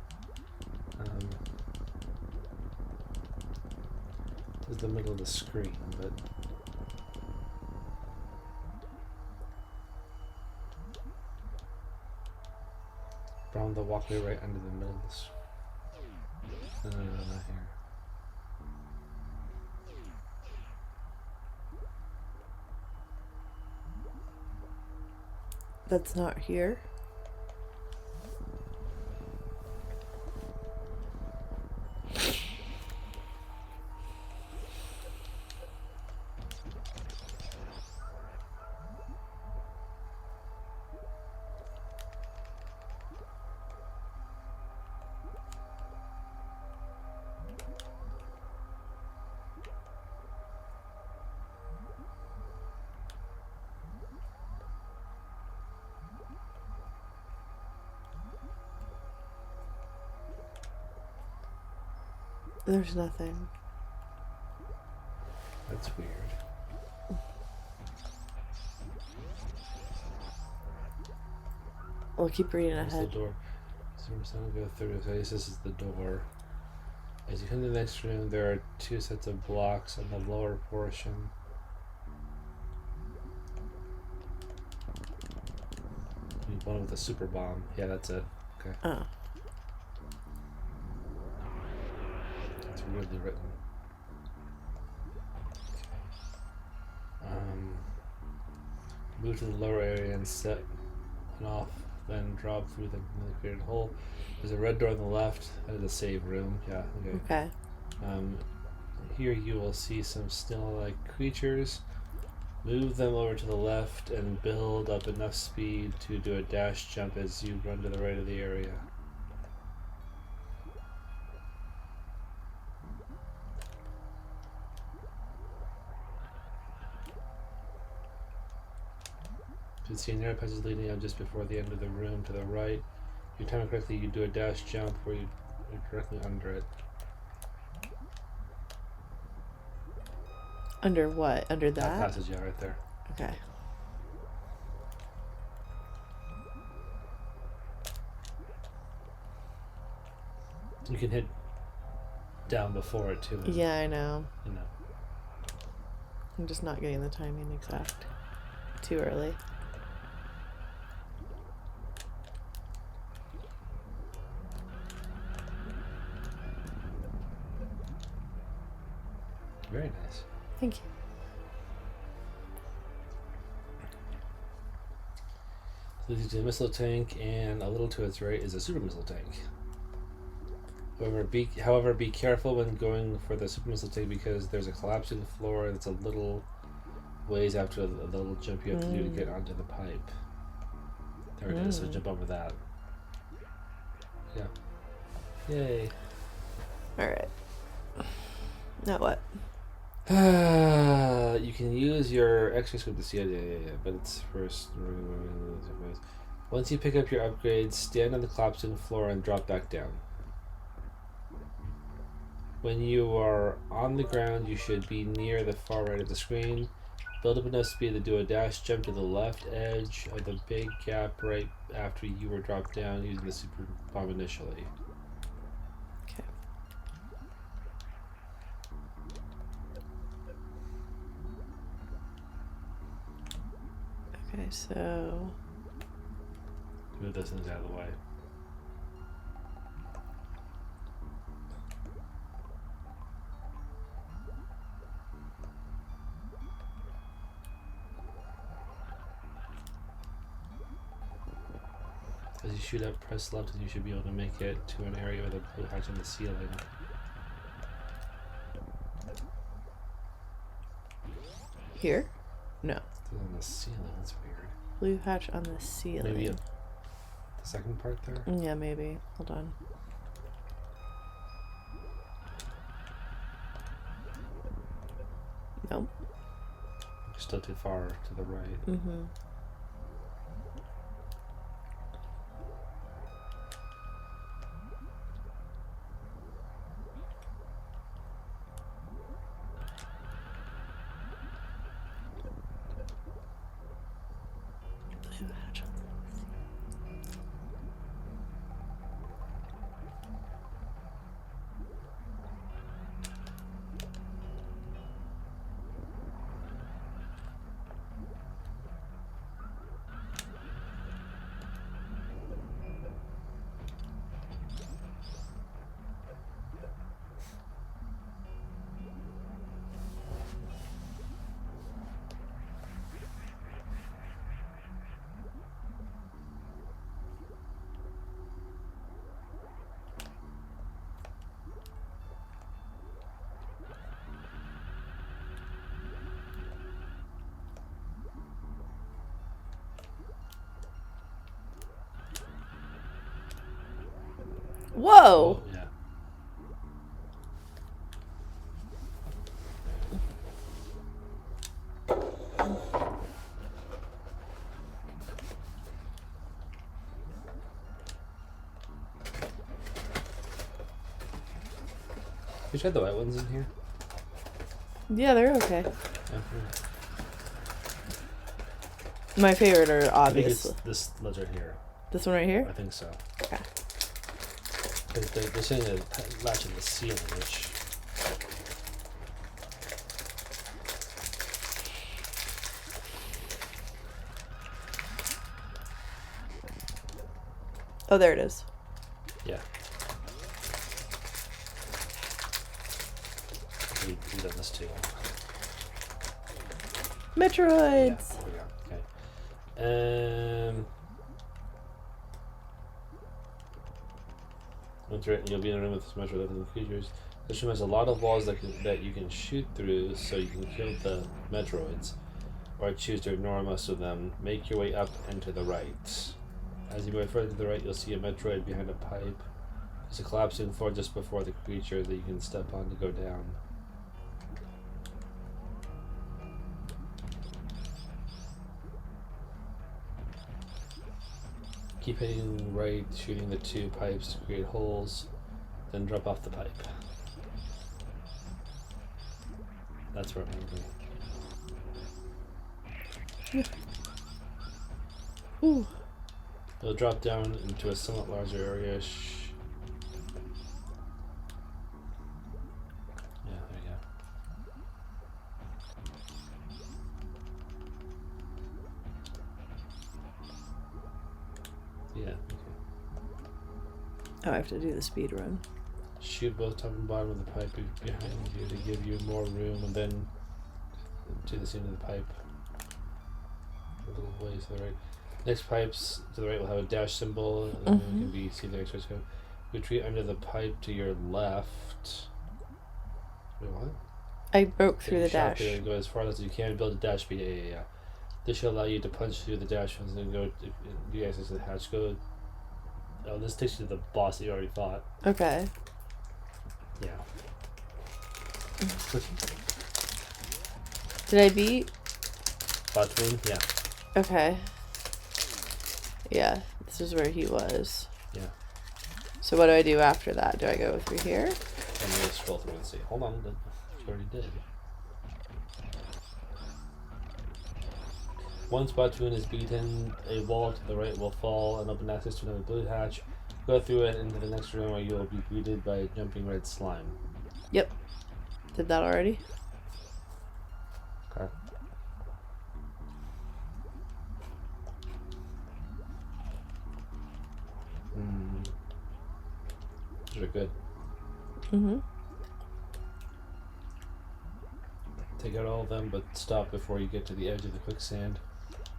This is the middle of the screen, but bomb the walkway right under the middle of the screen. No, not here. That's not here. There's nothing. That's weird. We'll keep reading There's the ahead. door. So we're going to go through. So I guess this is the door. As you come to the next room, there are 2 sets of blocks on the lower portion. One with a super bomb. Yeah, that's it. Okay. Oh. It's weirdly written. Move to the lower area and set one off, then drop through the newly created hole. There's a red door on the left. That is a save room. Yeah, okay. Okay. Here you will see some still-like creatures. Move them over to the left and build up enough speed to do a dash jump as you run to the right of the area. You can see a narrow passage leading up just before the end of the room to the right. If you time it correctly, you do a dash jump where you're directly under it. Under what? Under That that? passage, yeah, right there. Okay. You can hit down before it too. Yeah, I know. You know. I'm just not getting the timing exact. Too early. Very nice. Thank you. Leads you to the missile tank, and a little to its right is a super missile tank. However, be careful when going for the super missile tank because there's a collapsing floor that's a little ways after the little jump you have to do to get onto the pipe. There it is, so jump over that. Yeah. Yay. Alright. Now what? You can use your X-ray scope to see it, yeah, but it's first. Once you pick up your upgrades, stand on the collapsing floor and drop back down. When you are on the ground, you should be near the far right of the screen. Build up enough speed to do a dash jump to the left edge of the big gap right after you were dropped down using the super bomb initially. Okay. Okay, so Move those things out of the way. As you shoot up, press left and you should be able to make it to an area with a blue hatch on the ceiling. here? No. It's on the ceiling, that's weird. Blue hatch on the ceiling. Maybe the second part there? Yeah, maybe. Hold on. Nope. You're still too far to the right. Mm-hmm. Blue hatch on the ceiling. Whoa! Oh, yeah. You tried the white ones in here? Yeah, they're okay. Yeah. My favorite are I think it's obviously this ledge right here. this one right here. I think so. Okay. They're saying that latch in the ceiling, which Oh, there it is. yeah. We've done this too. Metroids. Yeah, there we go. Okay. Once you're, you'll be in a room with this Metroid living creatures. This room has a lot of walls that you can shoot through, so you can kill the Metroids, or choose to ignore most of them. Make your way up and to the right. As you move further to the right, you'll see a Metroid behind a pipe. There's a collapsing floor just before the creature that you can step on to go down. Keep heading right, shooting the 2 pipes to create holes, then drop off the pipe. That's where I'm going. Ooh. It'll drop down into a somewhat larger area. Yeah, there you go. Yeah, okay. Oh, I have to do the speed run. Shoot both top and bottom of the pipe behind you to give you more room, and then to the center of the pipe. A little way to the right. Next pipes to the right will have a dash symbol, and then you can see the extra code. Retreat under the pipe to your left. Wait, what? I broke through the dash. There and go as far as you can. Build a dash speed. Yeah. This should allow you to punch through the dash and then go. You guys to the hatch. Go. Oh, this takes you to the boss that you already fought. Okay. Yeah. Did I beat? Botwing? Yeah. Okay. Yeah, this is where he was. Yeah. So what do I do after that? Do I go through here? I'm gonna scroll through and see. Hold on, you already did. Once Botwing is beaten, a wall to the right will fall and open access to another blue hatch. Go through it into the next room where you will be greeted by a jumping red slime. Yep. Did that already? Okay. Those are good. Take out all of them, but stop before you get to the edge of the quicksand.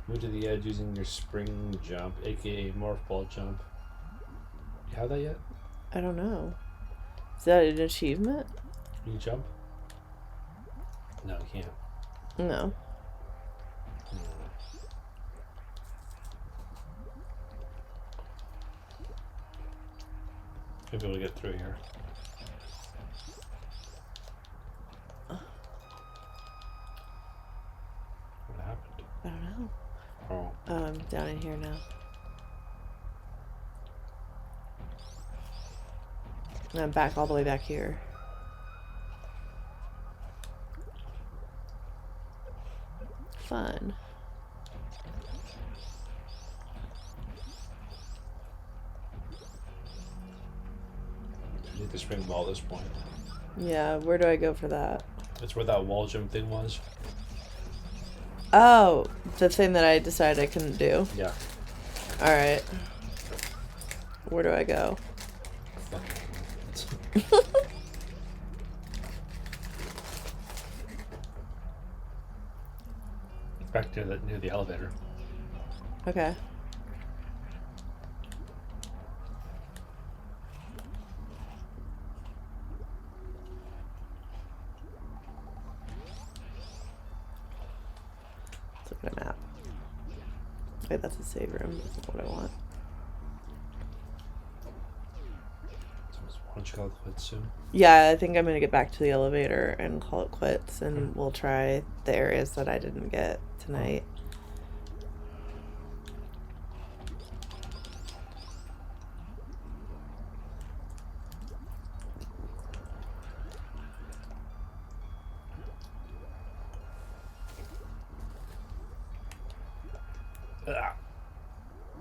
Move to the edge using your spring jump, aka morph ball jump. You have that yet? I don't know. Is that an achievement? Can you jump? No, you can't. No. Maybe we'll get through here. What happened? I don't know. Oh. I'm down in here now. And I'm back all the way back here. Fun. I need the spring ball at this point. Yeah, where do I go for that? That's where that wall jump thing was. Oh, the thing that I decided I couldn't do. Yeah. Alright. Where do I go? Back near the elevator. Okay. Let's look at a map. Wait, that's a save room. That's not what I want. Why don't you call it quits soon? Yeah, I think I'm gonna get back to the elevator and call it quits, and we'll try the areas that I didn't get tonight.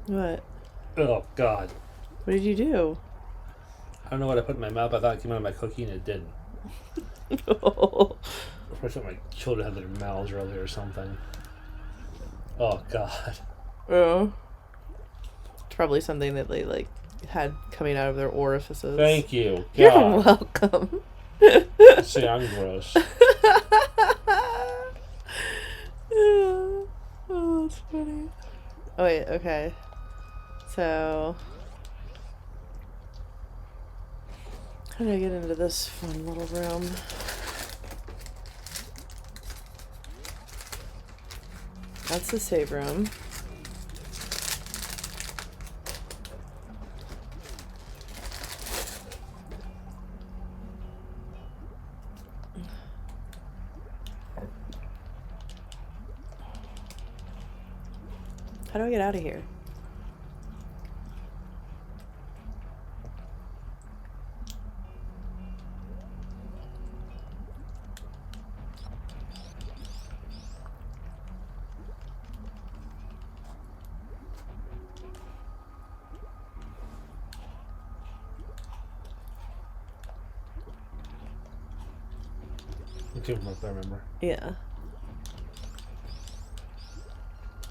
What? Oh God. What did you do? I don't know what I put in my mouth. I thought it came out of my cookie and it didn't. Oh. I thought my children had their mouths earlier or something. Oh God. Oh. It's probably something that they like had coming out of their orifices. Thank you. You're God. welcome. See, I'm gross. Oh, that's funny. Oh wait, okay. So how did I get into this fun little room? That's the save room. How do I get out of here? Two months, I remember. Yeah.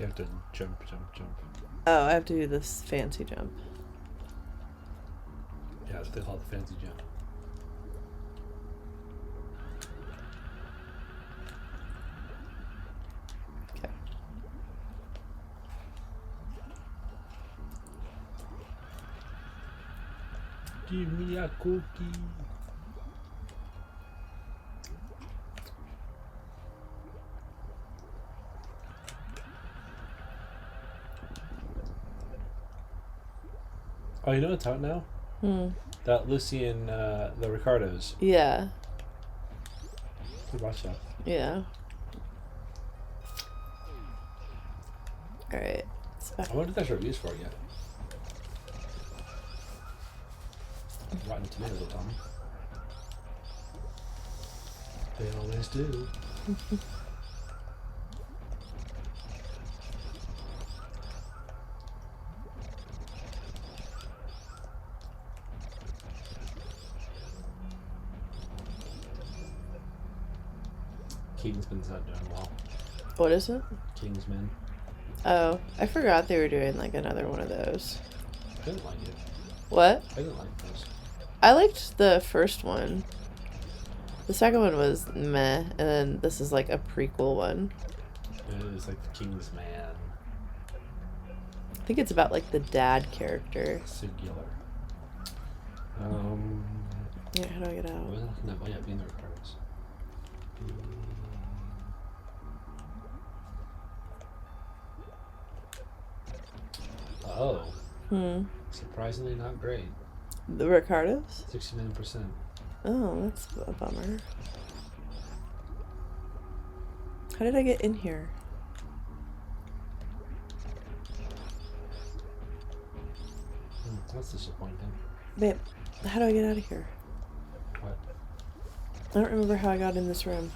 You have to jump. Oh, I have to do this fancy jump. Yeah, that's what they call it, the fancy jump. Okay. Give me a cookie. Oh, you know what's out now? That Lucy and the Ricardos. Yeah. We watched that. Yeah. Alright. I wonder if there's reviews for it yet. Rotten Tomatoes will tell me. They always do. Kingsman's not doing well. What is it? Kingsman. Oh, I forgot they were doing like another one of those. I didn't like it. What? I didn't like those. I liked the first one. The second one was meh, and then this is like a prequel one. It was like the Kingsman. I think it's about like the dad character. Singular. Yeah, how do I get I out? wasn't looking at yeah, being the Ricardos. Oh. Surprisingly not great. The Ricardos? 69%. Oh, that's a bummer. How did I get in here? That's disappointing. Babe, how do I get out of here? What? I don't remember how I got in this room.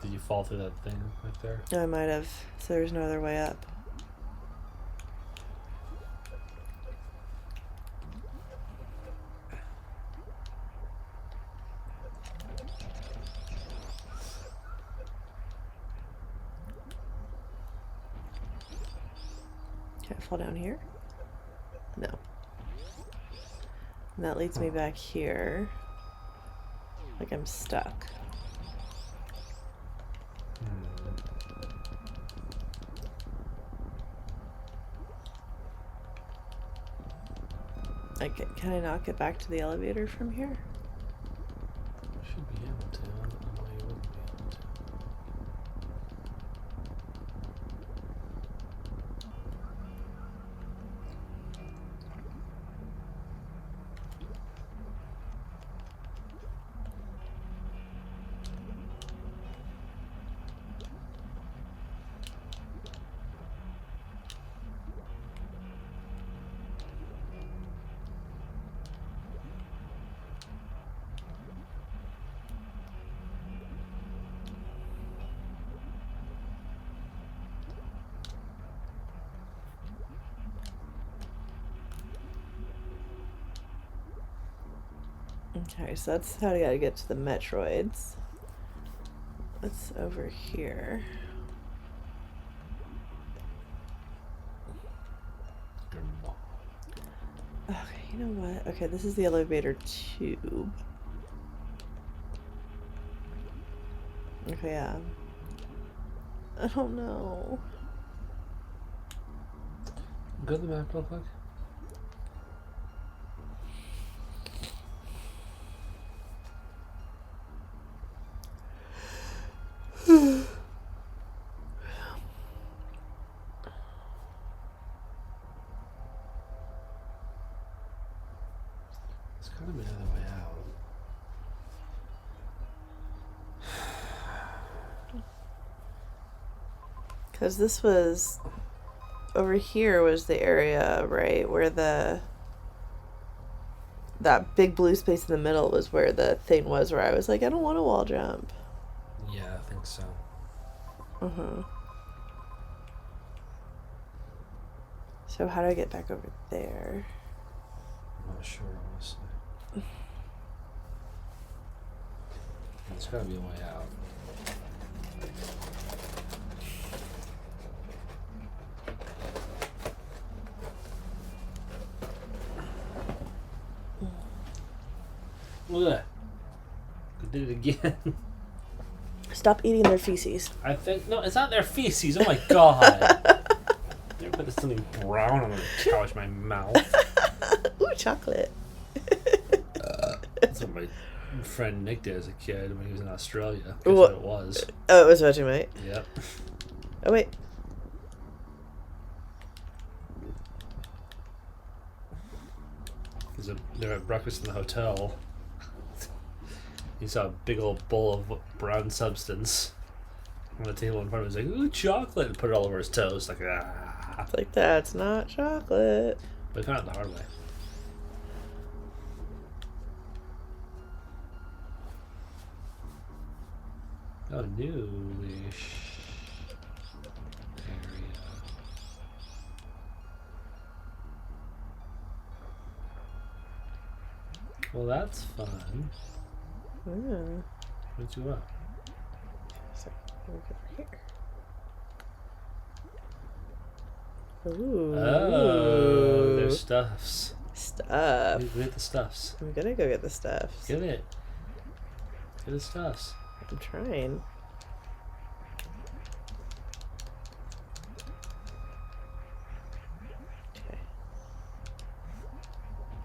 Did you fall through that thing right there? I might have. So there's no other way up. Can I fall down here? No. And that leads me back here. Like I'm stuck. Can I not get back to the elevator from here? Should be able to. I don't know why you wouldn't be able to. Okay, so that's how I gotta get to the Metroids. That's over here. Okay, you know what? Okay, this is the elevator tube. Okay, yeah. I don't know. Go to the map real quick. It's kind of another way out. Because this was... Over here was the area, right, where that big blue space in the middle was where the thing was where I was like, I don't want to wall jump. Yeah, I think so. So how do I get back over there? I'm not sure, honestly. There's gotta be a way out. Look. I did it again. Stop eating their feces. I think no, it's not their feces. Oh my god! Never put something brown on the couch. My mouth. Ooh, chocolate. That's what my friend Nick did as a kid when he was in Australia. Guess what it was? Oh, it was Vegemite. Yep. Oh wait. They're at breakfast in the hotel. He saw a big old bowl of brown substance on the table in front of him. He's like, ooh, chocolate. And put it all over his toast. Like, ah. It's like, that's not chocolate. But he found it the hard way. Oh, newish area. Well, that's fun. Mm. What's you up? So, over here. Ooh. Oh, there's stuffs. Stuff. We get the stuffs. I'm gonna go get the stuffs. Get it. Get the stuffs. I'm trying. Okay.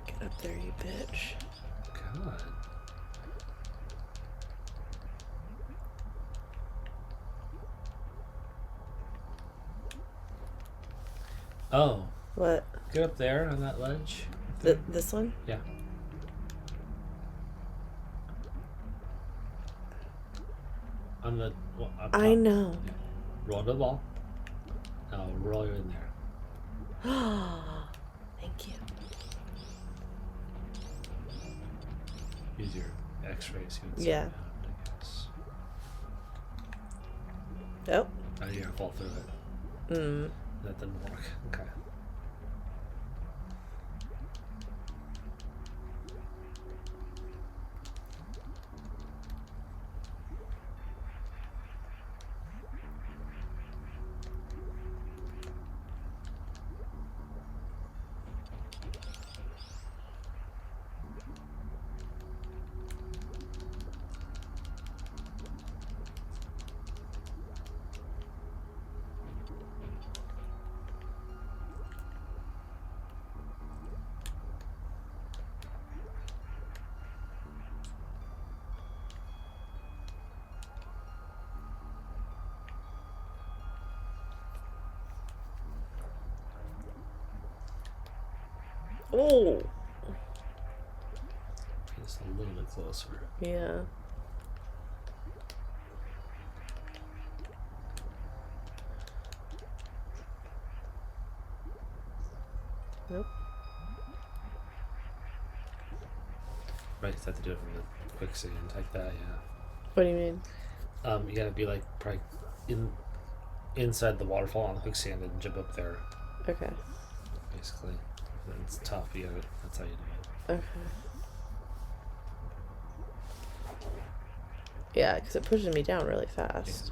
Get up there, you bitch. God. Oh. What? Get up there on that ledge. This one? Yeah. On the up top. I know. Yeah. Roll the ball. Now roll you in there. Thank you. Use your X-rays. Yeah. I guess. Oh. Oh, you're gonna fall through it. That didn't work. Okay. Oh. Just a little bit closer. Yeah. Nope. Right, you have to do it from the quicksand like that, yeah. What do you mean? You gotta be like probably inside the waterfall on the quicksand and jump up there, Okay. basically. And it's tough, that's how you do it. Okay. Yeah, because it pushes me down really fast.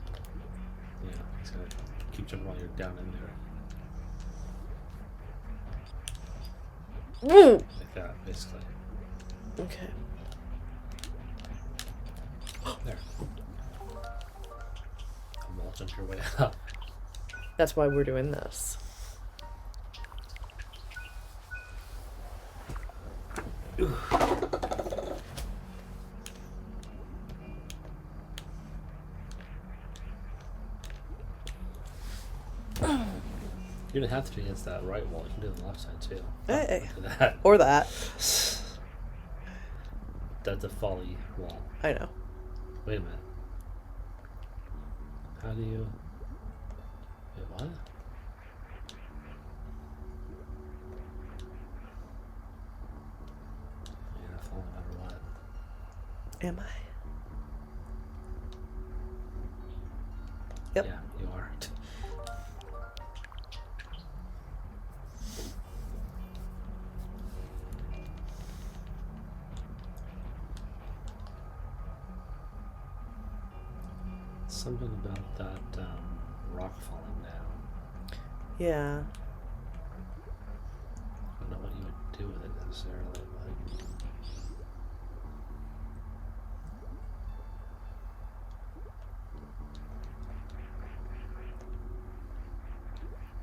Yeah, it's gonna keep jumping while you're down in there. Woo! Like that, basically. Okay. There. Come on, jump your way up. That's why we're doing this. You don't have to be against that right wall. You can do the left side too. Hey. That. Or that. That's a folly wall. I know. Wait a minute. How do you... Wait, what? You're gonna fall no matter what. Am I? Yep. Yeah, you are. Something about that rock falling down. Yeah. I don't know what you would do with it necessarily, but...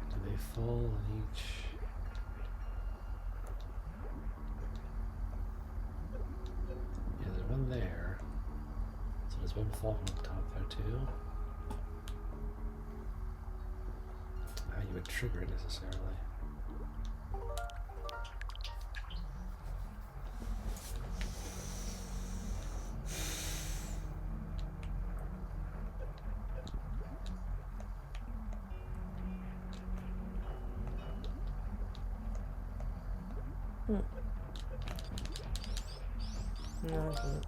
Do they fall in each... Yeah, there's one there. So there's one fall from the top there too. How you would trigger it necessarily. No, I didn't.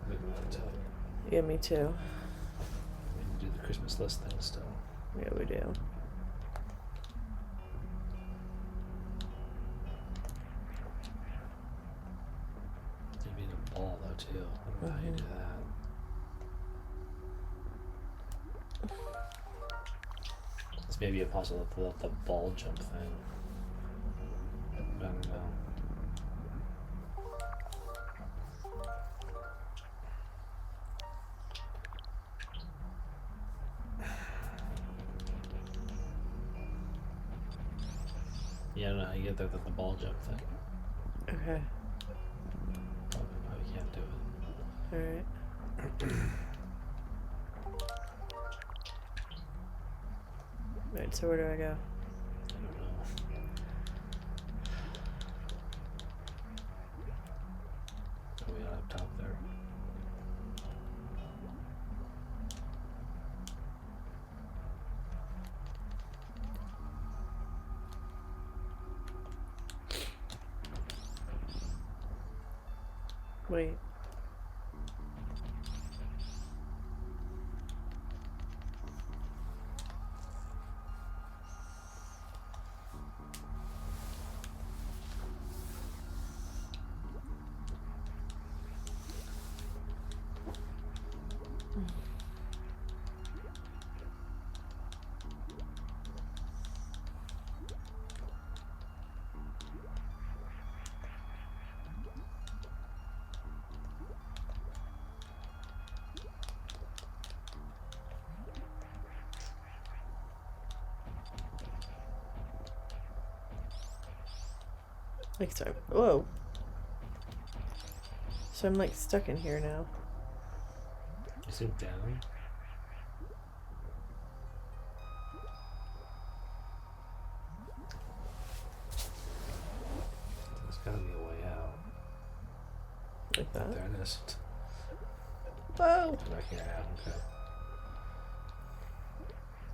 Maybe I'll tell you. Yeah, me too. We need to do the Christmas list thing still. Yeah, we do. You need a ball though too. I don't know how you do that. It's maybe impossible to pull out the ball jump thing. I don't know. Yeah, I don't know how you get there with the ball jump thing. Okay. Probably can't do it. Alright. Right, so where do I go? I don't know. Oh, yeah, up top there. Wait. Like, sorry. Whoa. So I'm like stuck in here now. You zoom down. There's gotta be a way out. Like that. There it is. Whoa. Back here, yeah, okay.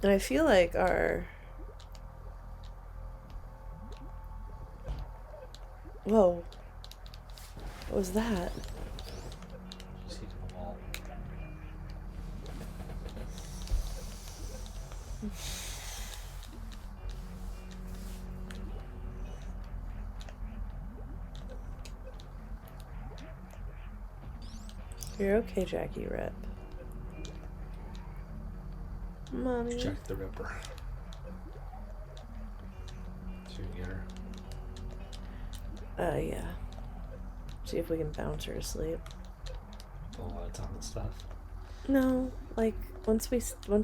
And I feel like our... Whoa. What was that? You see to the wall. You're okay, Jackie Rip. Mommy. Check the Ripper. Should we get her? Yeah. See if we can bounce her to sleep. A lot of time and stuff. No, like once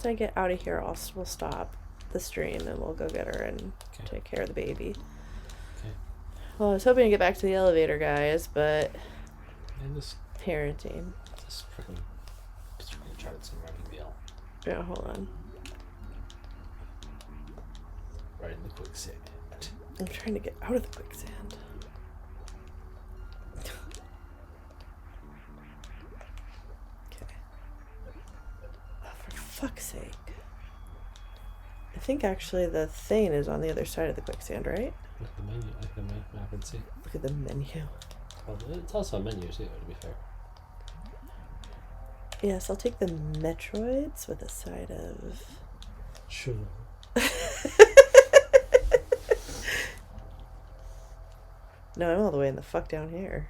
I get out of here, we'll stop the stream and we'll go get her and take care of the baby. Okay. Well, I was hoping to get back to the elevator, guys, but And this parenting. freaking chart some running deal. Yeah, hold on. Right in the quicksand. I'm trying to get out of the quicksand. Okay. Oh, for fuck's sake. I think actually the thing is on the other side of the quicksand, right? Look at the menu. Look at the map and see. Look at the menu. Well, it's also a menu too, to be fair. Yes, I'll take the Metroids with a side of... Sure. No, I'm all the way in the fuck down here.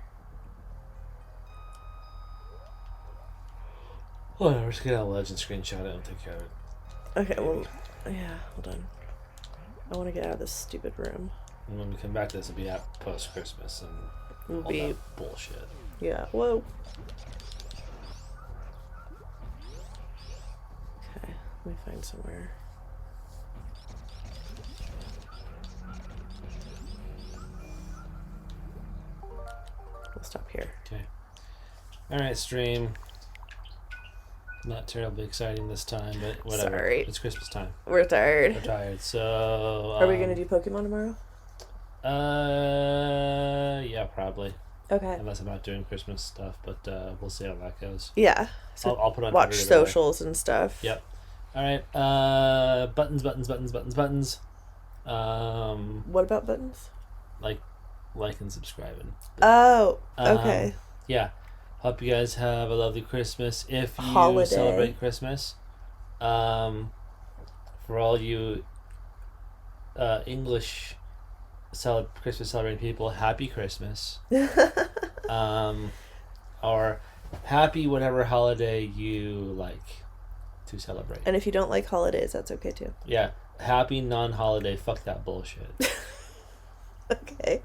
Whatever, just get out a legend screenshot it and take care of it. Okay, well, yeah, hold on. I want to get out of this stupid room. And when we come back, this will be at post Christmas and We'll all be... that bullshit. Yeah, whoa. Okay, let me find somewhere. We'll stop here. Okay. Alright, stream. Not terribly exciting this time, but whatever. Sorry. It's Christmas time. We're tired. We're tired, so... Are we going to do Pokemon tomorrow? Yeah, probably. Okay. Unless I'm not doing Christmas stuff, but we'll see how that goes. Yeah. So I'll put on watch Twitter either way. socials and stuff. Yep. Alright, buttons. What about buttons? Like and subscribing. Oh, okay. Yeah. Hope you guys have a lovely Christmas. If you Holiday. celebrate Christmas, for all you English Christmas celebrating people, happy Christmas. Or happy whatever holiday you like to celebrate. And if you don't like holidays, that's okay too. Yeah. Happy non-holiday. Fuck that bullshit. Okay.